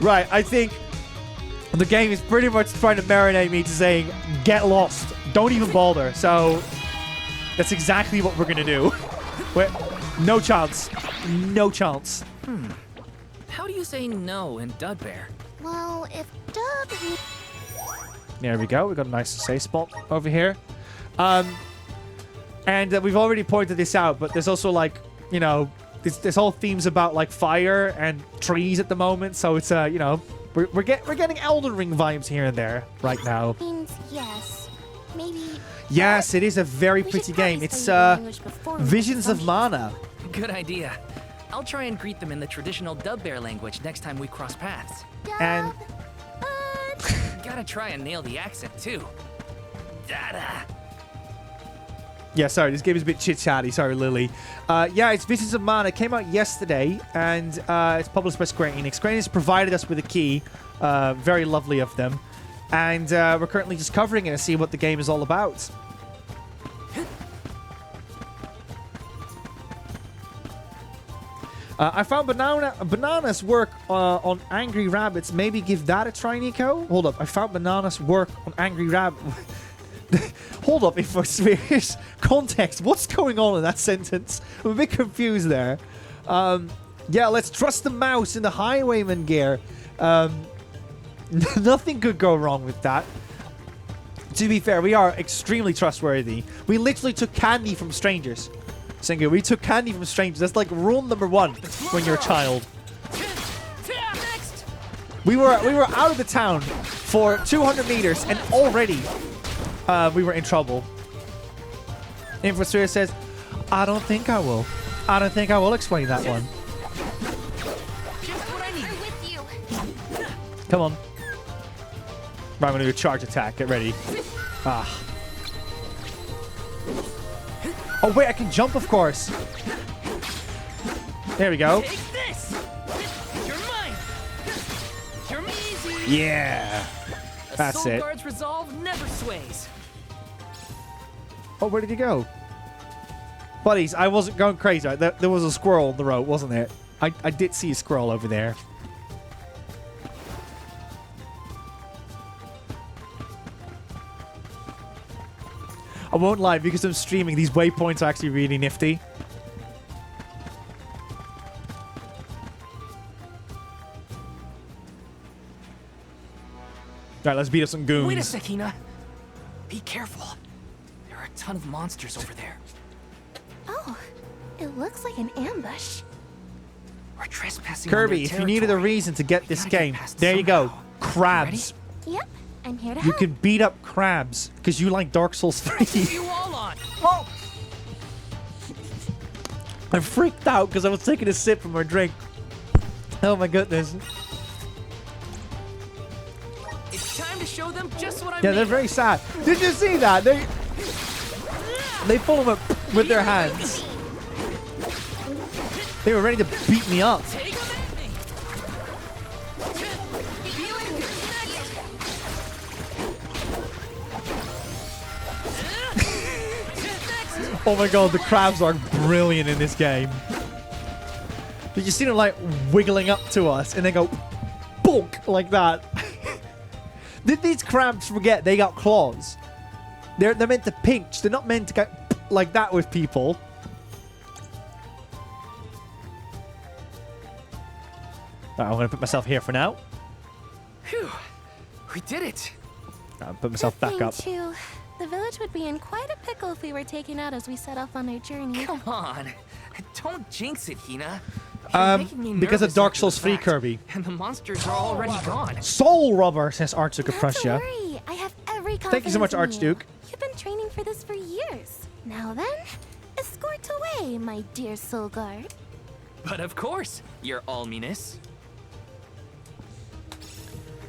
Right, I think the game is pretty much trying to marinate me to saying, get lost, don't even bother. So that's exactly what we're going to do. Wait, no chance. No chance. How do you say no in Dud Bear? Well, if Dud... There we go. We got a nice safe spot over here. And we've already pointed this out, but there's also like, you know, this whole theme's about like fire and trees at the moment. So it's, you know, We're getting Elden Ring vibes here and there right now. Means yes. Maybe. Yes, it is a very pretty game. It's Visions of Mana. Good idea. I'll try and greet them in the traditional Dub Bear language next time we cross paths. And gotta try and nail the accent too. Dada. Yeah, sorry, this game is a bit chit-chatty. Sorry, Lily. Yeah, it's Visions of Mana. It came out yesterday, and it's published by Square Enix. Square Enix provided us with a key. Very lovely of them. And we're currently just covering it and see what the game is all about. I found Banana's work on Angry Rabbits. Maybe give that a try, Nico? Hold up. I found Banana's work on Angry Rabbit. Hold up, if for serious context, what's going on in that sentence? I'm a bit confused there. Yeah, let's trust the mouse in the highwayman gear. Nothing could go wrong with that. To be fair, we are extremely trustworthy. We literally took candy from strangers. Singu, we took candy from strangers. That's like rule number 1 when you're a child. We were out of the town for 200 meters and already we were in trouble. Infrastructure says, I don't think I will. I don't think I will explain that one. Come on. Right, I'm going to do a charge attack. Get ready. Ah. Oh, wait, I can jump, of course. There we go. Take this. You're mine. You're easy. Yeah. That's it. Guard's resolve never sways. Oh, where did he go? Buddies, I wasn't going crazy. Right? There was a squirrel on the road, wasn't there? I did see a squirrel over there. I won't lie, because I'm streaming, these waypoints are actually really nifty. Alright, let's beat up some goons. Wait a sec, Hina. Be careful. There are a ton of monsters over there. Oh, it looks like an ambush. We're trespassing Kirby, if you needed a reason to get this game, there you go. Crabs. Yep, I'm here to You help. can beat up crabs, because you like Dark Souls 3. You all on. Oh! I freaked out because I was taking a sip from my drink. Oh my goodness. It's time to show them just what I'm Yeah, they're made very of. sad. Did you see that? They pull them up with their hands. They were ready to beat me up. Take 'em at me. Feeling Oh my god, the crabs are brilliant in this game. Did you see them like wiggling up to us and they go bonk like that? Did these crabs forget they got claws? They're meant to pinch. They're not meant to go like that with people. Alright, I'm gonna put myself here for now. Whew. We did it. I'll put myself back up. Too. The village would be in quite a pickle if we were taken out as we set off on our journey. Come on. Don't jinx it, Hina. You're making me Because of nervous Dark after Souls the 3, fact, Kirby. And the monsters are already gone. Soul Rubber, says Archduke of Not to Prussia. worry. I have every confidence Thank you so much, in you. Archduke. You've been training for this for years. Now then, escort away, my dear soul guard. But of course, your alminess.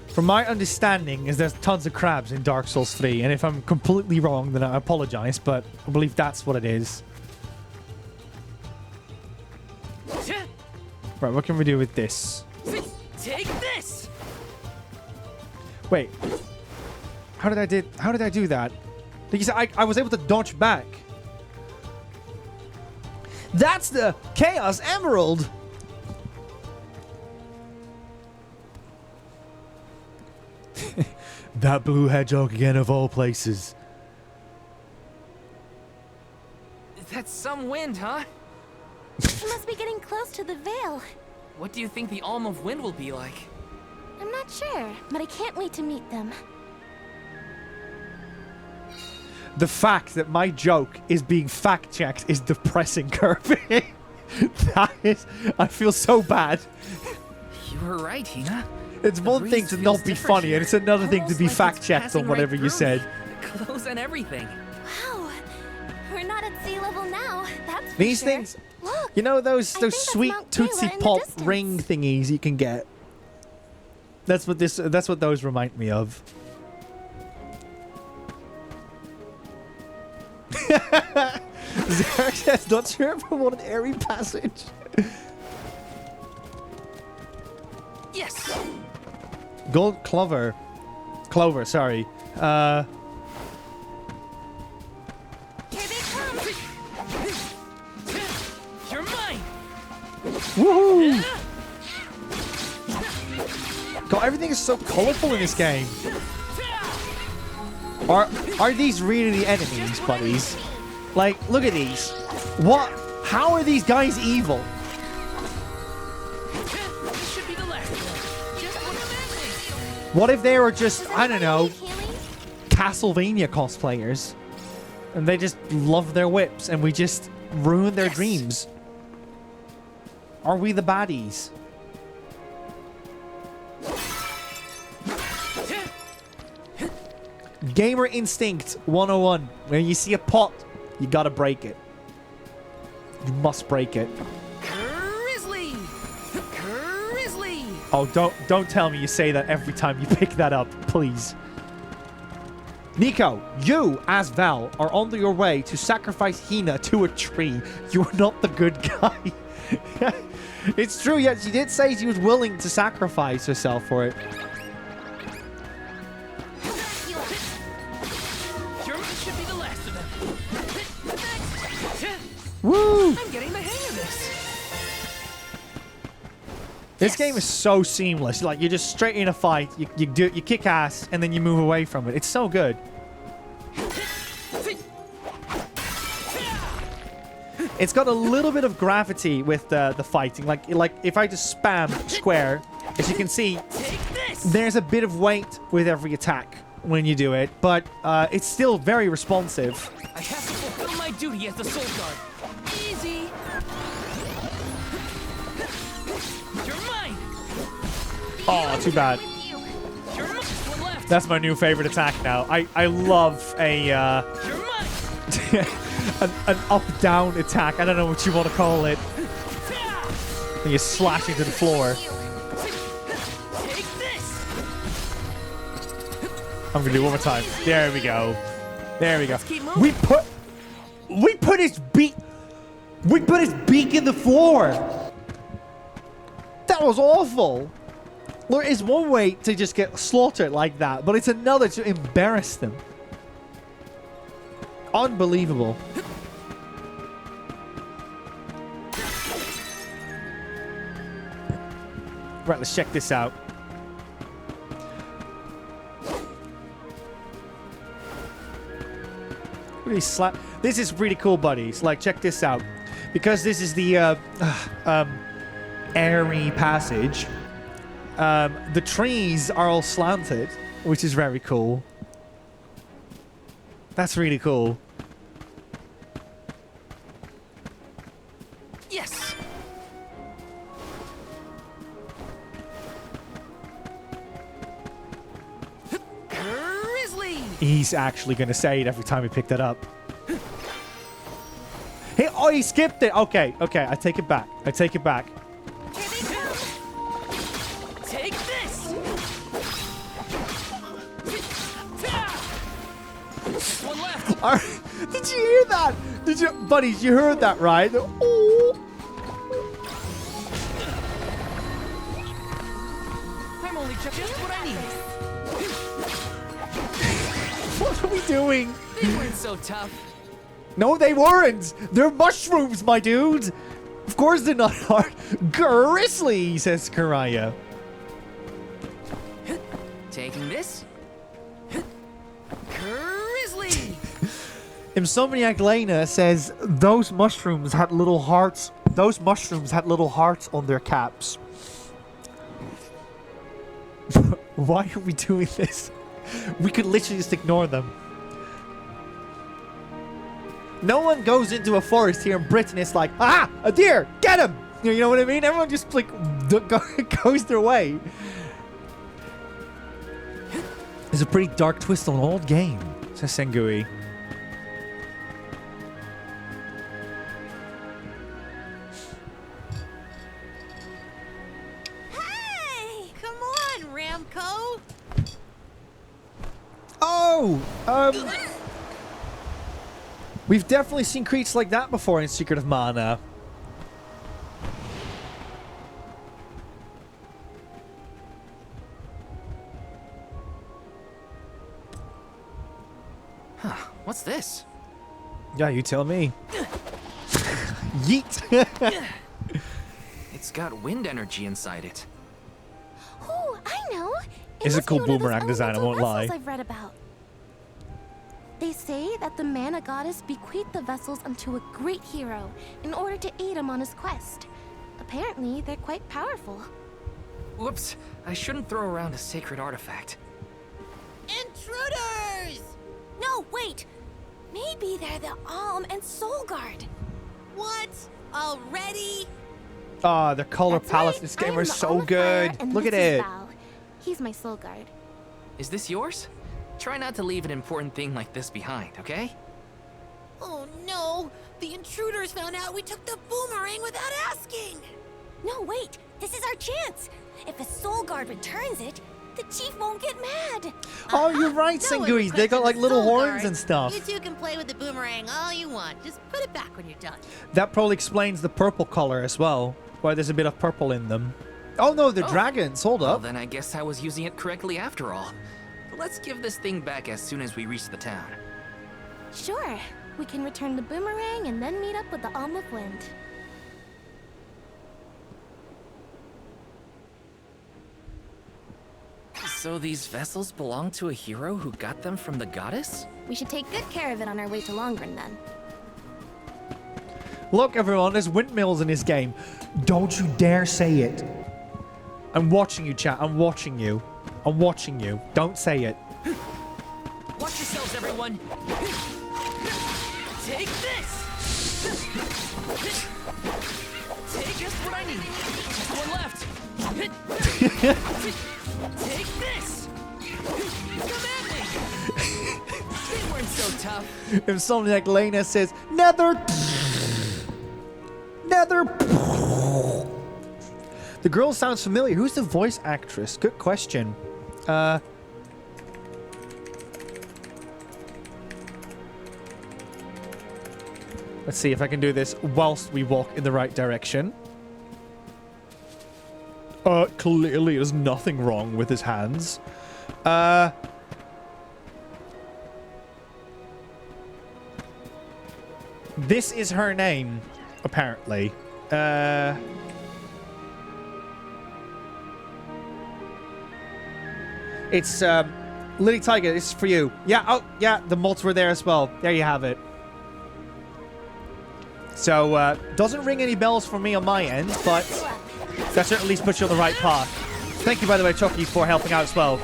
From my understanding is there's tons of crabs in Dark Souls 3, and if I'm completely wrong, then I apologize, but I believe that's what it is. Right, what can we do with this? Take this. Wait. How did I do that? Like you said, I was able to dodge back. That's the Chaos Emerald! That blue hedgehog again of all places. That's some wind, huh? We must be getting close to the Veil. What do you think the Alm of Wind will be like? I'm not sure, but I can't wait to meet them. The fact that my joke is being fact-checked is depressing, Kirby. That is... I feel so bad. You were right, Hina. It's one thing to not be funny, and it's another thing to be fact-checked on whatever you said. Clothes and everything. Wow. We're not at sea level now. That's for These sure. things, Look, you know those think sweet that's Mount Tootsie Kayla in the Pop distance. ring thingies you can get. That's what those remind me of. Zarek says, not sure if I want an airy passage. Yes. Gold Clover, sorry. Here they come. You're mine. Woohoo! God, everything is so colorful in this game. Are these really the enemies, buddies? Like, look at these. What? How are these guys evil? This should be the last one. Just what I'm asking. What if they were just, I don't know, Castlevania cosplayers? And they just love their whips and we just ruin their dreams? Are we the baddies? Gamer Instinct 101. When you see a pot, you gotta break it. You must break it. Grizzly. Oh, don't tell me you say that every time you pick that up, please. Nico, you, as Val, are on your way to sacrifice Hina to a tree. You're not the good guy. It's true, yes, she did say she was willing to sacrifice herself for it. Should be the last of them. Woo! I'm getting the hang of this. This game is so seamless. Like, you're just straight in a fight, you kick ass, and then you move away from it. It's so good. It's got a little bit of gravity with the fighting. Like if I just spam square, as you can see, there's a bit of weight with every attack when you do it, but it's still very responsive. I have to fulfill my duty as the Soul Guard. Easy. You're mine. Oh, too bad. You're mine. One left. That's my new favorite attack now. I love a You're mine. an up-down attack. I don't know what you want to call it. And you're slashing to the floor. Take this. I'm gonna do it one more time. There we go. There we go. keep moving. We put his beak in the floor. That was awful. There is one way to just get slaughtered like that, but it's another to embarrass them. Unbelievable. Right, let's check this out. Really slap. This is really cool, buddies. Like, check this out. Because this is the airy passage. The trees are all slanted, which is very cool. That's really cool. Yes. Grizzly. He's actually going to say it every time we pick that up. Hey, oh, he skipped it. Okay, I take it back. Take this. One left. Did you hear that? Buddies, you heard that, right? Oh. I'm only checking what I need. What are we doing? They weren't so tough. No, they weren't. They're mushrooms, my dude. Of course they're not hard. Grizzly, says Karaya. Taking this. Grizzly. Insomniac Lena says those mushrooms had little hearts. Those mushrooms had little hearts on their caps. Why are we doing this? We could literally just ignore them. No one goes into a forest here in Britain. It's like, ah, a deer, get him. You know what I mean? Everyone just like goes their way. It's a pretty dark twist on an old game, says Sengui. Hey! Come on, Ramco! Oh! We've definitely seen creatures like that before in Secret of Mana. Huh, what's this? Yeah, you tell me. Yeet! It's got wind energy inside it. Oh, I know. It's a must cool be one of those boomerang design, I elemental won't lie. vessels I've read about. They say that the mana goddess bequeathed the vessels unto a great hero in order to aid him on his quest. Apparently, they're quite powerful. Whoops, I shouldn't throw around a sacred artifact. Intruders! No, wait! Maybe they're the Alm and Soul Guard. What? Already? Ah, the color That's palette right. in this game I'm are the so Alm of Fire, good. and Look at this is it. Val. He's my Soul Guard. Is this yours? Try not to leave an important thing like this behind, okay? Oh no! The intruders found out we took the boomerang without asking! No, wait! This is our chance! If a Soul Guard returns it, the chief won't get mad! Oh, you're right, No one Sengui. They got like questions little Soul horns Guard. and stuff. You two can play with the boomerang all you want. Just put it back when you're done. That probably explains the purple color as well. Why there's a bit of purple in them. Oh no, the dragons. Hold Well, up. then I guess I was using it correctly after all. Let's give this thing back as soon as we reach the town. Sure. We can return the boomerang and then meet up with the Alm of Wind. So these vessels belong to a hero who got them from the goddess? We should take good care of it on our way to Longren then. Look, everyone, there's windmills in this game. Don't you dare say it. I'm watching you, chat. I'm watching you. I'm watching you. Don't say it. Watch yourselves, everyone. Take this. Take just what I need. Just one left. Take this. Come at me. They weren't so tough. If something like Lena says, Nether. Nether. The girl sounds familiar. Who's the voice actress? Good question. Let's see if I can do this whilst we walk in the right direction. Clearly there's nothing wrong with his hands. This is her name, apparently. It's, Lily Tiger, this is for you. Yeah, oh, yeah, the mods were there as well. There you have it. So, doesn't ring any bells for me on my end, but that should at least put you on the right path. Thank you, by the way, Chucky, for helping out as well.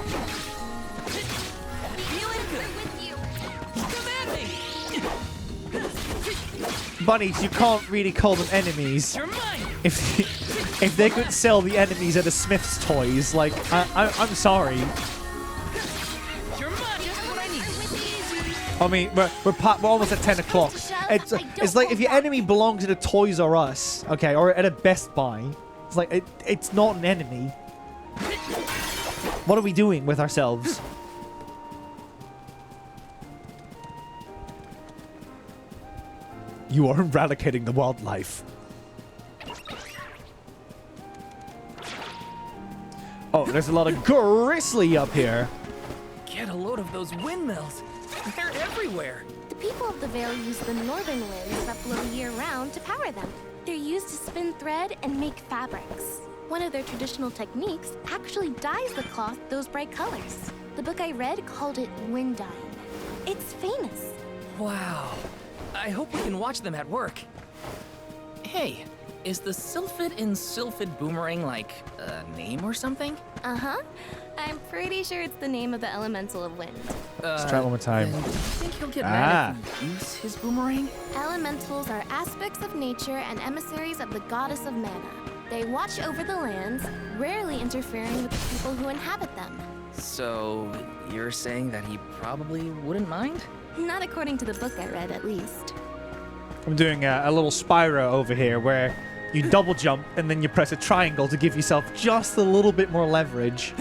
Bunnies, you can't really call them enemies. If they could sell the enemies at a Smith's Toys, like, I'm sorry. I mean, we're almost at 10 o'clock. It's like if your enemy belongs at a Toys R Us, okay, or at a Best Buy, it's like, it's not an enemy. What are we doing with ourselves? You are eradicating the wildlife. Oh, there's a lot of grizzly up here. Get a load of those windmills. They're everywhere. The people of the Vale use the northern winds that blow year-round to power them. They're used to spin thread and make fabrics. One of their traditional techniques actually dyes the cloth those bright colors. The book I read called it wind dyeing. It's famous. Wow. I hope we can watch them at work. Hey, is the Sylphid in Sylphid Boomerang like a name or something? Uh-huh. I'm pretty sure it's the name of the elemental of wind. Let's try it one more time. Do you think he'll get mad if we use his boomerang? Elementals are aspects of nature and emissaries of the goddess of mana. They watch over the lands, rarely interfering with the people who inhabit them. So, you're saying that he probably wouldn't mind? Not according to the book I read, at least. I'm doing a little Spyro over here where you double jump and then you press a triangle to give yourself just a little bit more leverage.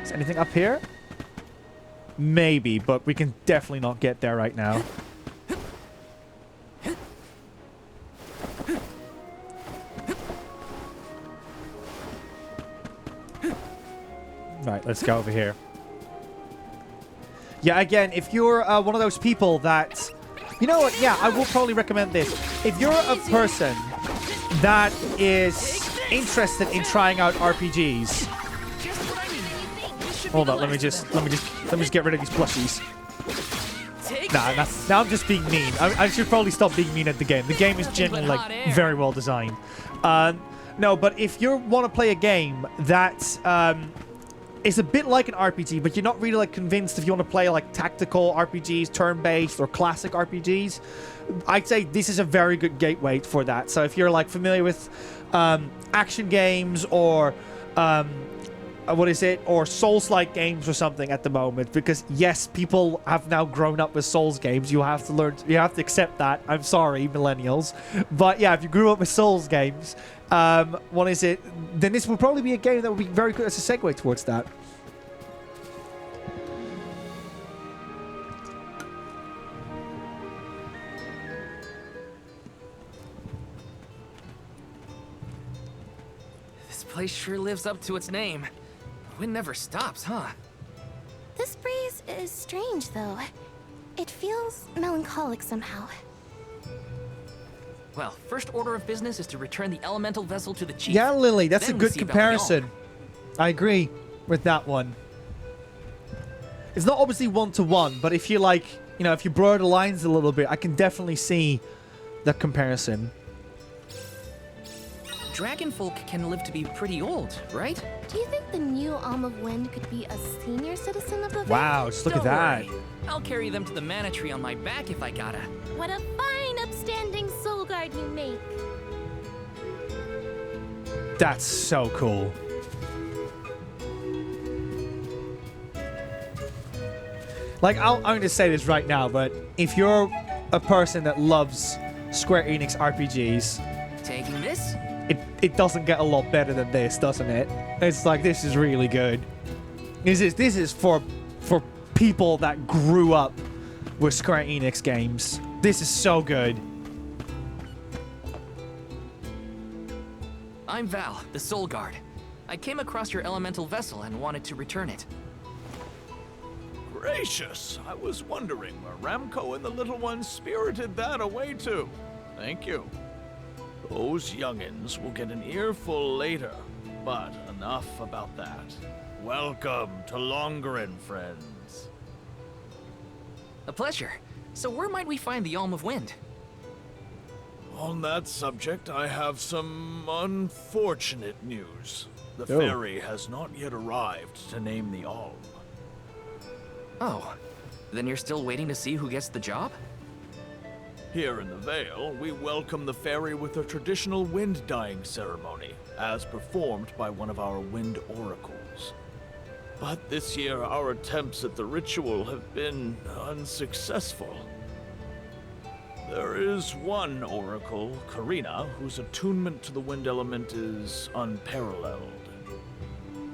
Is anything up here? Maybe, but we can definitely not get there right now. Right, let's go over here. Yeah, again, if you're one of those people that... You know what? Yeah, I will probably recommend this. If you're a person that is interested in trying out RPGs... Hold on, let me just get rid of these plushies. Nah, now I'm just being mean. I should probably stop being mean at the game. The game is genuinely, like, very well designed. No, but if you want to play a game that is a bit like an RPG, but you're not really like convinced if you want to play like tactical RPGs, turn-based, or classic RPGs, I'd say this is a very good gateway for that. So if you're like familiar with action games or or Souls-like games or something at the moment, because yes, people have now grown up with Souls games. You have to accept that. I'm sorry, millennials. But yeah, if you grew up with Souls games, then this would probably be a game that would be very good as a segue towards that. This place sure lives up to its name. Wind never stops, huh? This breeze is strange, though. It feels melancholic somehow. Well, first order of business is to return the elemental vessel to the chief. Yeah, Lily, that's Then a we good see about the comparison. I agree with that one. It's not obviously one-to-one, but if you like, if you blur the lines a little bit, I can definitely see the comparison. Dragonfolk can live to be pretty old, right? Do you think the new Alm of Wind could be a senior citizen of the Wow, just look at that. Worry. I'll carry them to the mana tree on my back if I gotta. What a fine, upstanding soul guard you make. That's so cool. Like, I'm going to say this right now, but if you're a person that loves Square Enix RPGs... Taking this? It doesn't get a lot better than this, doesn't it? It's like, this is really good. This is for people that grew up with Square Enix games. This is so good. I'm Val, the Soul Guard. I came across your elemental vessel and wanted to return it. Gracious! I was wondering where Ramco and the little ones spirited that away to. Thank you. Those youngins will get an earful later, but enough about that. Welcome to Longerin, friends. A pleasure. So where might we find the Alm of Wind? On that subject, I have some unfortunate news. The Oh. ferry has not yet arrived to name the Alm. Oh, then you're still waiting to see who gets the job? Here in the Vale, we welcome the ferry with a traditional wind-dyeing ceremony, as performed by one of our wind oracles. But this year, our attempts at the ritual have been unsuccessful. There is one oracle, Karina, whose attunement to the wind element is unparalleled.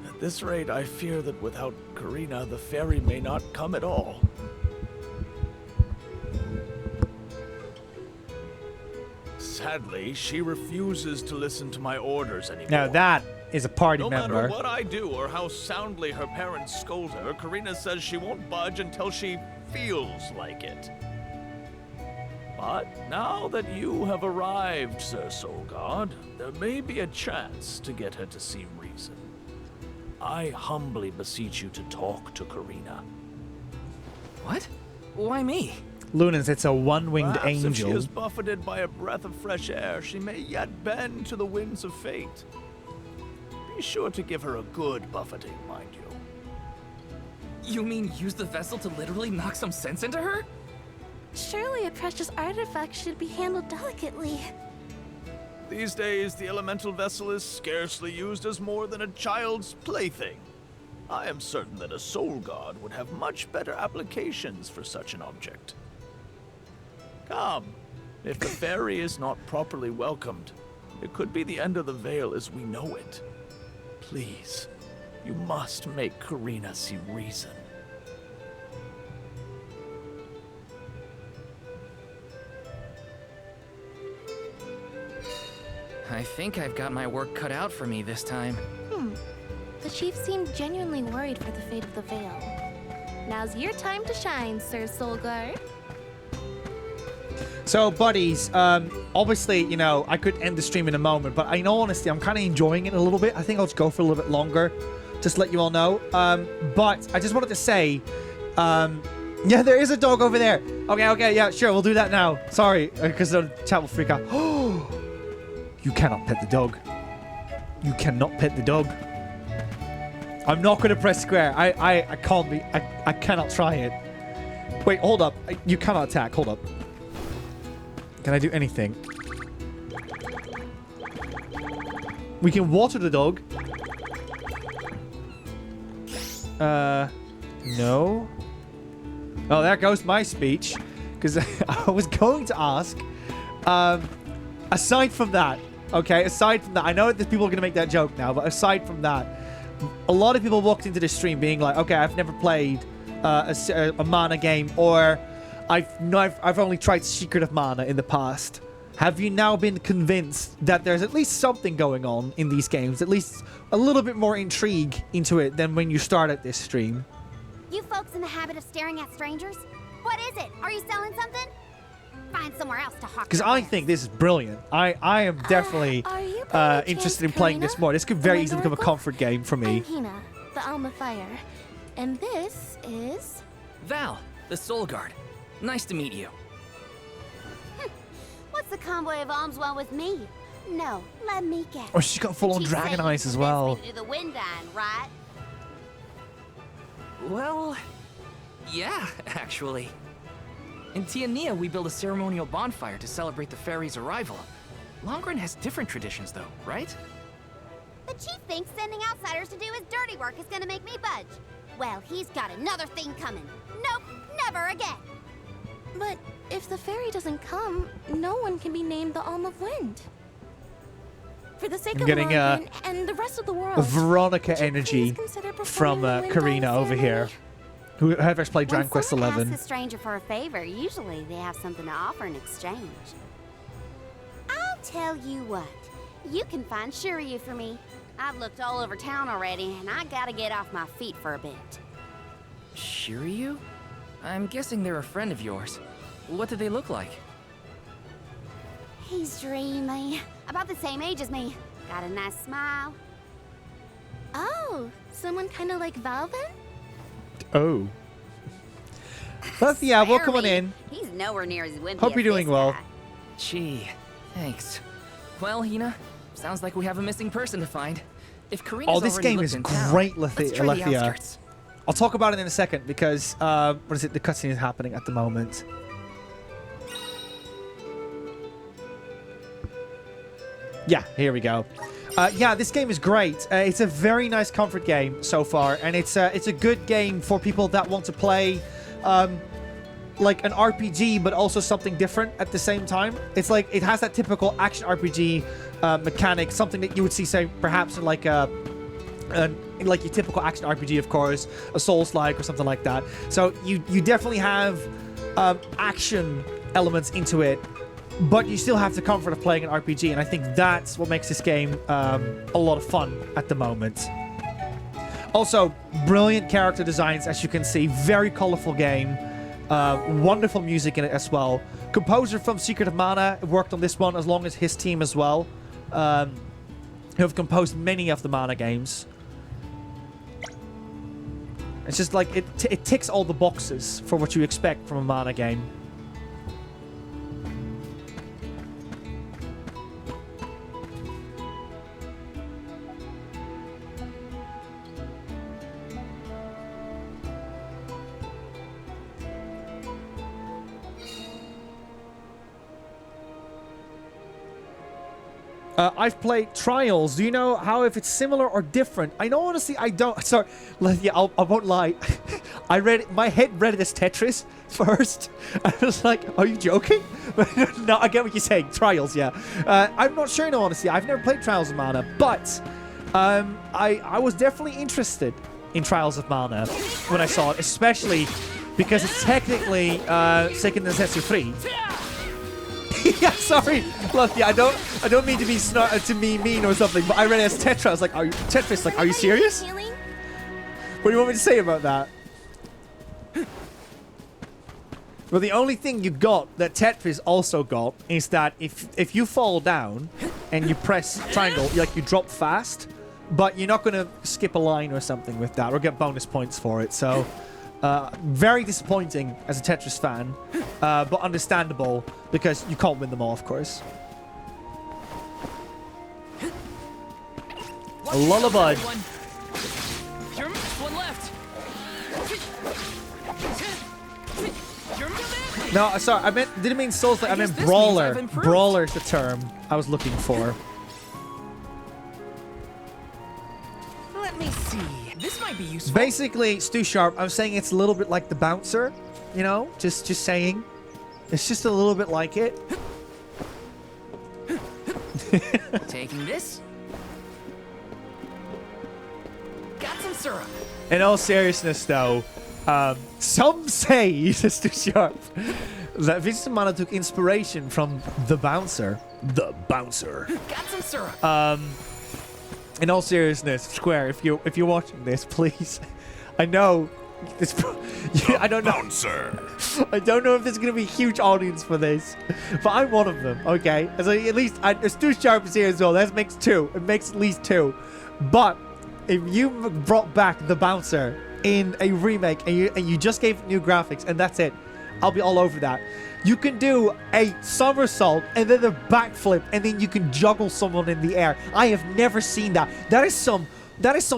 At this rate, I fear that without Karina, the ferry may not come at all. Sadly, she refuses to listen to my orders anymore. Now that is a party No member. matter what I do or how soundly her parents scold her, Karina says she won't budge until she feels like it. But now that you have arrived, Sir Soulguard, there may be a chance to get her to see reason. I humbly beseech you to talk to Karina. What? Why me? Lunans, it's a one-winged Perhaps if she angel. is buffeted by a breath of fresh air, she may yet bend to the winds of fate. Be sure to give her a good buffeting, mind you. You mean use the vessel to literally knock some sense into her? Surely a precious artifact should be handled delicately. These days, the elemental vessel is scarcely used as more than a child's plaything. I am certain that a soul god would have much better applications for such an object. Come, if the fairy is not properly welcomed, it could be the end of the Vale as we know it. Please, you must make Karina see reason. I think I've got my work cut out for me this time. The chief seemed genuinely worried for the fate of the Vale. Now's your time to shine, Sir Soulguard. So, buddies, obviously, you know, I could end the stream in a moment, but in all honesty, I'm kind of enjoying it a little bit. I think I'll just go for a little bit longer, just to let you all know. But I just wanted to say, yeah, there is a dog over there. Okay, yeah, sure, we'll do that now. Sorry, because the chat will freak out. You cannot pet the dog. You cannot pet the dog. I'm not going to press square. I can't be. I cannot try it. Wait, hold up. You cannot attack. Hold up. Can I do anything? We can water the dog. No. Oh, there goes my speech. Because I was going to ask. Aside from that, okay, aside from that, I know that people are going to make that joke now, but aside from that, a lot of people walked into the stream being like, okay, I've never played a mana game, or I've only tried Secret of Mana in the past. Have you now been convinced that there's at least something going on in these games, at least a little bit more intrigue into it than when you started this stream? You folks in the habit of staring at strangers? What is it? Are you selling something? Find somewhere else to hawk. Because I think this is brilliant. I am definitely interested in playing this more. This could very easily become a comfort game for me. I'm Hina, the Alma Fire. And this is... Val, the Soul Guard. Nice to meet you. What's the convoy of alms want with me? No, let me guess. Oh, she's got full-on dragon eyes as well. To do the wind dine, right? Well, yeah, actually. In Eternityyy, we build a ceremonial bonfire to celebrate the fairy's arrival. Longren has different traditions, though, right? The chief thinks sending outsiders to do his dirty work is gonna make me budge. Well, he's got another thing coming. Nope, never again. But if the fairy doesn't come, no one can be named the Alm of Wind. For the sake of Longren and the rest of the world, Veronica energy from Karina over here, whoever's played Dragon Quest XI. When someone asks a stranger for a favor, usually they have something to offer in exchange. I'll tell you what, you can find Shiryu for me. I've looked all over town already, and I gotta get off my feet for a bit. Shiryu? I'm guessing they're a friend of yours. What do they look like? He's dreamy. About the same age as me. Got a nice smile. Oh, someone kind of like Val then? Oh. But yeah, welcome on in. He's nowhere near as wimpy. Hope you're doing well. Gee, thanks. Well, Hina, sounds like we have a missing person to find. If Karina's this game is great, Lethia. I'll talk about it in a second because, what is it? The cutscene is happening at the moment. Yeah, here we go. Yeah, this game is great. It's a very nice comfort game so far, and it's a good game for people that want to play like an RPG, but also something different at the same time. It's like it has that typical action RPG mechanic, something that you would see, say, perhaps in like like your typical action RPG, of course, a Souls-like or something like that. So you definitely have action elements into it, but you still have the comfort of playing an RPG, and I think that's what makes this game a lot of fun at the moment. Also, brilliant character designs, as you can see. Very colorful game. Wonderful music in it as well. Composer from Secret of Mana worked on this one, as long as his team as well, who have composed many of the Mana games. It's just like it ticks all the boxes for what you expect from a Mana game. I've played Trials. Do you know how if it's similar or different? I know, honestly, I don't. Sorry, yeah, I won't lie. My head read it as Tetris first. I was like, are you joking? No, I get what you're saying. Trials, yeah. I'm not sure, no, honestly. I've never played Trials of Mana, but I was definitely interested in Trials of Mana when I saw it, especially because it's technically Second Necessity 3. Yeah, sorry. Look, yeah, I don't mean to be mean or something, but I read it as Tetra. I was like, Tetris, like, are you serious? What do you want me to say about that? Well, the only thing you got that Tetris also got is that if you fall down and you press triangle, like, you drop fast, but you're not going to skip a line or something with that or get bonus points for it. So, very disappointing as a Tetris fan, but understandable because you can't win them all, of course. A lullaby. One left. No, sorry, didn't mean Souls, I meant Brawler. Brawler's the term I was looking for. Let me see. This might be useful. Basically, Stu Sharp, I'm saying it's a little bit like the Bouncer, you know? Just saying. It's just a little bit like it. Taking this. Got some syrup. In all seriousness, though, some say, says Stu Sharp, that Vincent Mana took inspiration from the Bouncer. The Bouncer. Got some syrup. In all seriousness, Square, if you're watching this, please, I know it's. I don't know. Bouncer. I don't know if there's gonna be a huge audience for this, but I'm one of them. Okay, so at least Stu Sharp is here as well. That makes 2. It makes at least 2. But if you brought back the Bouncer in a remake and you just gave it new graphics and that's it, I'll be all over that. You can do a somersault and then a backflip and then you can juggle someone in the air. I have never seen that. That is some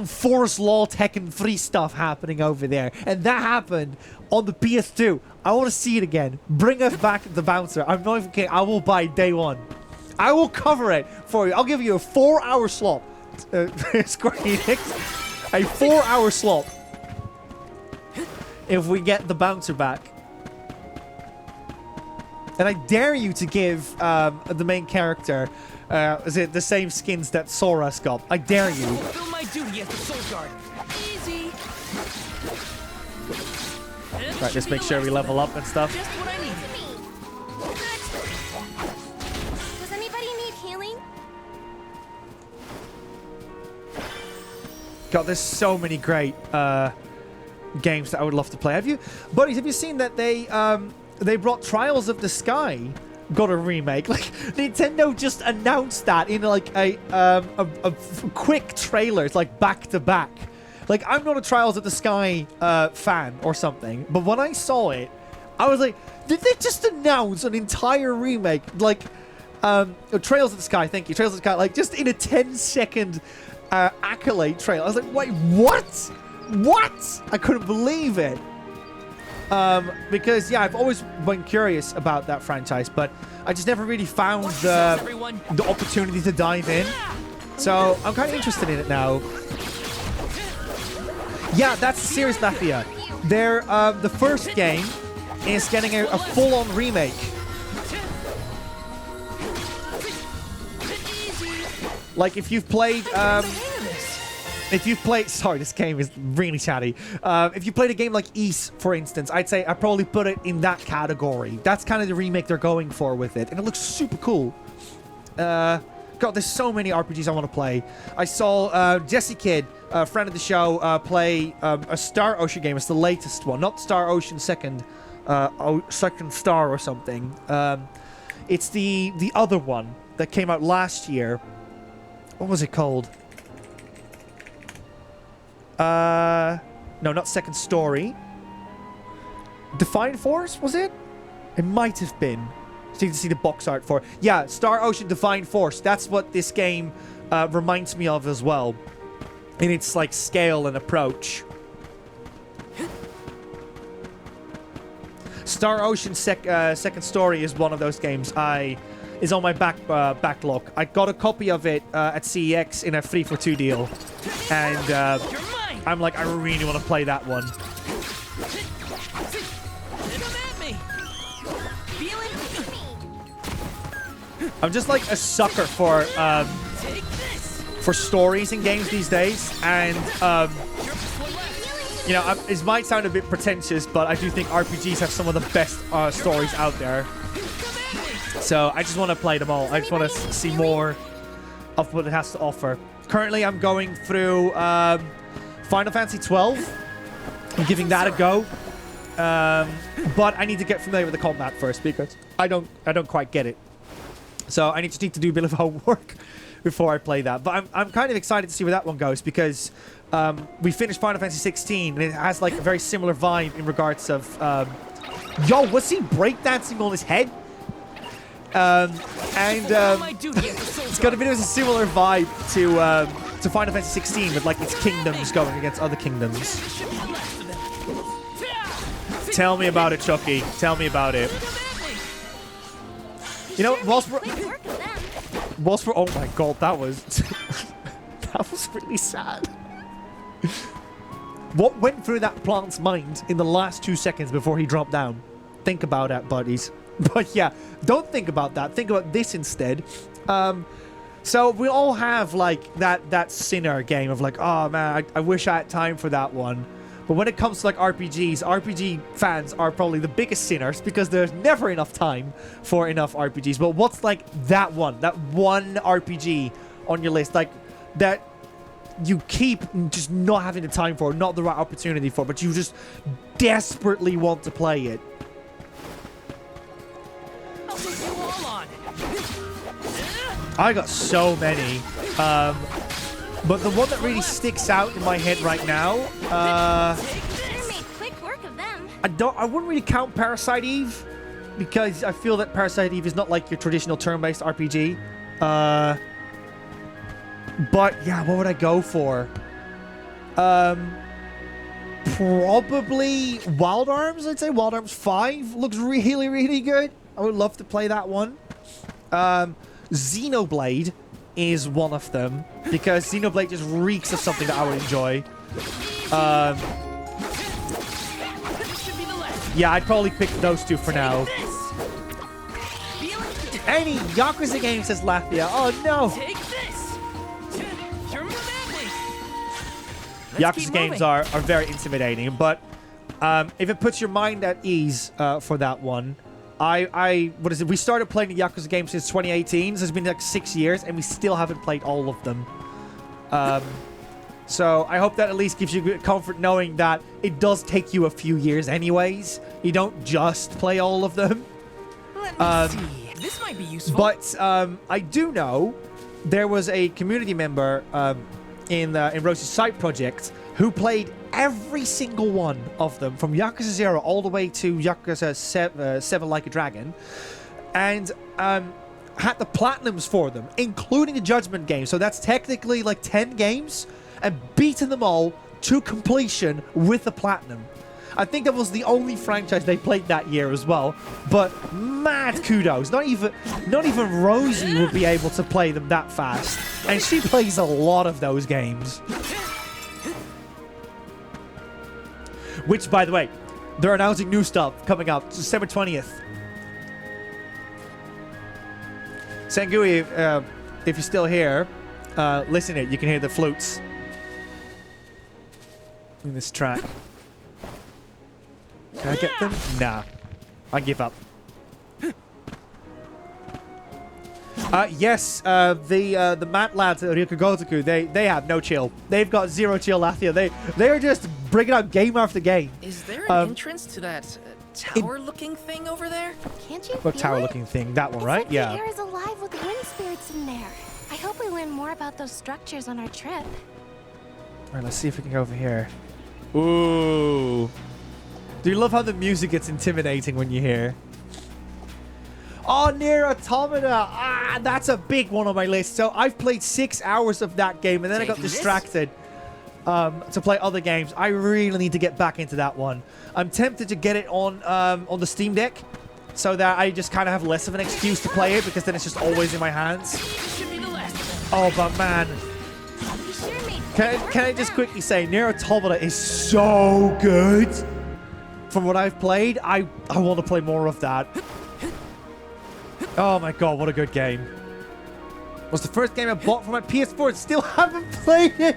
Forest Law Tekken 3 stuff happening over there. And that happened on the PS2. I want to see it again. Bring us back the Bouncer. I'm not even kidding. I will buy day 1. I will cover it for you. I'll give you a 4-hour slot. Square Enix. A 4-hour slot. If we get the Bouncer back. And I dare you to give the main character is it the same skins that Sora's got. I dare you. Fulfill my duty as the Soul Guard. Easy. Right, just make sure we level up and stuff. Just what I need. Does anybody need healing? God, there's so many great games that I would love to play. Buddies, have you seen that they brought Trials of the Sky got a remake? Like, Nintendo just announced that in like a quick trailer. It's like back to back. Like, I'm not a Trials of the Sky fan or something, but when I saw it, I was like, did they just announce an entire remake? Like, Trails of the Sky, thank you. Trails of the Sky, like, just in a 10-second accolade trailer. I was like, wait, what? What? I couldn't believe it. Because, yeah, I've always been curious about that franchise, but I just never really found the opportunity to dive in. So, I'm kind of interested in it now. Yeah, that's Serious Latvia. The first game is getting a full-on remake. Like, if you've played... sorry, this game is really chatty. If you played a game like Ys, for instance, I'd say I'd probably put it in that category. That's kind of the remake they're going for with it. And it looks super cool. God, there's so many RPGs I want to play. I saw Jesse Kidd, a friend of the show, play a Star Ocean game. It's the latest one. Not Star Ocean Second Star or something. It's the other one that came out last year. What was it called? No, not Second Story. Define Force, was it? It might have been. So you can see the box art for it. Yeah, Star Ocean Define Force. That's what this game reminds me of as well. In its, like, scale and approach. Star Ocean Second Story is one of those games I is on my backlog. I got a copy of it at CEX in a 3-for-2 deal. And I'm like, I really want to play that one. I'm just like a sucker for stories in games these days, and you know, it might sound a bit pretentious, but I do think RPGs have some of the best stories out there. So I just want to play them all. I just want to see more of what it has to offer. Currently, I'm going through Final Fantasy 12. I'm giving that a go, but I need to get familiar with the combat first because I don't quite get it. So I need to do a bit of homework before I play that. But I'm kind of excited to see where that one goes because we finished Final Fantasy 16 and it has like a very similar vibe in regards of yo, was he breakdancing on his head? It's got a bit of a similar vibe to Final Fantasy 16 with like its kingdoms going against other kingdoms. Tell me about it, Chucky. Tell me about it. You know, whilst we're oh my god, that was that was really sad. What went through that plant's mind in the last 2 seconds before he dropped down? Think about that, buddies. But yeah, don't think about that. Think about this instead. So we all have like that Sinner game of like, oh man, I wish I had time for that one. But when it comes to like RPGs, RPG fans are probably the biggest sinners because there's never enough time for enough RPGs. But what's like that one RPG on your list, like that you keep just not having the time for, not the right opportunity for, but you just desperately want to play it? I got so many. But the one that really sticks out in my head right now, I wouldn't really count Parasite Eve because I feel that Parasite Eve is not like your traditional turn-based RPG. But yeah, what would I go for? Probably Wild Arms, I'd say. Wild Arms 5 looks really, really good. I would love to play that one. Xenoblade is one of them because Xenoblade just reeks of something that I would enjoy. Yeah, I'd probably pick those two for now. Any Yakuza game, says Lathia. Oh no! Yakuza games are very intimidating, but if it puts your mind at ease for that one, what is it? We started playing the Yakuza games since 2018, so it's been like 6 years, and we still haven't played all of them. So I hope that at least gives you good comfort knowing that it does take you a few years anyways. You don't just play all of them. Let me see. This might be useful. But I do know there was a community member in Rose's side project who played every single one of them from Yakuza 0 all the way to Yakuza 7 Like a Dragon, and had the platinums for them, including the Judgment game. So that's technically like 10 games, and beaten them all to completion with the platinum. I think that was the only franchise they played that year as well. But mad kudos. Not even Rosie would be able to play them that fast, and she plays a lot of those games. Which, by the way, they're announcing new stuff coming up December 20th. Sangui, if you're still here, listen to it. You can hear the flutes in this track. Can I get them? Nah. I give up. Yes, the Mat lads at Ryukagotoku, they have no chill. They've got zero chill, Lathia. They are just bringing out game after game. Is there an entrance to that tower-looking thing over there? Can't you What feel tower-looking thing? That one, it's right? Like Yeah. The air is alive with wind spirits in there. I hope we learn more about those structures on our trip. All right, let's see if we can go over here. Ooh. Do you love how the music gets intimidating when you hear? Oh, Nier Automata. Ah, that's a big one on my list. So I've played 6 hours of that game, and then I got distracted to play other games. I really need to get back into that one. I'm tempted to get it on the Steam Deck, so that I just kind of have less of an excuse to play it, because then it's just always in my hands. Oh, but man. Can I just quickly say, Nier Automata is so good. From what I've played, I want to play more of that. Oh my god, what a good game. It was the first game I bought for my PS4 and still haven't played it.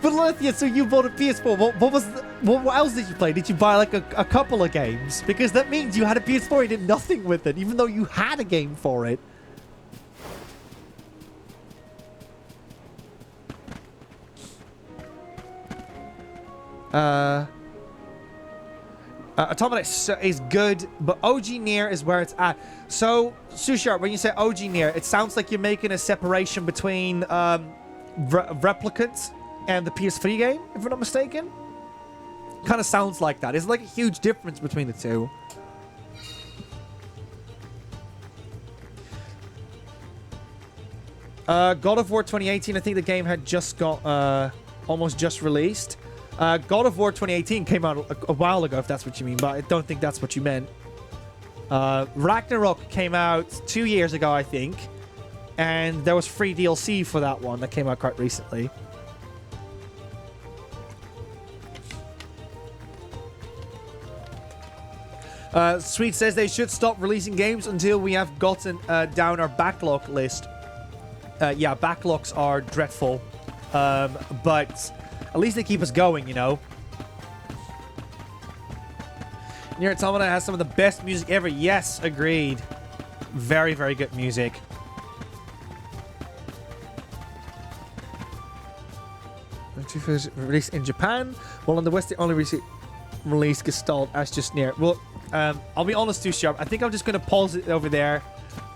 But Lethia, so you bought a PS4. What else did you play? Did you buy like a couple of games? Because that means you had a PS4 and did nothing with it, even though you had a game for it. Automata is good, but OG Nier is where it's at. So, Sushar, when you say OG Nier, it sounds like you're making a separation between Replicant and the PS3 game, if I'm not mistaken. Kind of sounds like that. It's like a huge difference between the two. God of War 2018, I think the game had just got almost just released. God of War 2018 came out a while ago, if that's what you mean, but I don't think that's what you meant. Ragnarok came out 2 years ago, I think, and there was free DLC for that one that came out quite recently. Sweet says they should stop releasing games until we have gotten down our backlog list. Yeah, backlogs are dreadful, but at least they keep us going, you know. Nier Automata has some of the best music ever. Yes, agreed. Very, very good music. Released in Japan, while on the West they only released Gestalt as just Nier. Well, I'll be honest too, Sharp. I think I'm just going to pause it over there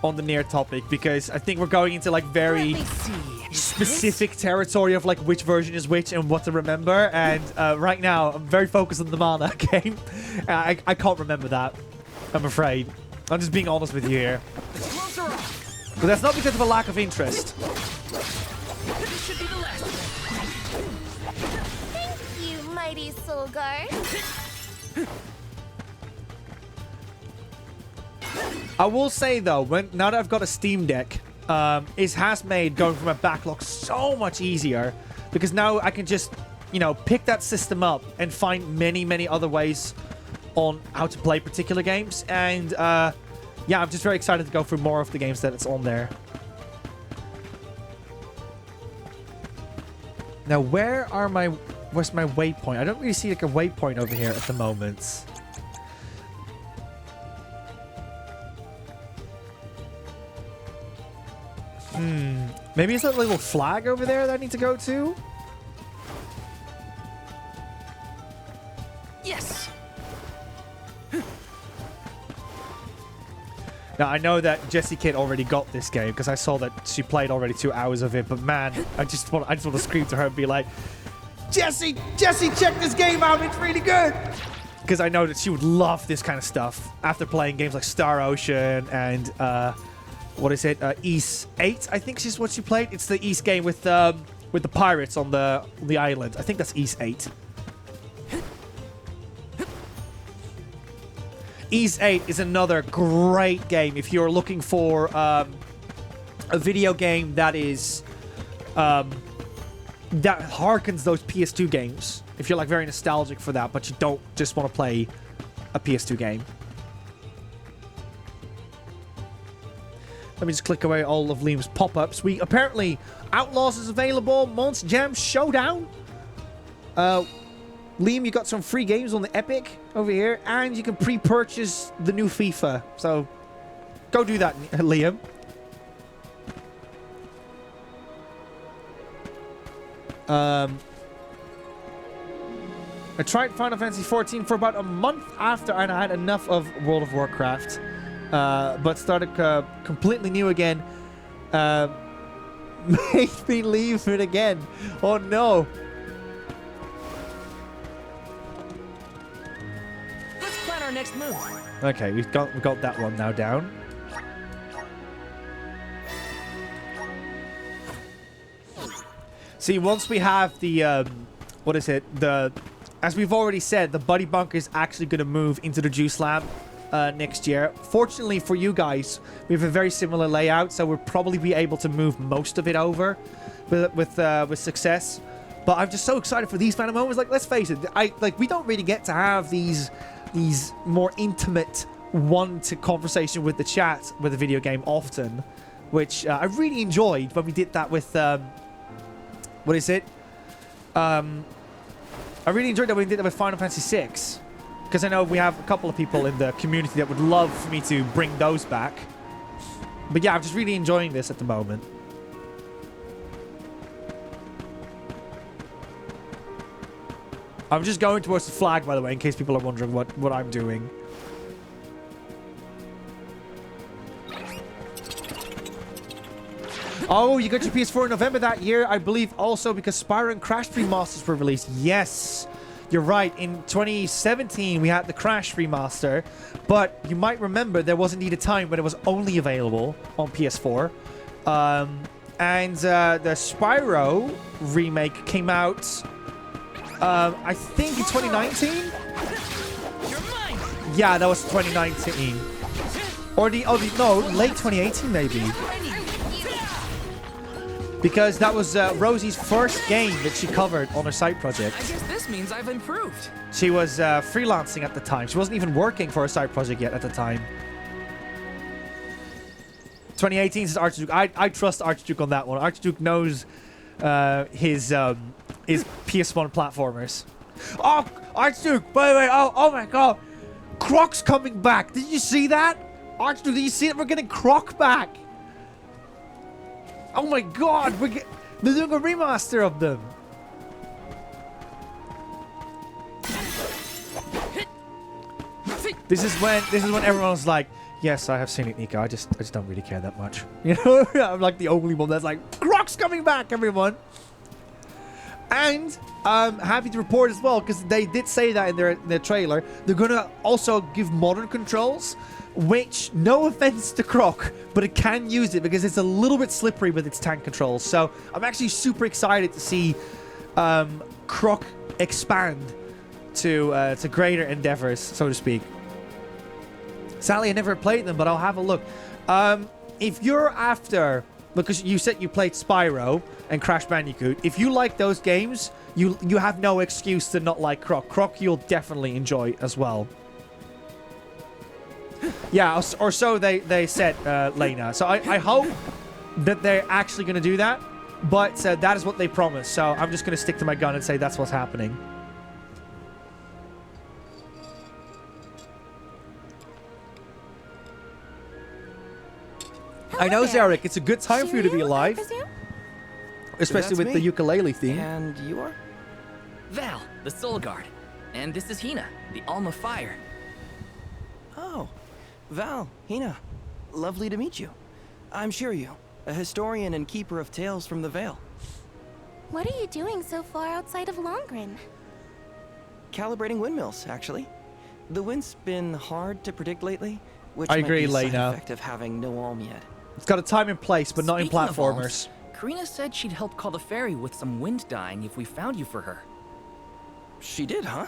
on the Nier topic, because I think we're going into like very specific territory of like which version is which and what to remember, and right now I'm very focused on the Mana game. I can't remember that, I'm afraid. I'm just being honest with you here, but that's not because of a lack of interest. Thank you, mighty soul guard. I will say though, now that I've got a Steam Deck, it has made going from a backlog so much easier, because now I can just, you know, pick that system up and find many other ways on how to play particular games. And yeah, I'm just very excited to go through more of the games that it's on there. Now, where's my waypoint? I don't really see like a waypoint over here at the moment. Maybe it's that little flag over there that I need to go to? Yes. Now, I know that Jessie Kid already got this game, because I saw that she played already 2 hours of it, but man, I just want to scream to her and be like, Jessie, check this game out, it's really good! Because I know that she would love this kind of stuff after playing games like Star Ocean and, what is it? East 8, I think is what she played. It's the East game with the pirates on the island. I think that's East 8. East 8 is another great game if you're looking for a video game that is that harkens those PS2 games. If you're like very nostalgic for that, but you don't just want to play a PS2 game. Let me just click away all of Liam's pop-ups. Apparently, Outlaws is available. Monster Jam Showdown. Liam, you got some free games on the Epic over here, and you can pre-purchase the new FIFA. So, go do that, Liam. I tried Final Fantasy 14 for about a month after I had enough of World of Warcraft. But started completely new again. Made me leave it again. Oh no. Let's plan our next move. Okay, we've got that one now down. See, once we have the what is it? As we've already said, the Buddy Bunker is actually going to move into the Juice Lab next year. Fortunately for you guys, we have a very similar layout, so we'll probably be able to move most of it over with success. But I'm just so excited for these kind of moments. Like, let's face it, we don't really get to have these more intimate one-to conversation with the chat with a video game often, which I really enjoyed when we did that with what is it? I really enjoyed that when we did that with Final Fantasy VI, because I know we have a couple of people in the community that would love for me to bring those back. But yeah, I'm just really enjoying this at the moment. I'm just going towards the flag, by the way, in case people are wondering what I'm doing. Oh, you got your PS4 in November that year, I believe, also because Spyro and Crash remasters were released. Yes, you're right. In 2017, we had the Crash remaster, but you might remember there was indeed a time when it was only available on PS4. And the Spyro remake came out, I think in 2019? Yeah, that was 2019. Or no, late 2018 maybe. Because that was Rosie's first game that she covered on her side project. I guess this means I've improved. She was freelancing at the time. She wasn't even working for a side project yet at the time. 2018 is Archduke. I trust Archduke on that one. Archduke knows his PS1 platformers. Oh, Archduke! Wait, oh my god! Croc's coming back! Did you see that? Archduke, did you see it? We're getting Croc back! Oh my god! They're doing a remaster of them! This is when everyone's like, yes, I have seen it, Nico. I just don't really care that much. You know? I'm like the only one that's like, Croc's coming back, everyone! And I'm happy to report as well, because they did say that in their trailer, they're gonna also give modern controls, which, no offense to Croc, but it can use it because it's a little bit slippery with its tank controls. So I'm actually super excited to see Croc expand to greater endeavors, so to speak. Sadly, I never played them, but I'll have a look. If you're after, because you said you played Spyro and Crash Bandicoot, if you like those games, you have no excuse to not like Croc. Croc you'll definitely enjoy as well. Yeah, or so they said, Lena. So I hope that they're actually going to do that, but that is what they promised. So I'm just going to stick to my gun and say that's what's happening. I know, Zarek, it's a good time for you to be alive. Especially with the ukulele theme. And you are? Val, the Soul Guard. And this is Hina, the Alma Fire. Oh, Val, Hina. Lovely to meet you. I'm Shiryu, a historian and keeper of tales from the Vale. What are you doing so far outside of Longren? Calibrating windmills, actually. The wind's been hard to predict lately, which I might agree, be a side Lena. effect of having no alm yet. It's got a time and place, but not in Speaking of platformers. alms, Karina said she'd help call the fairy with some wind dying if we found you for her. She did, huh?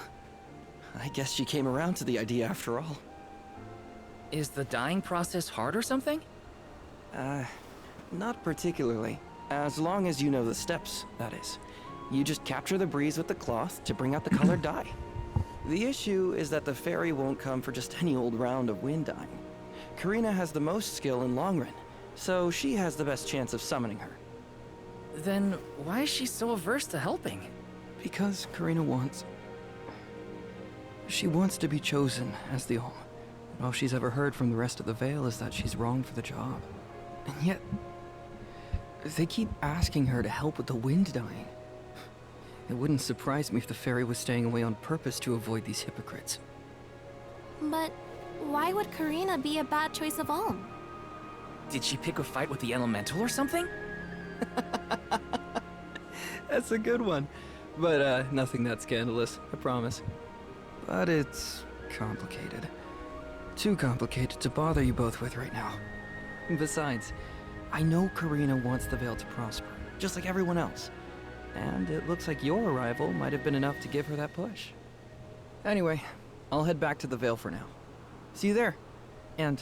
I guess she came around to the idea after all. Is the dyeing process hard or something? Not particularly. As long as you know the steps, that is. You just capture the breeze with the cloth to bring out the colored dye. The issue is that the fairy won't come for just any old round of wind dyeing. Karina has the most skill in Longren, so she has the best chance of summoning her. Then why is she so averse to helping? Because Karina wants... She wants to be chosen as the Alm. All she's ever heard from the rest of the Vale is that she's wrong for the job. And yet, they keep asking her to help with the wind dyeing. It wouldn't surprise me if the fairy was staying away on purpose to avoid these hypocrites. But why would Karina be a bad choice of Alm? Did she pick a fight with the elemental or something? That's a good one. But nothing that scandalous, I promise. But it's complicated. Too complicated to bother you both with right now. Besides, I know Karina wants the Vale to prosper, just like everyone else. And it looks like your arrival might have been enough to give her that push. Anyway, I'll head back to the Vale for now. See you there. And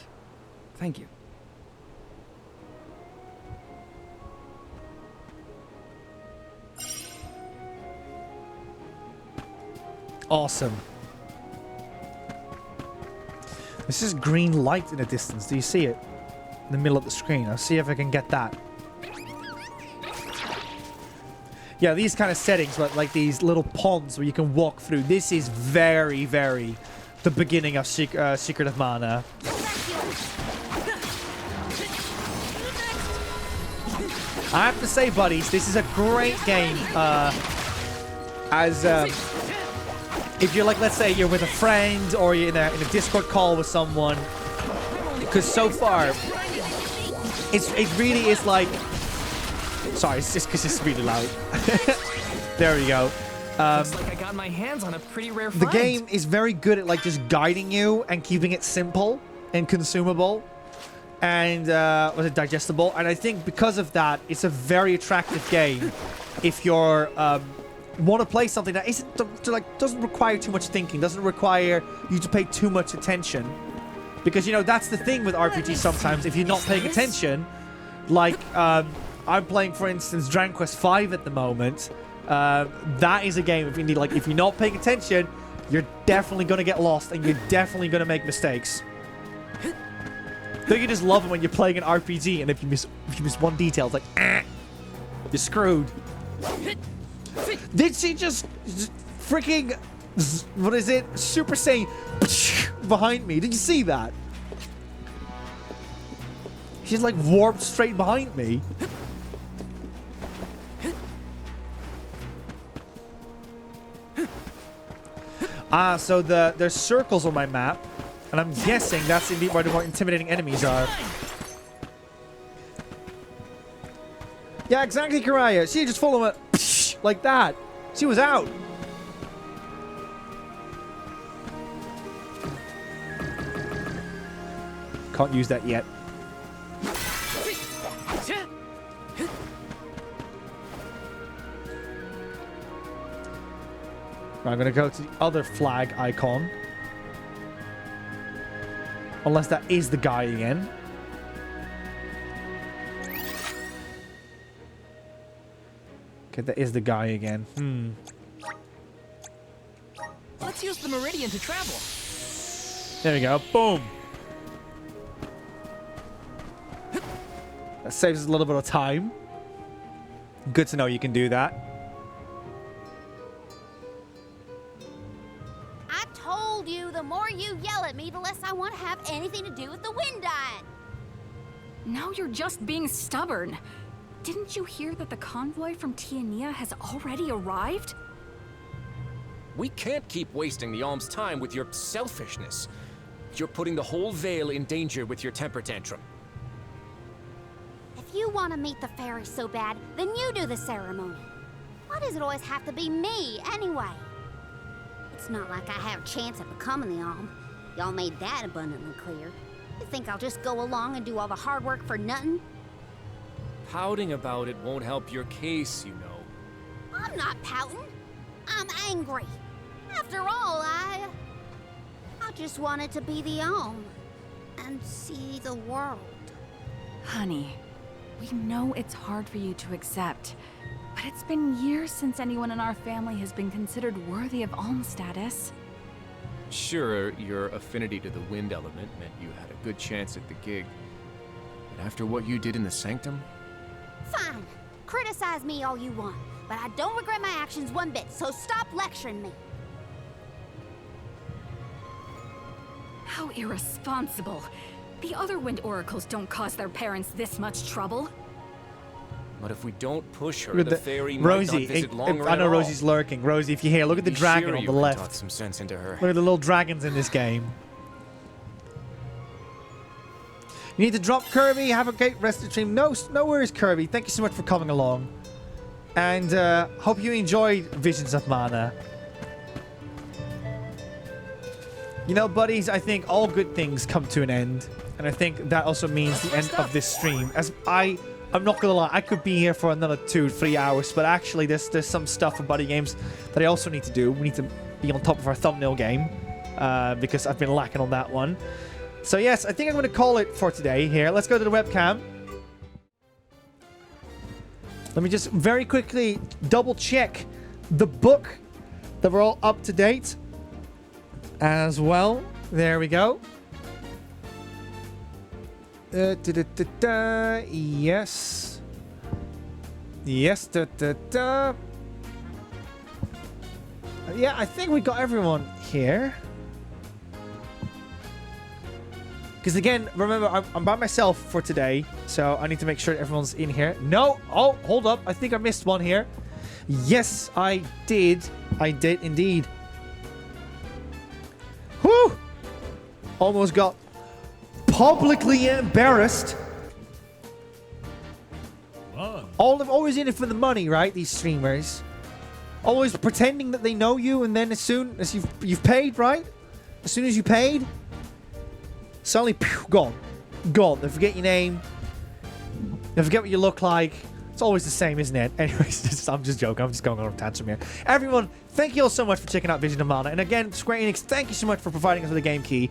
thank you. Awesome. This is green light in the distance. Do you see it? In the middle of the screen. I'll see if I can get that. Yeah, these kind of settings, like these little ponds where you can walk through. This is very, very the beginning of Secret of Mana. I have to say, buddies, this is a great game. If you're like, let's say you're with a friend or you're in a Discord call with someone, because so far, it really is like, sorry, it's just because it's really loud. There we go. Looks like I got my hands on a pretty rare find. The game is very good at like just guiding you and keeping it simple and consumable and was it digestible? And I think because of that, it's a very attractive game if you're want to play something that doesn't require too much thinking, doesn't require you to pay too much attention, because you know that's the thing with RPGs. Sometimes if you're not paying attention, like I'm playing, for instance, Dragon Quest V at the moment. That is a game if you need, like, if you're not paying attention, you're definitely gonna get lost and you're definitely gonna make mistakes. Don't you just love it when you're playing an RPG and if you miss one detail, it's like, you're screwed. Did she just freaking, what is it? Super Saiyan behind me. Did you see that? She's like warped straight behind me. So there's circles on my map, and I'm guessing that's indeed where the more intimidating enemies are. Yeah, exactly, Karaya. She just followed it like that. She was out. Can't use that yet. I'm gonna go to the other flag icon. Unless that is the guy again. Okay, that is the guy again. Let's use the meridian to travel. There we go. Boom. That saves us a little bit of time. Good to know you can do that. I told you, the more you yell at me, the less I want to have anything to do with the wind dying. Now you're just being stubborn. Didn't you hear that the convoy from Eternityyy has already arrived? We can't keep wasting the Alm's time with your selfishness. You're putting the whole Vale in danger with your temper tantrum. If you want to meet the fairy so bad, then you do the ceremony. Why does it always have to be me, anyway? It's not like I have a chance at becoming the Alm. Y'all made that abundantly clear. You think I'll just go along and do all the hard work for nothing? Pouting about it won't help your case, you know. I'm not pouting. I'm angry. After all, I just wanted to be the Alm and see the world. Honey, we know it's hard for you to accept, but it's been years since anyone in our family has been considered worthy of Alm status. Sure, your affinity to the wind element meant you had a good chance at the gig. But after what you did in the Sanctum? Fine. Criticize me all you want, but I don't regret my actions one bit, so stop lecturing me. How irresponsible. The other wind oracles don't cause their parents this much trouble. But if we don't push her, Look at the fairy might Rosie, not visit longer I know at all. Rosie's lurking. Rosie, if you hear, look at the Be dragon sure on you the can left. talk some sense into her. Look at the little dragons in this game. You need to drop, Kirby. Have a great rest of the stream. No worries, Kirby. Thank you so much for coming along. And hope you enjoyed Visions of Mana. You know, buddies, I think all good things come to an end. And I think that also means the end of this stream. As I'm not gonna lie, I could be here for another 2-3 hours, but actually there's some stuff for BuddyGames that I also need to do. We need to be on top of our thumbnail game. because I've been lacking on that one. So yes, I think I'm going to call it for today here. Let's go to the webcam. Let me just very quickly double check the book that we're all up to date as well. There we go. Yes. Yes. Yeah, I think we got everyone here. Because again, remember, I'm by myself for today, so I need to make sure everyone's in here. No! Oh, hold up. I think I missed one here. Yes, I did. I did indeed. Whew! Almost got publicly embarrassed. Always in it for the money, right? These streamers. Always pretending that they know you, and then as soon as you've paid, right? As soon as you paid, suddenly, phew, gone. Gone. They forget your name. They forget what you look like. It's always the same, isn't it? Anyways, I'm just joking. I'm just going on a tantrum here. Everyone, thank you all so much for checking out Vision of Mana. And again, Square Enix, thank you so much for providing us with a game key.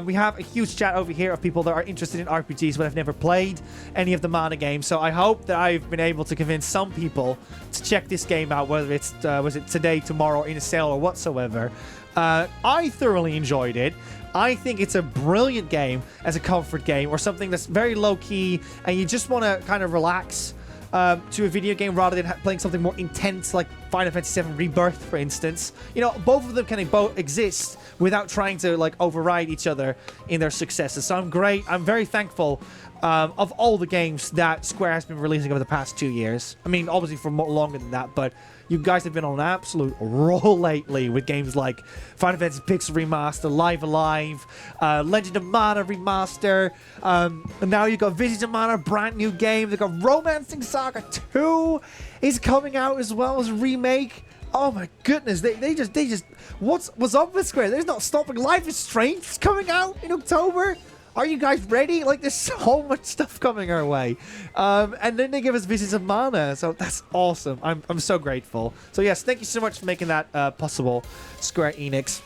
We have a huge chat over here of people that are interested in RPGs but have never played any of the Mana games. So I hope that I've been able to convince some people to check this game out, whether it's was it today, tomorrow, in a sale, or whatsoever. I thoroughly enjoyed it. I think it's a brilliant game as a comfort game, or something that's very low-key and you just want to kind of relax to a video game rather than playing something more intense like Final Fantasy VII Rebirth, for instance. You know, both of them can both exist without trying to like override each other in their successes. So I'm very thankful of all the games that Square has been releasing over the past 2 years. I mean, obviously for more longer than that, but you guys have been on an absolute roll lately with games like Final Fantasy Pixel Remaster, Live Alive, Legend of Mana Remaster, and now you've got Visions of Mana, brand new game. They've got Romancing Saga 2 is coming out as well as a remake. Oh my goodness, they just what's up with Square? They're not stopping. Life is Strange is coming out in October. Are you guys ready? Like, there's so much stuff coming our way. And then they give us Visions of Mana. So that's awesome. I'm so grateful. So yes, thank you so much for making that possible, Square Enix.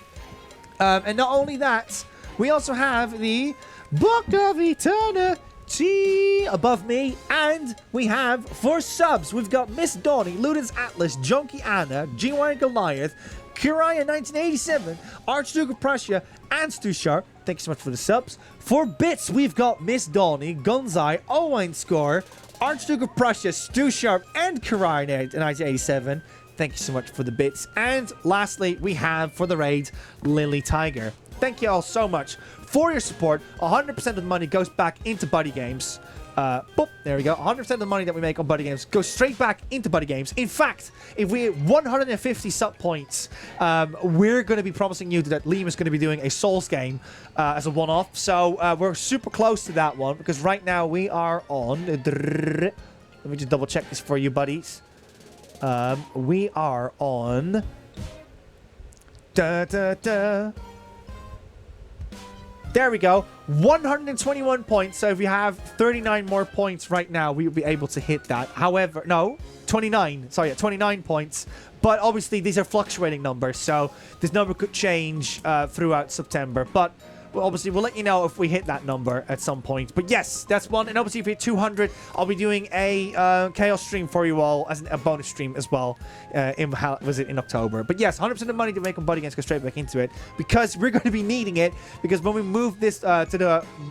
And not only that, we also have the Book of Eternityyy above me. And we have, for subs, we've got Miss Donnie, Ludens Atlas, Junkie Anna, GY Goliath, Kiraya 1987, Archduke of Prussia, and Stu Sharp. Thank you so much for the subs. For bits, we've got Miss Donnie, Gunzai, Owain Score, Archduke of Prussia, Stu Sharp, and Kiraya 1987. Thank you so much for the bits. And lastly, we have, for the raid, Lily Tiger. Thank you all so much for your support. 100% of the money goes back into BuddyGames. Boop, there we go. 100% of the money that we make on BuddyGames goes straight back into BuddyGames. In fact, if we hit 150 sub points, we're going to be promising you that Liam is going to be doing a Souls game as a one-off. So we're super close to that one because right now we are on... Let me just double check this for you, buddies. We are on... There we go. 121 points. So if we have 39 more points right now, we will be able to hit that. However, no, 29. Sorry, 29 points. But obviously, these are fluctuating numbers. So this number could change throughout September. But obviously, we'll let you know if we hit that number at some point. But yes, that's one. And obviously, if we hit 200, I'll be doing a Chaos stream for you all as a bonus stream as well. In October? But yes, 100% of the money to make on BuddyGames go straight back into it because we're going to be needing it. Because when we move this to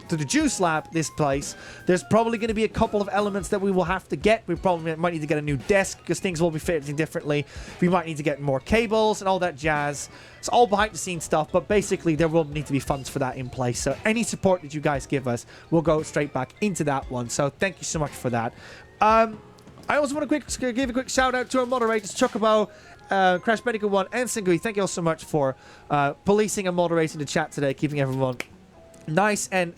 the Juice Lab, this place, there's probably going to be a couple of elements that we will have to get. We probably might need to get a new desk because things will be fitting differently. We might need to get more cables and all that jazz. It's all behind the scenes stuff, but basically there will need to be funds for that in place. So any support that you guys give us will go straight back into that one. So thank you so much for that. I also want to give a quick shout out to our moderators, Chocobo, Crash Bandicoot 1, and Singui. Thank you all so much for policing and moderating the chat today, keeping everyone nice and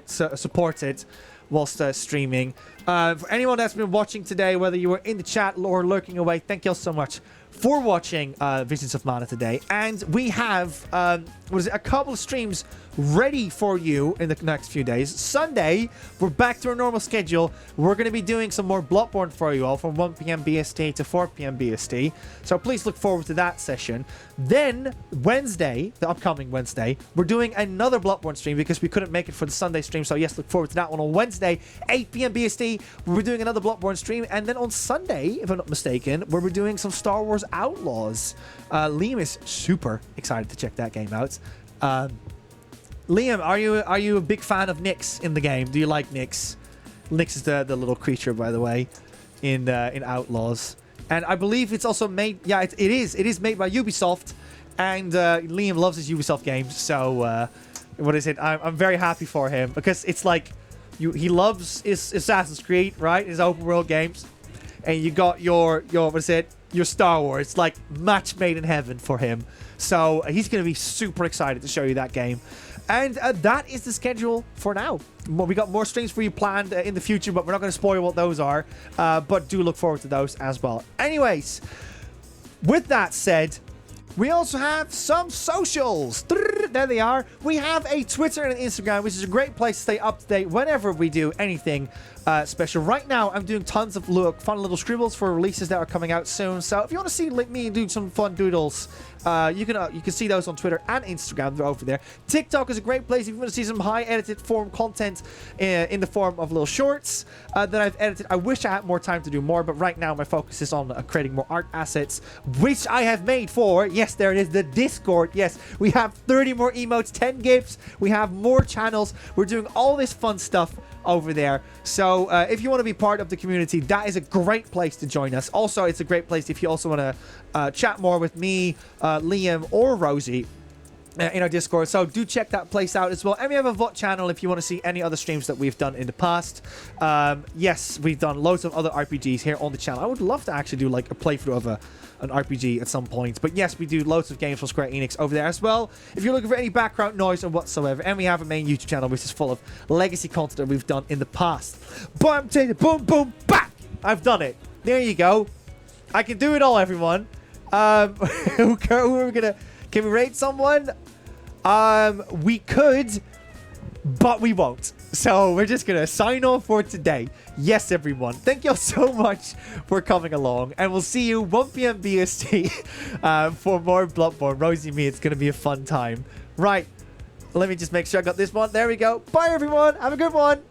supported whilst streaming. For anyone that's been watching today, whether you were in the chat or lurking away, thank you all so much for watching Visions of Mana today. And we have a couple of streams ready for you in the next few days. Sunday, we're back to our normal schedule. We're going to be doing some more Bloodborne for you all from 1 p.m. BST to 4 p.m. BST. So please look forward to that session. Then Wednesday, the upcoming Wednesday, we're doing another Bloodborne stream because we couldn't make it for the Sunday stream. So yes, look forward to that one on Wednesday, 8 p.m. BST. We're doing another Bloodborne stream. And then on Sunday, if I'm not mistaken, we're doing some Star Wars Outlaws. Liam is super excited to check that game out. Liam, are you a big fan of Nyx in the game? Do you like Nyx? Nyx is the little creature, by the way, in Outlaws. And I believe it's also made... Yeah, it is made by Ubisoft. And Liam loves his Ubisoft games. So, what is it? I'm very happy for him. Because it's like... he loves his Assassin's Creed, right? His open world games. And you got your what is it? Your Star Wars. It's like match made in heaven for him. So, he's going to be super excited to show you that game. And that is the schedule for now. We got more streams for you planned in the future, but we're not going to spoil what those are. But do look forward to those as well. Anyways, with that said, we also have some socials. There they are. We have a Twitter and an Instagram, which is a great place to stay up to date whenever we do anything special. Right now, I'm doing tons of fun little scribbles for releases that are coming out soon. So if you want to see me do some fun doodles, you can see those on Twitter and Instagram. They're over there. TikTok is a great place if you want to see some high edited form content in the form of little shorts that I've edited. I wish I had more time to do more, but right now my focus is on creating more art assets, which I have made for, yes, there it is, the Discord. Yes, we have 30 more emotes, 10 gifts. We have more channels. We're doing all this fun stuff over there. So if you want to be part of the community, that is a great place to join us. Also, it's a great place if you also want to chat more with me, Liam, or Rosie in our Discord. So do check that place out as well. And we have a VOD channel if you want to see any other streams that we've done in the past. Yes, we've done loads of other RPGs here on the channel. I would love to actually do like a playthrough of an RPG at some point. But yes, we do loads of games from Square Enix over there as well. If you're looking for any background noise or whatsoever. And we have a main YouTube channel which is full of legacy content that we've done in the past. Boom, boom, boom, back! I've done it. There you go. I can do it all, everyone. Who are we gonna... Can we rate someone? We could, but we won't. So we're just gonna sign off for today. Yes, everyone. Thank you all so much for coming along, and we'll see you 1 p.m. BST for more Bloodborne. Rosie and me, it's gonna be a fun time. Right. Let me just make sure I got this one. There we go. Bye, everyone. Have a good one.